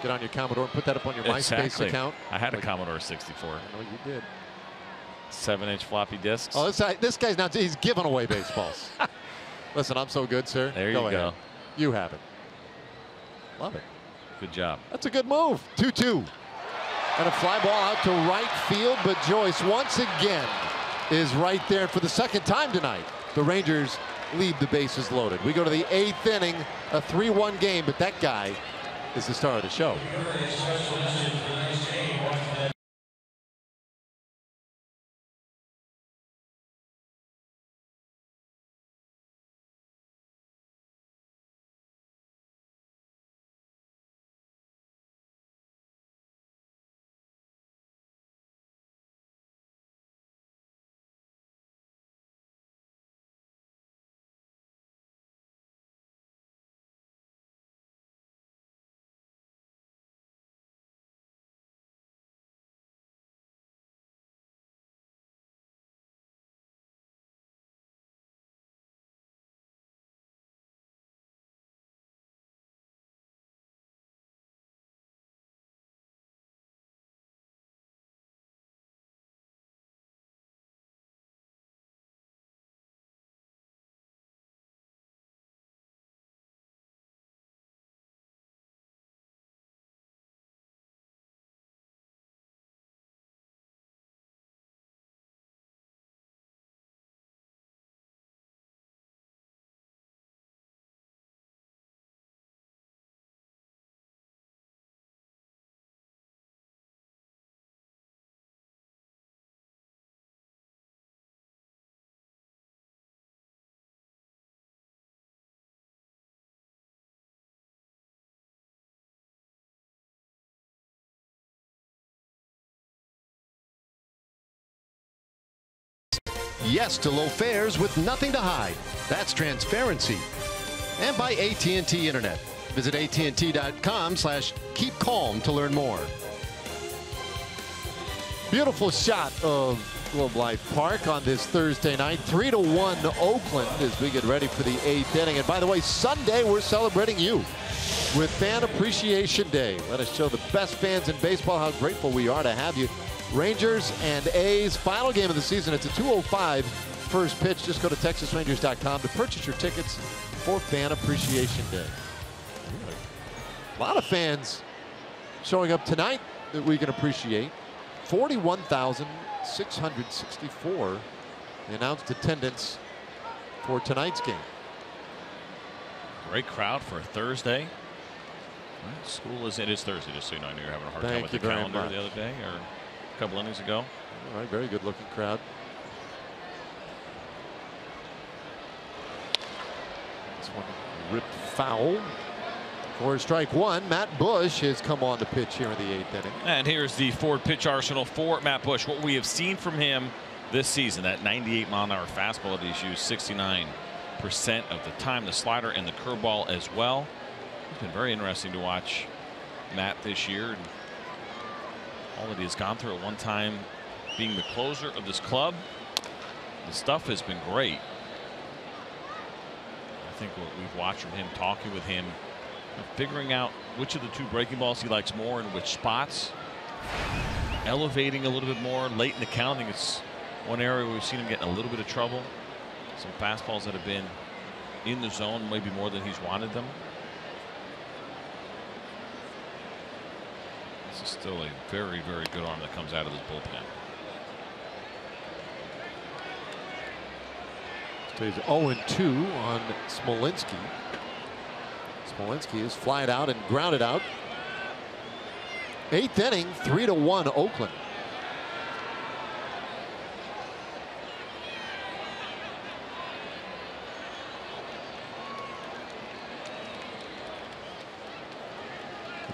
S1: get on your Commodore and put that up on your MySpace account.
S2: I had a Commodore 64.
S1: I know you did.
S2: 7-inch floppy discs.
S1: Oh, this guy's not. He's giving away baseballs. Listen, I'm so good, sir.
S2: There you go.
S1: You have it. Love it.
S2: Good job.
S1: That's a good move. 2-2. And a fly ball out to right field, but Joyce once again is right there. For the second time tonight, the Rangers leave the bases loaded. We go to the 8th inning, a 3-1 game, but that guy is the star of the show. Yes to low fares with nothing to hide. That's transparency. And by AT&T Internet. Visit AT&T.com/keep calm to learn more. Beautiful shot of Globe Life Park on this Thursday night. 3-1 Oakland as we get ready for the 8th inning. And by the way, Sunday we're celebrating you with Fan Appreciation Day. Let us show the best fans in baseball how grateful we are to have you. Rangers and A's final game of the season. It's a 2:05 first pitch. Just go to TexasRangers.com to purchase your tickets for Fan Appreciation Day. A lot of fans showing up tonight that we can appreciate. 41,664 announced attendance for tonight's game.
S2: Great crowd for a Thursday. School it is Thursday, just so you know. I know you're having a hard time with the calendar the other day or a couple innings ago.
S1: All right, very good looking crowd. This one ripped foul for strike one. Matt Bush has come on to pitch here in the 8th inning.
S2: And here's the forward pitch arsenal for Matt Bush. What we have seen from him this season, that 98-mile-an-hour fastball that he's used 69% of the time, the slider and the curveball as well. It's been very interesting to watch Matt this year and all that he has gone through at one time being the closer of this club. The stuff has been great. I think what we've watched from him, talking with him, figuring out which of the two breaking balls he likes more and which spots, elevating a little bit more late in the count. I think it's one area where we've seen him get in a little bit of trouble. Some fastballs that have been in the zone maybe more than he's wanted them. This is still a very, very good arm that comes out of this bullpen.
S1: Stays 0-2 on Smolenski. Smolenski is flied out and grounded out. 8th inning, 3-1 Oakland.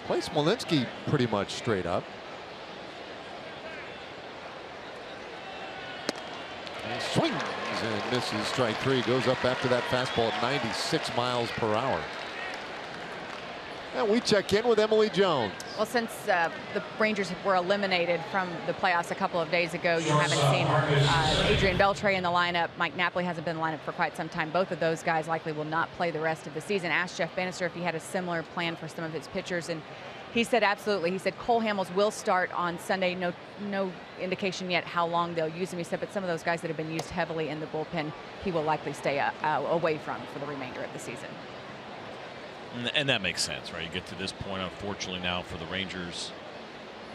S1: Play Smolenski pretty much straight up. And swings and misses strike three. Goes up after that fastball at 96 miles per hour. And we check in with Emily Jones.
S3: Well, since the Rangers were eliminated from the playoffs a couple of days ago, you haven't seen Adrian Beltre in the lineup. Mike Napoli hasn't been in the lineup for quite some time. Both of those guys likely will not play the rest of the season. Asked Jeff Bannister if he had a similar plan for some of his pitchers, and he said absolutely. He said Cole Hamels will start on Sunday. No indication yet how long they'll use him. He said, but some of those guys that have been used heavily in the bullpen, he will likely stay away from for the remainder of the season.
S2: And that makes sense, right? You get to this point, unfortunately, now for the Rangers,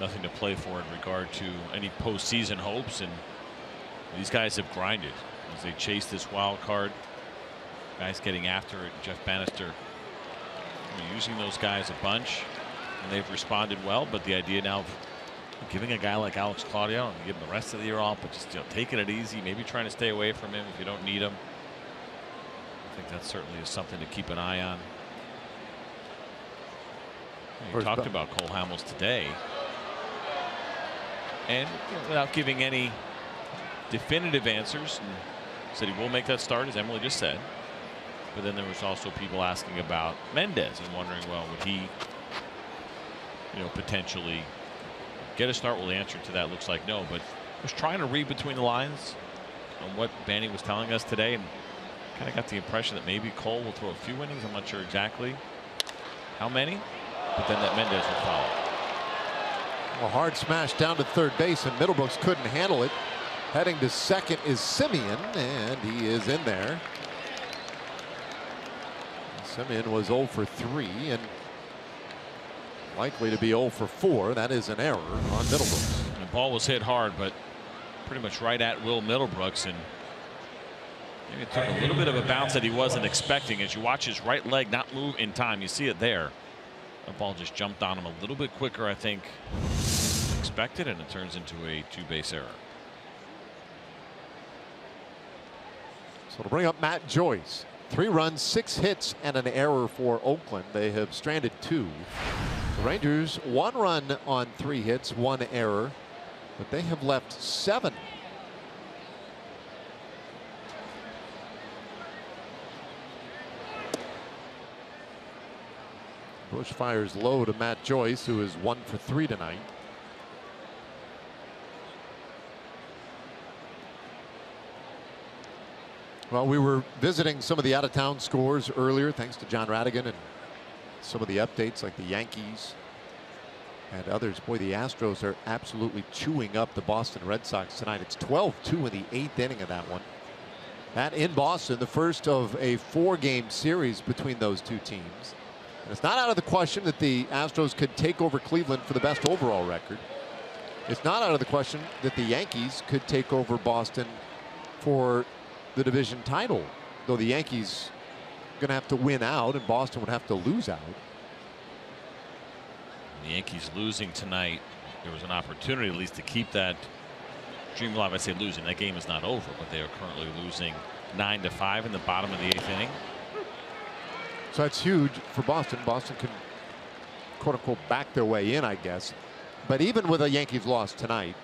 S2: nothing to play for in regard to any postseason hopes, and these guys have grinded as they chase this wild card. Guys getting after it. Jeff Bannister using those guys a bunch, and they've responded well. But the idea now of giving a guy like Alex Claudio and give him the rest of the year off, but just taking it easy, maybe trying to stay away from him if you don't need him. I think that certainly is something to keep an eye on. You talked about Cole Hamels today, and without giving any definitive answers, and said he will make that start, as Emily just said. But then there was also people asking about Mendez and wondering, well, would he, potentially get a start? Well, the answer to that looks like no. But I was trying to read between the lines on what Banny was telling us today, and kind of got the impression that maybe Cole will throw a few innings. I'm not sure exactly how many. But then that Mendez will follow.
S1: A hard smash down to third base, and Middlebrooks couldn't handle it. Heading to second is Simeon, and he is in there. Simeon was 0 for 3 and likely to be 0 for 4. That is an error on Middlebrooks.
S2: And the ball was hit hard, but pretty much right at Will Middlebrooks, and maybe it took a little bit of a bounce that he wasn't expecting. As you watch his right leg not move in time, you see it there. The ball just jumped on him a little bit quicker, I think, expected, and it turns into a two-base error.
S1: So to bring up Matt Joyce, 3 runs, 6 hits, and an error for Oakland. They have stranded 2. The Rangers 1 run on 3 hits, 1 error, but they have left 7. Bush fires low to Matt Joyce, who is 1 for 3 tonight. Well, we were visiting some of the out-of-town scores earlier, thanks to John Radigan, and some of the updates like the Yankees and others. Boy, the Astros are absolutely chewing up the Boston Red Sox tonight. It's 12-2 in the 8th inning of that one. That in Boston, the first of a 4-game series between those two teams. And it's not out of the question that the Astros could take over Cleveland for the best overall record. It's not out of the question that the Yankees could take over Boston for the division title, though the Yankees are going to have to win out and Boston would have to lose out.
S2: The Yankees losing tonight, there was an opportunity at least to keep that dream alive. I say losing, that game is not over, but they are currently losing 9-5 in the bottom of the 8th inning.
S1: So that's huge for Boston. Boston can, quote unquote, back their way in, I guess. But even with a Yankees loss tonight,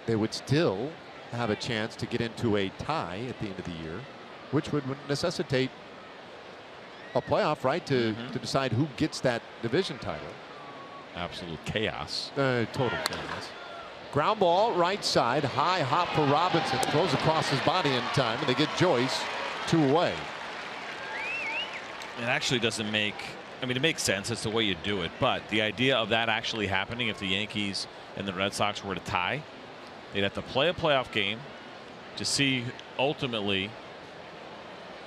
S1: they would still have a chance to get into a tie at the end of the year, which would necessitate a playoff, right, to decide who gets that division title.
S2: Absolute chaos.
S1: Total chaos. Ground ball, right side, high hop for Robinson. Throws across his body in time, and they get Joyce 2 away.
S2: It actually doesn't make, I mean, it makes sense. It's the way you do it. But the idea of that actually happening, if the Yankees and the Red Sox were to tie, they'd have to play a playoff game to see ultimately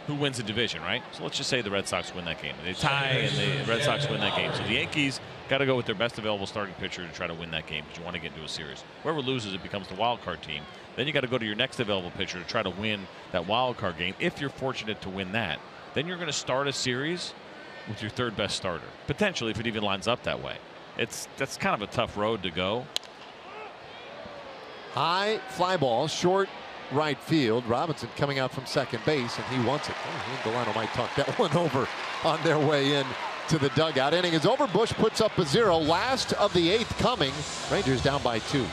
S2: who wins the division, right? So let's just say the Red Sox win that game. They tie and the Red Sox win that game. So the Yankees got to go with their best available starting pitcher to try to win that game because you want to get into a series. Whoever loses, it becomes the wild card team. Then you got to go to your next available pitcher to try to win that wild card game. If you're fortunate to win that, then you're going to start a series with your 3rd best starter, potentially, if it even lines up that way. That's kind of a tough road to go.
S1: High fly ball, short right field. Robinson coming out from second base, and he wants it. Oh, he and Delano might talk that one over on their way in to the dugout. Inning is over. Bush puts up a 0. Last of the 8th coming. Rangers down by 2.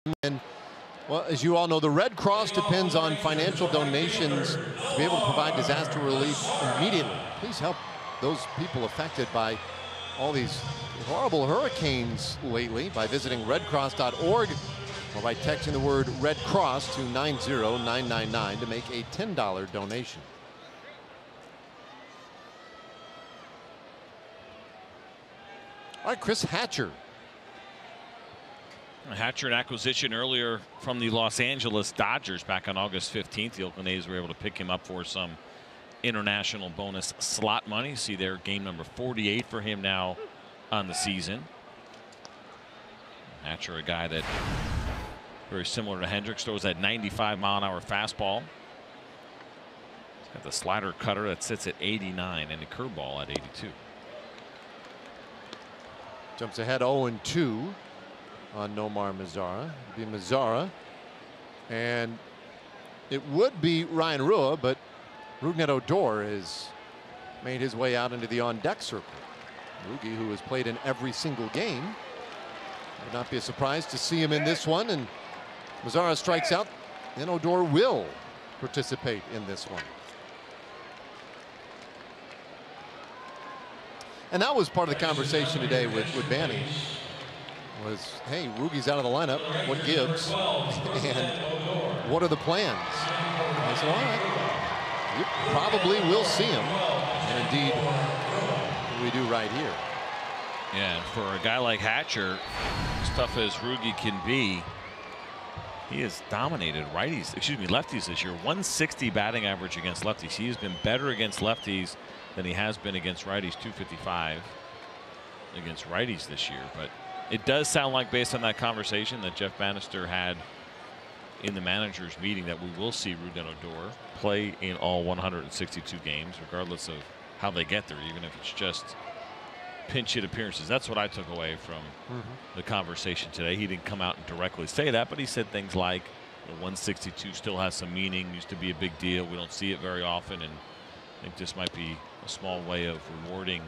S1: And well, as you all know, the Red Cross depends on financial donations to be able to provide disaster relief immediately. Please help those people affected by all these horrible hurricanes lately by visiting redcross.org or by texting the word Red Cross to 90999 to make a $10 donation. All right, Chris Hatcher.
S2: Hatcher, an acquisition earlier from the Los Angeles Dodgers back on August 15th. The Oakland A's were able to pick him up for some international bonus slot money. See there, game number 48 for him now on the season. Hatcher, a guy that very similar to Hendricks, throws that 95-mile-an-hour fastball. He's got the slider cutter that sits at 89 and the curveball at 82.
S1: Jumps ahead 0-2 on Nomar Mazara. It'd be Mazara, and it would be Ryan Rua, but Rougned Odor has made his way out into the on-deck circle. Rugi, who has played in every single game, would not be a surprise to see him in this one. And Mazara strikes out, and Odor will participate in this one. And that was part of the conversation today with Banny. Was, hey, Rugi's out of the lineup. What gives? And what are the plans? And I said, all right, you probably will see him. And indeed, we do right here.
S2: Yeah, and for a guy like Hatcher, as tough as Rugi can be, he has dominated lefties this year. 160 batting average against lefties. He has been better against lefties than he has been against righties. 255 against righties this year. But it does sound like, based on that conversation that Jeff Bannister had in the managers meeting, that we will see Rougned Odor play in all 162 games, regardless of how they get there, even if it's just pinch hit appearances. That's what I took away from the conversation today. He didn't come out and directly say that, but he said things like the 162 still has some meaning, used to be a big deal. We don't see it very often, and I think this might be a small way of rewarding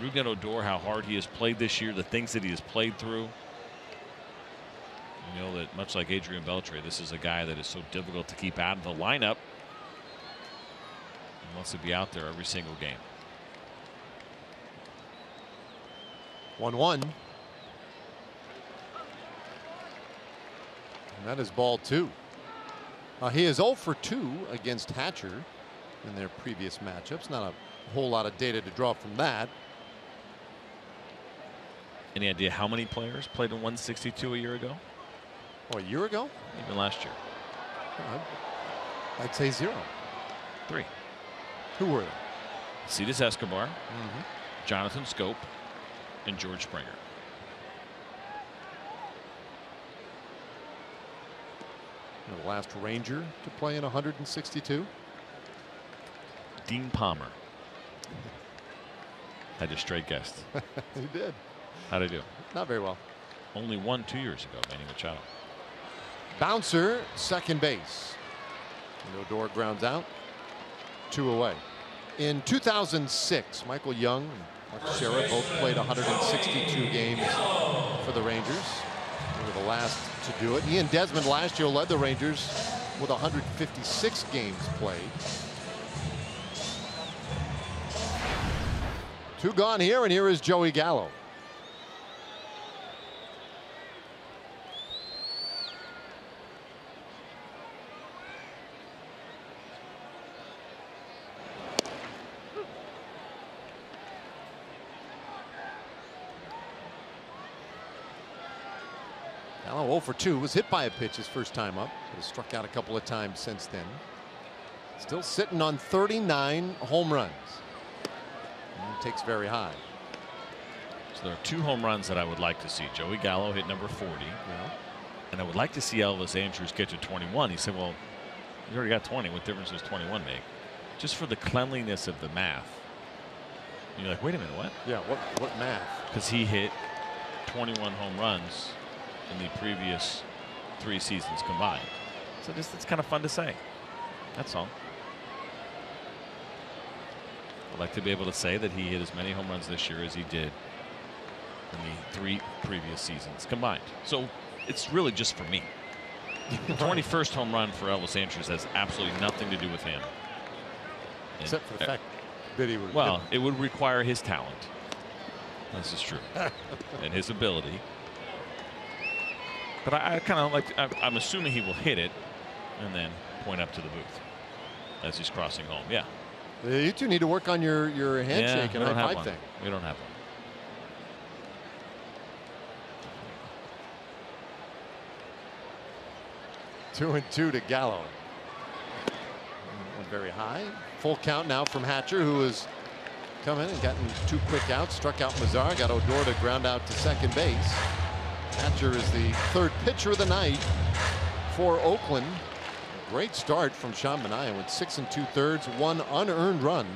S2: Rougned Odor, how hard he has played this year, the things that he has played through. You know that much like Adrian Beltre, this is a guy that is so difficult to keep out of the lineup. He wants to be out there every single game.
S1: 1-1. And that is ball 2. He is 0 for 2 against Hatcher in their previous matchups. Not a whole lot of data to draw from that.
S2: Any idea how many players played in 162 a year ago?
S1: Oh, a year ago?
S2: Even last year.
S1: I'd say 0.
S2: 3.
S1: Who were they?
S2: Cetus Escobar, Jonathan Scope, and George Springer.
S1: And the last Ranger to play in 162.
S2: Dean Palmer. Had a straight guest.
S1: He did.
S2: How'd I do?
S1: Not very well.
S2: Only won 2 years ago, Manny Machado.
S1: Bouncer, second base. And Odor grounds out. 2 away. In 2006, Michael Young and Mark Teixeira both played 162 games for the Rangers. They were the last to do it. Ian Desmond last year led the Rangers with 156 games played. 2 gone here, and here is Joey Gallo. Gallo 0 for 2, was hit by a pitch his first time up, but has struck out a couple of times since then. Still sitting on 39 home runs. And takes very high.
S2: So there are 2 home runs that I would like to see. Joey Gallo hit number 40.
S1: Yeah.
S2: And I would like to see Elvis Andrus get to 21. He said, well, you already got 20. What difference does 21 make? Just for the cleanliness of the math. And you're like, wait a minute, what?
S1: Yeah, what math?
S2: Because he hit 21 home runs in the previous 3 seasons combined. So just, it's kind of fun to say. That's all. I'd like to be able to say that he hit as many home runs this year as he did in the 3 previous seasons combined. So it's really just for me. The 21st home run for Elvis Andrus has absolutely nothing to do with him.
S1: Except for the fact that he would.
S2: Well, it would require his talent. This is true. And his ability. But I kind of like, I'm assuming he will hit it and then point up to the booth as he's crossing home. Yeah.
S1: You two need to work on your handshake and high five thing.
S2: We don't have one.
S1: 2-2 to Gallo. Went very high. Full count now from Hatcher, who has come in and gotten 2 quick outs. Struck out Mazar. Got Odor to ground out to second base. Hatcher is the 3rd pitcher of the night for Oakland. Great start from Sean Manaea. Went 6 2/3, 1 unearned run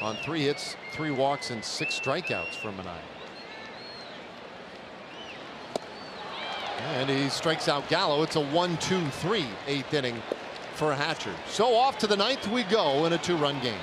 S1: on 3 hits, 3 walks, and 6 strikeouts from Manaea. And he strikes out Gallo. It's a 1-2-3 8th inning for Hatcher. So off to the 9th we go in a 2-run game.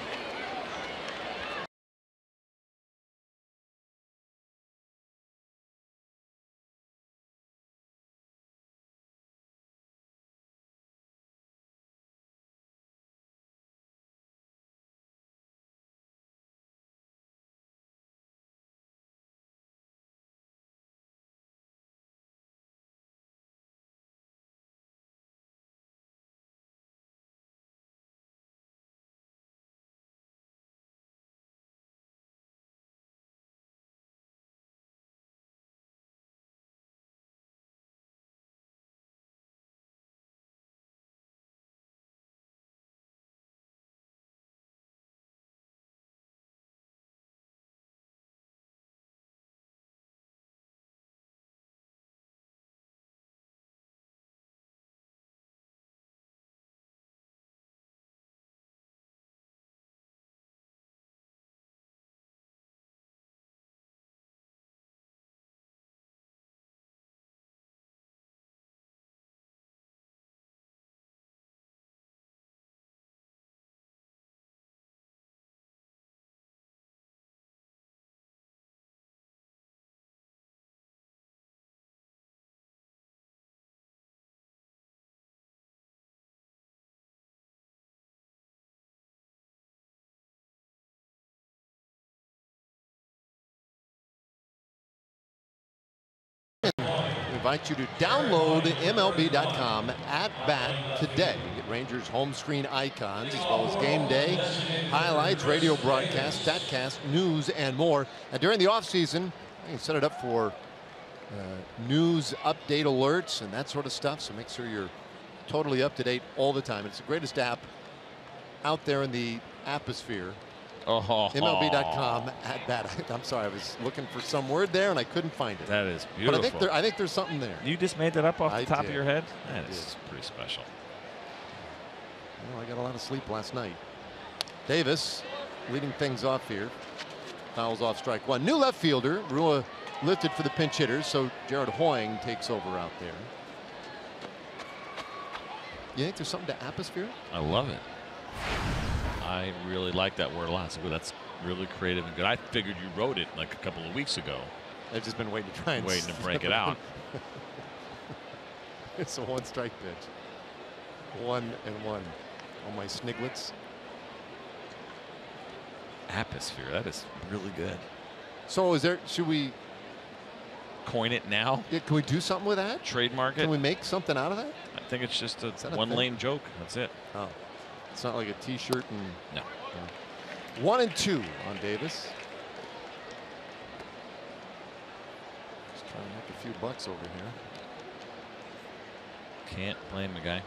S1: We invite you to download MLB.com at bat today. Get Rangers home screen icons as well as game day, highlights, radio broadcasts, statcast, news, and more. And during the offseason, you can set it up for news update alerts and that sort of stuff. So make sure you're totally up to date all the time. It's the greatest app out there in the apposphere. MLB.com at bat. I'm sorry, I was looking for some word there and I couldn't find it.
S2: That is beautiful.
S1: But I think there's something there.
S2: You just made that up off the top of your head? That is pretty special.
S1: Well, I got a lot of sleep last night. Davis leading things off here. Fouls off strike one. New left fielder. Rua lifted for the pinch hitters, so Jared Hoying takes over out there. You think there's something to atmosphere?
S2: I love it. I really like that word a lot. So that's really creative and good. I figured you wrote it like a couple of weeks ago.
S1: I've just been waiting to try and
S2: break it out.
S1: It's a 1-strike pitch. 1-1 on my Sniglets.
S2: Atmosphere. That is really good.
S1: So should we
S2: coin it now?
S1: Yeah, can we do something with that?
S2: Trademark it?
S1: Can we make something out of that?
S2: I think it's just a one-lane joke. That's it.
S1: Oh. It's not like a T-shirt and
S2: no.
S1: 1-2 on Davis. Just trying to make a few bucks over here.
S2: Can't blame the guy.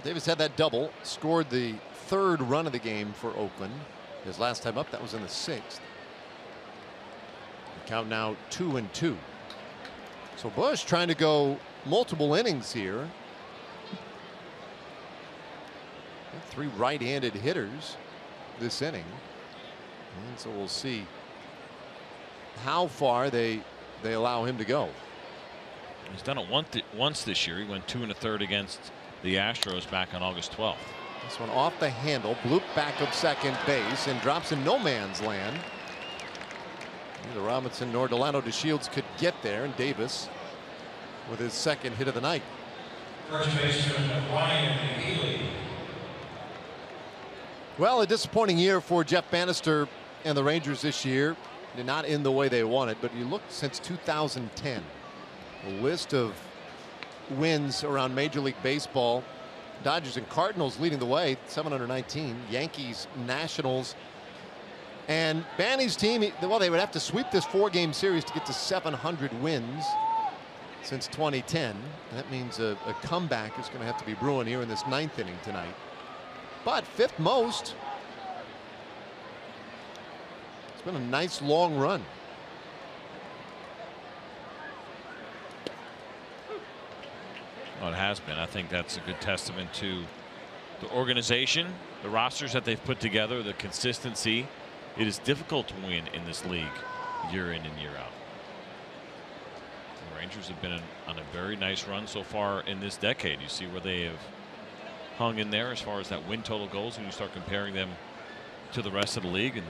S1: Davis had that double, scored the 3rd run of the game for Oakland. His last time up, that was in the 6th. Count now 2-2. So Bush trying to go multiple innings here. 3 right-handed hitters this inning. And so we'll see how far they allow him to go.
S2: He's done it once this year. He went 2 1/3 against the Astros back on August 12th.
S1: This one off the handle, bloop back of second base, and drops in no man's land. Neither Robinson nor Delano DeShields could get there, and Davis with his second hit of the night.
S4: First baseman Ryan Healy.
S1: Well, a disappointing year for Jeff Bannister and the Rangers this year. They're not in the way they wanted, but you look since 2010, a list of wins around Major League Baseball. Dodgers and Cardinals leading the way, 719. Yankees, Nationals, and Banny's team, well, they would have to sweep this 4-game series to get to 700 wins since 2010. That means a comeback is going to have to be brewing here in this 9th inning tonight. But 5th most. It's been a nice long run.
S2: Well, it has been. I think that's a good testament to the organization, the rosters that they've put together, the consistency. It is difficult to win in this league year in and year out. The Rangers have been on a very nice run so far in this decade. You see where they have hung in there as far as that win total goes when you start comparing them to the rest of the league, and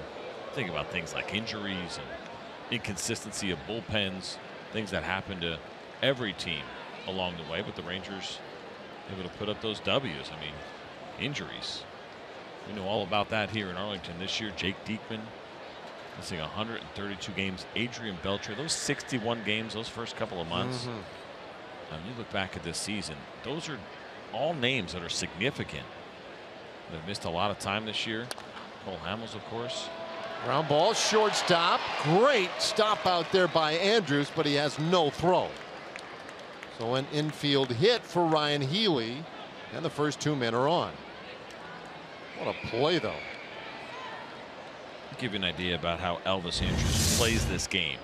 S2: think about things like injuries and inconsistency of bullpens, things that happen to every team along the way. But the Rangers able to put up those W's. I mean, injuries, we know all about that here in Arlington this year. Jake Diekman missing 132 games. Adrian Beltre, those 61 games those first couple of months. And you look back at this season, those are all names that are significant. They've missed a lot of time this year. Cole Hamels, of course.
S1: Ground ball, shortstop. Great stop out there by Andrews, but he has no throw. So an infield hit for Ryan Healy, and the first 2 men are on. What a play, though.
S2: I'll give you an idea about how Elvis Andrews plays this game.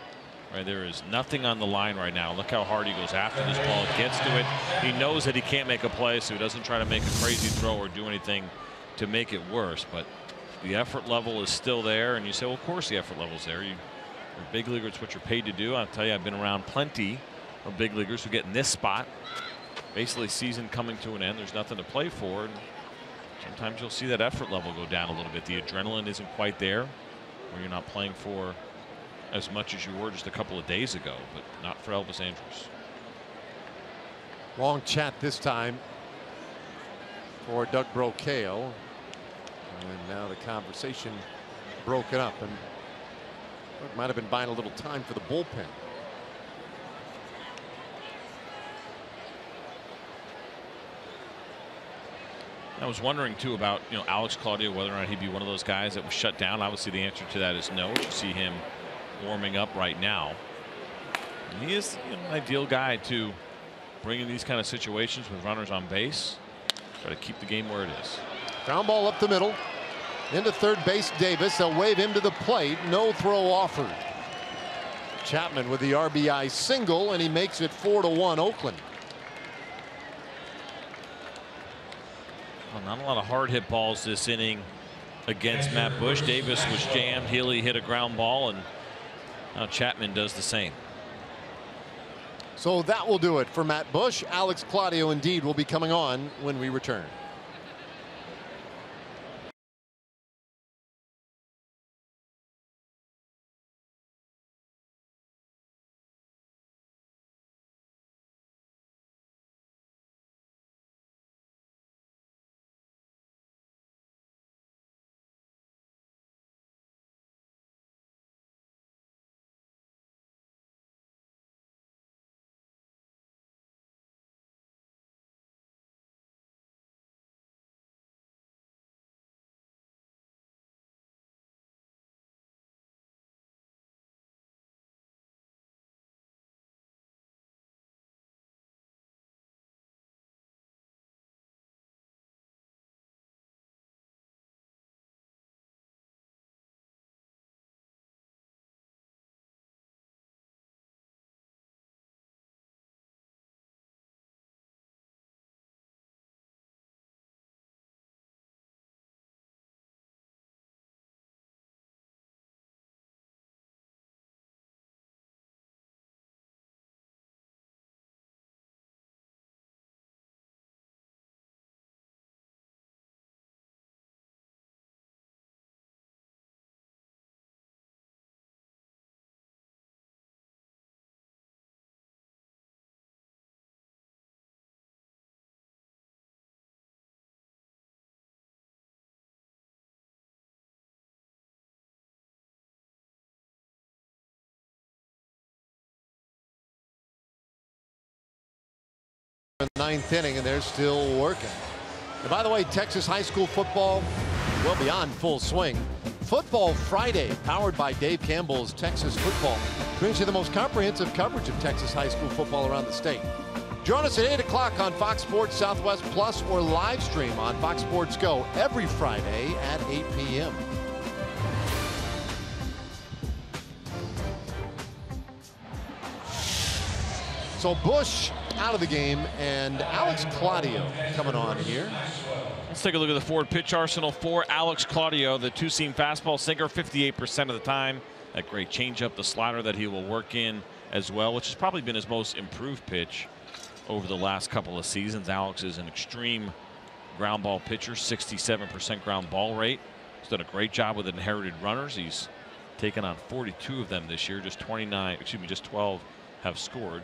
S2: Right, there is nothing on the line right now. Look how hard he goes after this ball, gets to it. He knows that he can't make a play, so he doesn't try to make a crazy throw or do anything to make it worse. But the effort level is still there, and you say, well, of course the effort level is there. You're a big leaguer, it's what you're paid to do. I'll tell you, I've been around plenty of big leaguers who get in this spot. Basically, season coming to an end, there's nothing to play for. And sometimes you'll see that effort level go down a little bit. The adrenaline isn't quite there, where you're not playing for as much as you were just a couple of days ago, but not for Elvis Andrews.
S1: Long chat this time for Doug Brocail, and now the conversation broken up, and it might have been buying a little time for the bullpen.
S2: I was wondering too about Alex Claudio, whether or not he'd be one of those guys that was shut down. Obviously the answer to that is no. You see him warming up right now. And he is an ideal guy to bring in these kind of situations with runners on base. Try to keep the game where it is.
S1: Ground ball up the middle into third base. Davis, they'll wave him to the plate. No throw offered. Chapman with the RBI single, and he makes it 4-1 Oakland.
S2: Well, not a lot of hard hit balls this inning against Matt Bush. Davis was jammed. Healy hit a ground ball, and now Chapman does the same.
S1: So that will do it for Matt Bush. Alex Claudio indeed will be coming on when we return. in the 9th inning, and they're still working. And by the way, Texas high school football well beyond full swing. Football Friday, powered by Dave Campbell's Texas Football, brings you the most comprehensive coverage of Texas high school football around the state. Join us at 8 o'clock on Fox Sports Southwest Plus or live stream on Fox Sports Go every Friday at 8 p.m. So Bush out of the game, and Alex Claudio coming on here.
S2: Let's take a look at the forward pitch arsenal for Alex Claudio. The two-seam fastball sinker 58% of the time. That great changeup, the slider that he will work in as well, which has probably been his most improved pitch over the last couple of seasons. Alex is an extreme ground ball pitcher, 67% ground ball rate. He's done a great job with inherited runners. He's taken on 42 of them this year. Just 12 have scored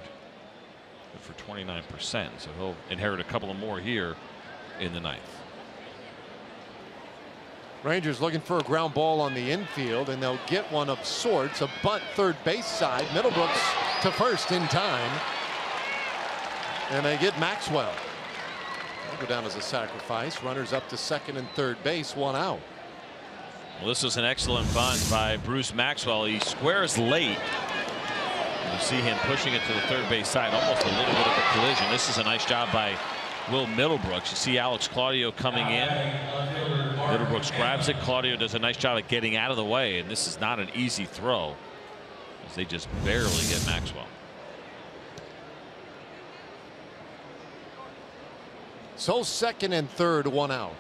S2: for 29%. So he'll inherit a couple of more here in the 9th.
S1: Rangers looking for a ground ball on the infield, and they'll get one of sorts. A bunt third base side. Middlebrooks to first in time. And they get Maxwell. They'll go down as a sacrifice. Runners up to second and third base, one out.
S2: Well, this is an excellent bunt by Bruce Maxwell. He squares late. You see him pushing it to the third base side, almost a little bit of a collision. This is a nice job by Will Middlebrooks. You see Alex Claudio coming in. Middlebrooks grabs it. Claudio does a nice job at getting out of the way, and this is not an easy throw, as they just barely get Maxwell.
S1: So second and third, one out.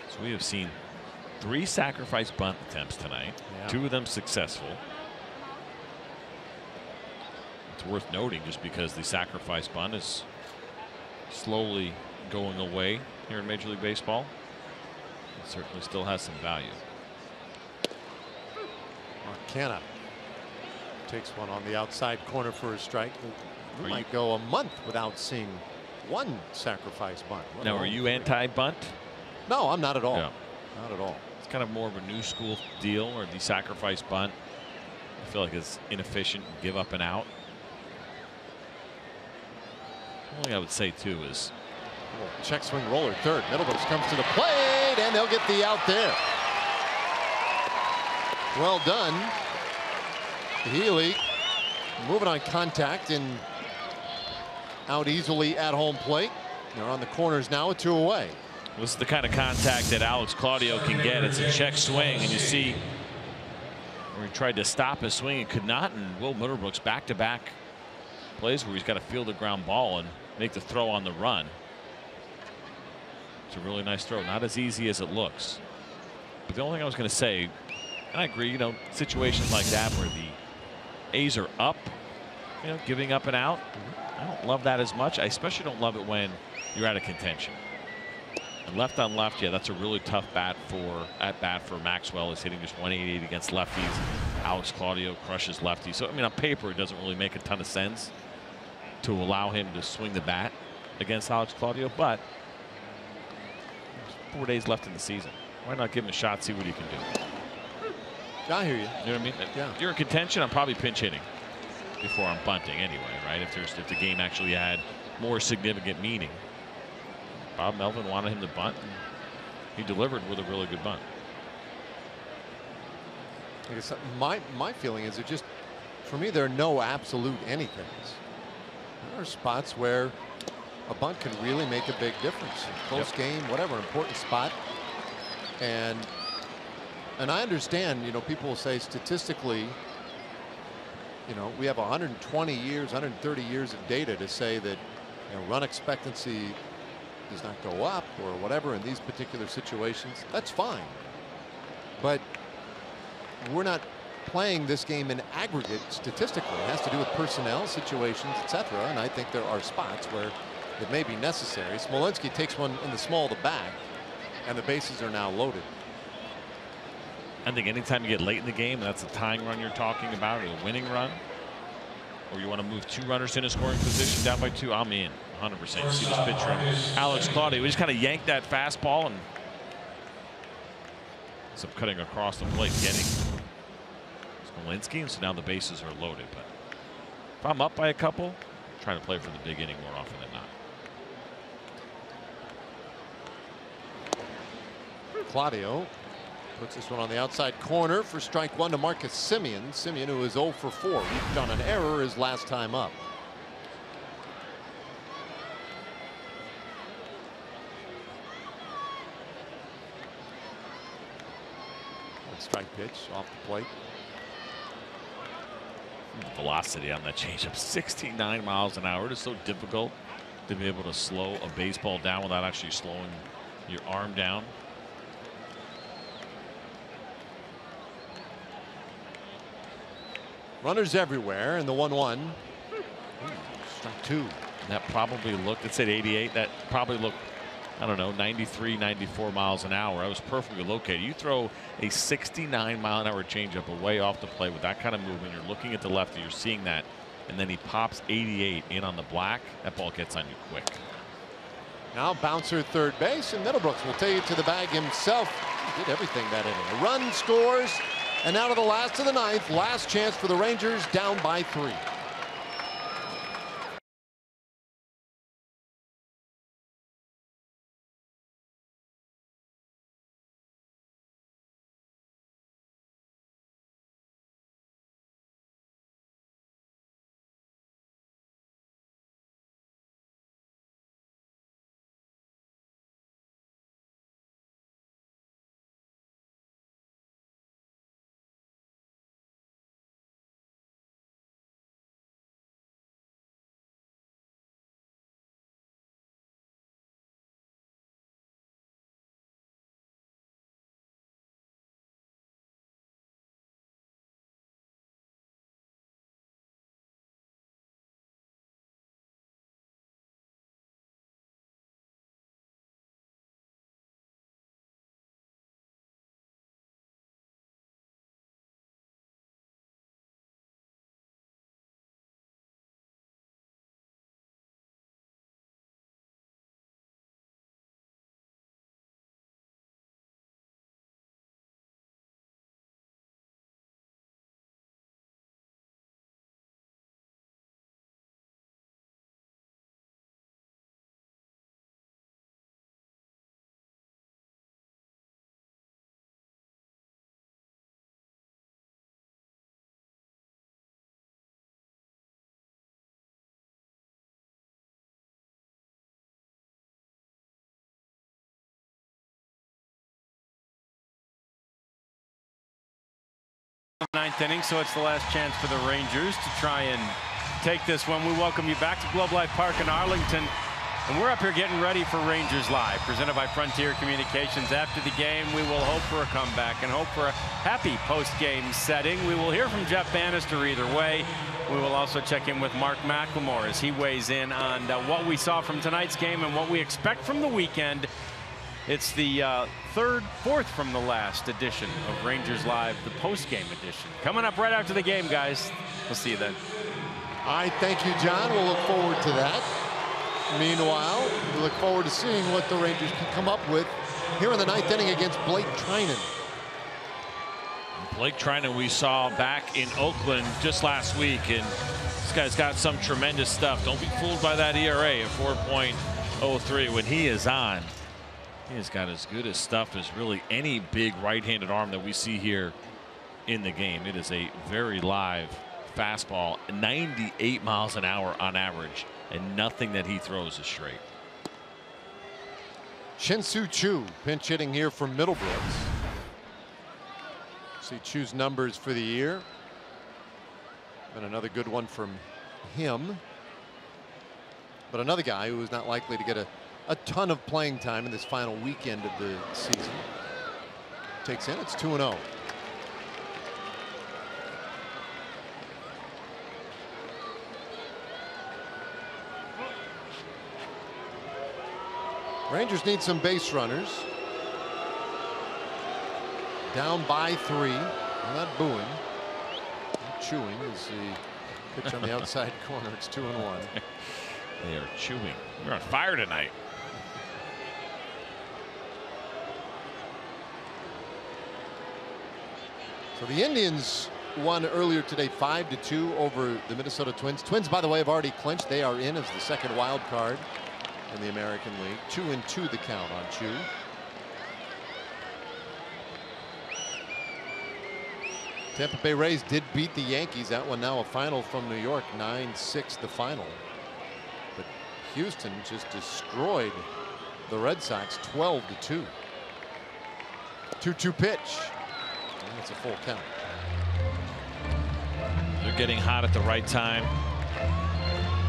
S2: So we have seen 3 sacrifice bunt attempts tonight. Yeah. 2 of them successful. It's worth noting just because the sacrifice bunt is slowly going away here in Major League Baseball. It certainly still has some value.
S1: Marcana takes one on the outside corner for a strike. We might go a month without seeing one sacrifice bunt.
S2: Now, are you anti-bunt?
S1: No, I'm not at all.
S2: Yeah.
S1: Not at all.
S2: It's kind of more of a new school deal, or the sacrifice bunt. I feel like it's inefficient, give up and out. The only thing I would say too is
S1: check swing roller third. Middlebrooks comes to the plate, and they'll get the out there. Well done. Healy moving on contact and out easily at home plate. They're on the corners now, 2 away.
S2: This is the kind of contact that Alex Claudio can get. It's a check swing, and you see where he tried to stop his swing and could not. And Will Middlebrooks back-to-back plays where he's got to field a ground ball and make the throw on the run. It's a really nice throw. Not as easy as it looks. But the only thing I was going to say, and I agree, you know, situations like that where the A's are up, you know, giving up and out. I don't love that as much. I especially don't love it when you're out of contention. And left on left, yeah, that's a really tough at bat for Maxwell. Is hitting just 188 against lefties. Alex Claudio crushes lefties. So I mean, on paper, it doesn't really make a ton of sense to allow him to swing the bat against Alex Claudio. But there's 4 days left in the season. Why not give him a shot, see what he can do?
S1: I hear you.
S2: You know what I mean?
S1: Yeah.
S2: If you're in contention, I'm probably pinch hitting before I'm bunting anyway, right? If the game actually had more significant meaning. Bob Melvin wanted him to bunt, and he delivered with a really good bunt.
S1: I guess my feeling is, it just, for me, there are no absolute anythings. There are spots where a bunt can really make a big difference. Close game, whatever, important spot. And I understand, you know, people will say statistically, you know, we have 120 years, 130 years of data to say that, you know, run expectancy does not go up or whatever in these particular situations. That's fine. But we're not playing this game in aggregate statistically. It has to do with personnel, situations, etc. And I think there are spots where it may be necessary. Smolenski takes one in the small of the back, and the bases are now loaded.
S2: I think anytime you get late in the game, that's a tying run you're talking about, or a winning run, or you want to move 2 runners in a scoring position down by 2, I'm in 100%. You see this pitcher, Alex Claudio. We just kind of yanked that fastball and ends up cutting across the plate, getting Smolenski, and so now the bases are loaded. But if I'm up by a couple, trying to play for the big inning more often than not.
S1: Claudio puts this one on the outside corner for strike one to Marcus Semien. Semien, who is 0 for 4, reached on an error his last time up. Strike pitch off the plate.
S2: Velocity on that changeup, 69 miles an hour. It is so difficult to be able to slow a baseball down without actually slowing your arm down.
S1: Runners everywhere, and the 1-1. Strike two.
S2: That probably looked, it said 88. That probably looked, I don't know, 93, 94 miles an hour. I was perfectly located. You throw a 69 mile an hour changeup away off the plate with that kind of movement. You're looking at the left and you're seeing that. And then he pops 88 in on the black. That ball gets on you quick.
S1: Now bouncer third base, and Middlebrooks will take it to the bag himself. He did everything that inning. A run, scores, and out of the last of the ninth, last chance for the Rangers, down by 3.
S6: Ninth inning, so it's the last chance for the Rangers to try and take this one. We welcome you back to Globe Life Park in Arlington, and we're up here getting ready for Rangers Live, presented by Frontier Communications. After the game, we will hope for a comeback and hope for a happy post-game setting. We will hear from Jeff Bannister either way. We will also check in with Mark McLemore as he weighs in on what we saw from tonight's game and what we expect from the weekend. It's the fourth from the last edition of Rangers Live, the post-game edition. Coming up right after the game, guys. We'll see you then.
S1: All right, thank you, John. We'll look forward to that. Meanwhile, we look forward to seeing what the Rangers can come up with here in the ninth inning against Blake Treinen.
S2: Blake Treinen we saw back in Oakland just last week, and this guy's got some tremendous stuff. Don't be fooled by that ERA of 4.03 when he is on. He has got as good as stuff as really any big right-handed arm that we see here in the game. It is a very live fastball, 98 miles an hour on average, and nothing that he throws is straight.
S1: Shin-Soo Choo pinch hitting here for Middlebrooks. See Choo's numbers for the year. And another good one from him. But another guy who is not likely to get a ton of playing time in this final weekend of the season. Takes in, it's 2-0. Rangers need some base runners. Down by 3. They're not booing. Not chewing is the pitch on the outside corner. It's 2-1.
S2: They are chewing. You're on fire tonight.
S1: So the Indians won earlier today 5-2 over the Minnesota Twins. Twins, by the way, have already clinched. They are in as the second wild card in the American League. 2-2 the count on Chu. Tampa Bay Rays did beat the Yankees. That one now a final from New York, 9-6 the final. But Houston just destroyed the Red Sox 12-2. 2-2 pitch. And that's a full count.
S2: They're getting hot at the right time.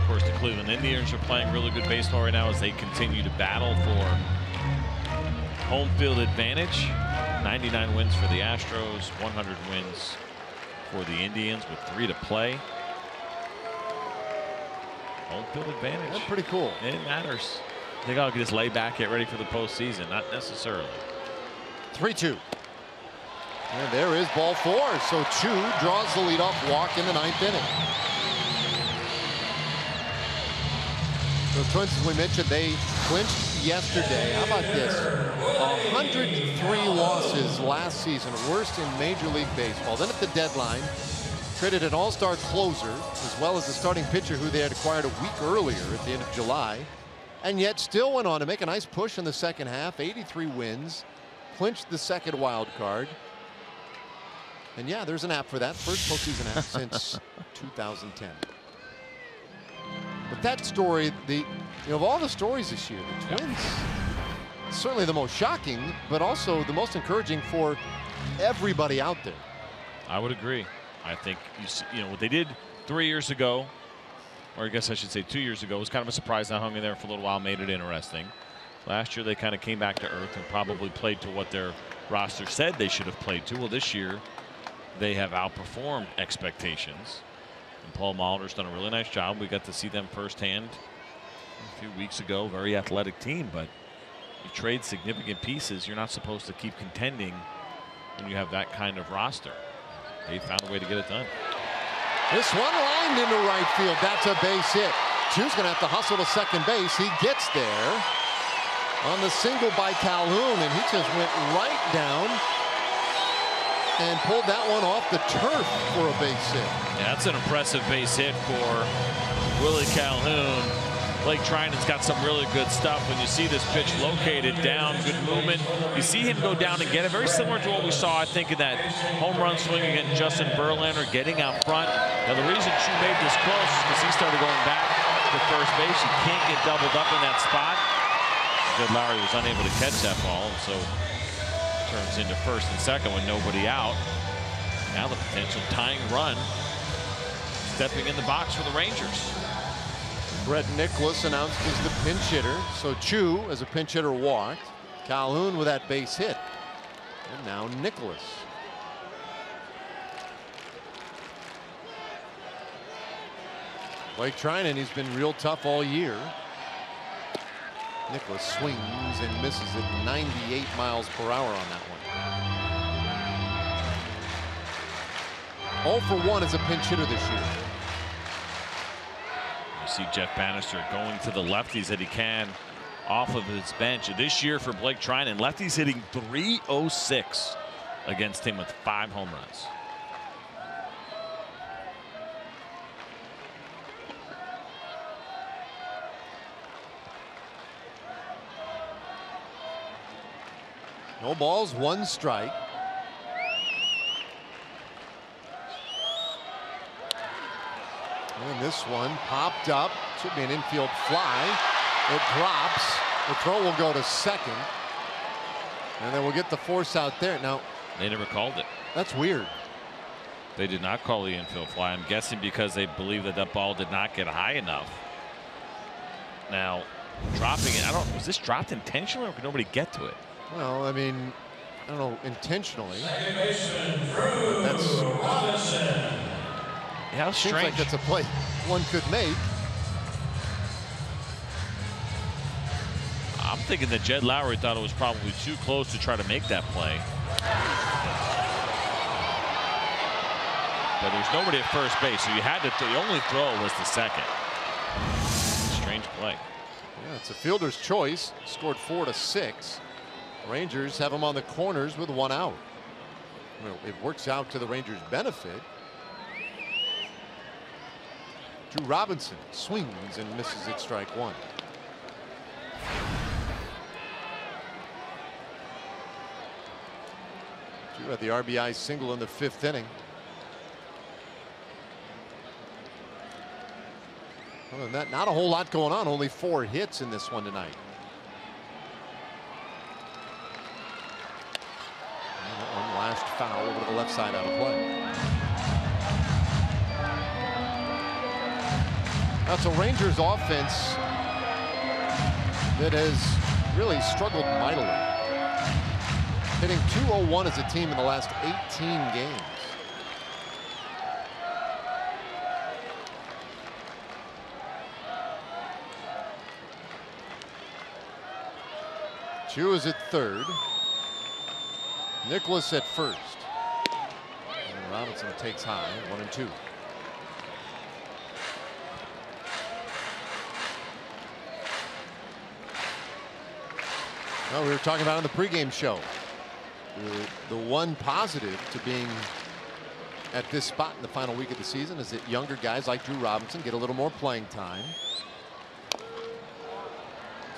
S2: Of course, the Cleveland Indians are playing really good baseball right now as they continue to battle for home field advantage. 99 wins for the Astros, 100 wins for the Indians with 3 to play. Home field advantage.
S1: That's pretty cool.
S2: It matters. I think I'll just lay back, get ready for the postseason. Not necessarily.
S1: 3-2. And there is ball 4. So Chu draws the leadoff walk in the 9th inning. The Twins, as we mentioned, they clinched yesterday. How about this? 103 losses last season, worst in Major League Baseball. Then at the deadline, traded an all-star closer as well as the starting pitcher who they had acquired a week earlier at the end of July, and yet still went on to make a nice push in the second half. 83 wins, clinched the second wild card. And yeah, there's an app for that. First postseason app since 2010. But that story, of all the stories this year, the Twins, certainly the most shocking, but also the most encouraging for everybody out there.
S2: I would agree. I think what they did 3 years ago, or I guess I should say 2 years ago, was kind of a surprise. They hung in there for a little while, made it interesting. Last year they kind of came back to earth and probably played to what their roster said they should have played to. Well, this year they have outperformed expectations. And Paul Molitor's done a really nice job. We got to see them firsthand a few weeks ago. Very athletic team, but you trade significant pieces. You're not supposed to keep contending when you have that kind of roster. They found a way to get it done.
S1: This one lined into right field. That's a base hit. Chu's going to have to hustle to second base. He gets there on the single by Calhoun, and he just went right down and pulled that one off the turf for a base hit.
S2: Yeah, that's an impressive base hit for Willie Calhoun. Blake Trinan's got some really good stuff. When you see this pitch located down, good movement. You see him go down and get it. Very similar to what we saw, I think, in that home run swing against Justin Verlander, getting out front. Now, the reason Chu made this close is because he started going back to first base. He can't get doubled up in that spot. Jed Lowry was unable to catch that ball, so turns into first and second with nobody out. Now the potential tying run stepping in the box for the Rangers.
S1: Brett Nicholas announced as the pinch hitter. So Chu, as a pinch hitter, walked. Calhoun with that base hit. And now Nicholas. Blake Trinan, he's been real tough all year. Nicholas swings and misses at 98 miles per hour on that one. 0 for 1 as a pinch hitter this year.
S2: You see Jeff Bannister going to the lefties that he can off of his bench. This year for Blake Trinan, lefties hitting .306 against him with 5 home runs.
S1: No balls, 1 strike. And this one popped up. Should be an infield fly. It drops. The throw will go to second. And then we'll get the force out there. Now,
S2: they never called it.
S1: That's weird.
S2: They did not call the infield fly. I'm guessing because they believe that that ball did not get high enough. Now, dropping it, was this dropped intentionally or could nobody get to it?
S1: Well, I mean, I don't know, intentionally. That's
S2: how
S1: seems
S2: strange.
S1: like that's a play one could make.
S2: I'm thinking that Jed Lowry thought it was probably too close to try to make that play. But there's nobody at first base, so you had to. The only throw was the second. Strange play.
S1: Yeah, it's a fielder's choice. Scored 4 to 6. Rangers have him on the corners with 1 out. Well, it works out to the Rangers' benefit. Drew Robinson swings and misses at strike one. Drew had the RBI single in the 5th inning. Other than that, not a whole lot going on. Only 4 hits in this one tonight. And that one lashed foul over to the left side out of play. That's a Rangers offense that has really struggled mightily. Hitting .201 as a team in the last 18 games. Chu is at third. Nicholas at first. And Robinson takes high, 1-2. Well, we were talking about on the pregame show. The one positive to being at this spot in the final week of the season is that younger guys like Drew Robinson get a little more playing time.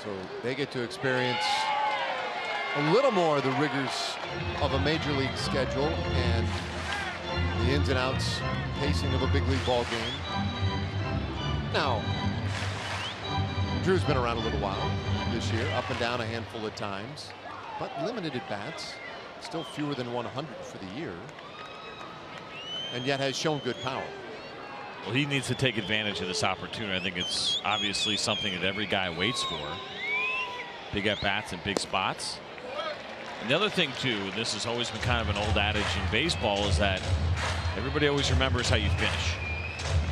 S1: So they get to experience a little more of the rigors of a major league schedule and the ins and outs pacing of a big league ball game. Now, Drew's been around a little while this year, up and down a handful of times, but limited at bats, still fewer than 100 for the year, and yet has shown good power.
S2: Well, he needs to take advantage of this opportunity. I think it's obviously something that every guy waits for. Big at bats in big spots. And the other thing too, and this has always been kind of an old adage in baseball, is that everybody always remembers how you finish.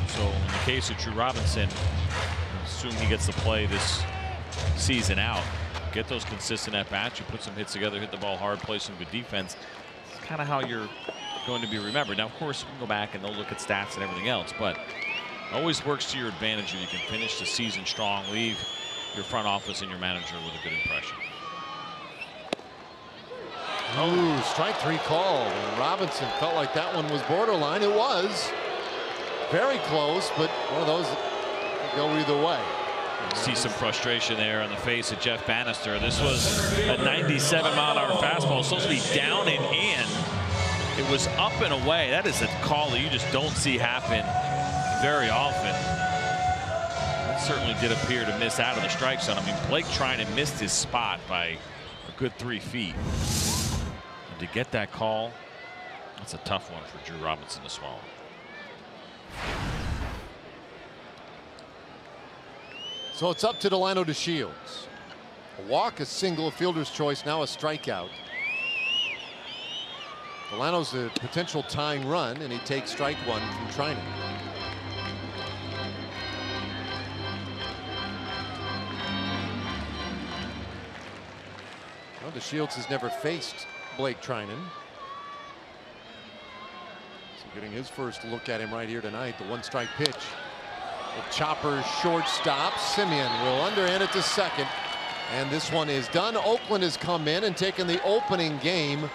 S2: So in the case of Drew Robinson, assume he gets to play this season out, get those consistent at bats, you put some hits together, hit the ball hard, play some good defense. It's kind of how you're going to be remembered. Now, of course, we can go back and they'll look at stats and everything else, but it always works to your advantage if you can finish the season strong, leave your front office and your manager with a good impression.
S1: Oh, strike 3 called. And Robinson felt like that one was borderline. It was very close, but one of those that go either way.
S2: See some frustration there on the face of Jeff Bannister. This was a 97-mile-an-hour fastball, supposed to be down and in. It was up and away. That is a call that you just don't see happen very often. That certainly did appear to miss out of the strike zone. I mean, Blake Trinan missed his spot by a good 3 feet. And to get that call, that's a tough one for Drew Robinson to swallow.
S1: So it's up to Delino to Shields. A walk, a single, a fielder's choice, now a strikeout. Delino's a potential tying run, and he takes strike 1 from Trinan. Well, DeShields has never faced Blake Trinan. So getting his first look at him right here tonight. The 1-strike pitch. The chopper shortstop. Simeon will underhand it to second. And this one is done. Oakland has come in and taken the opening game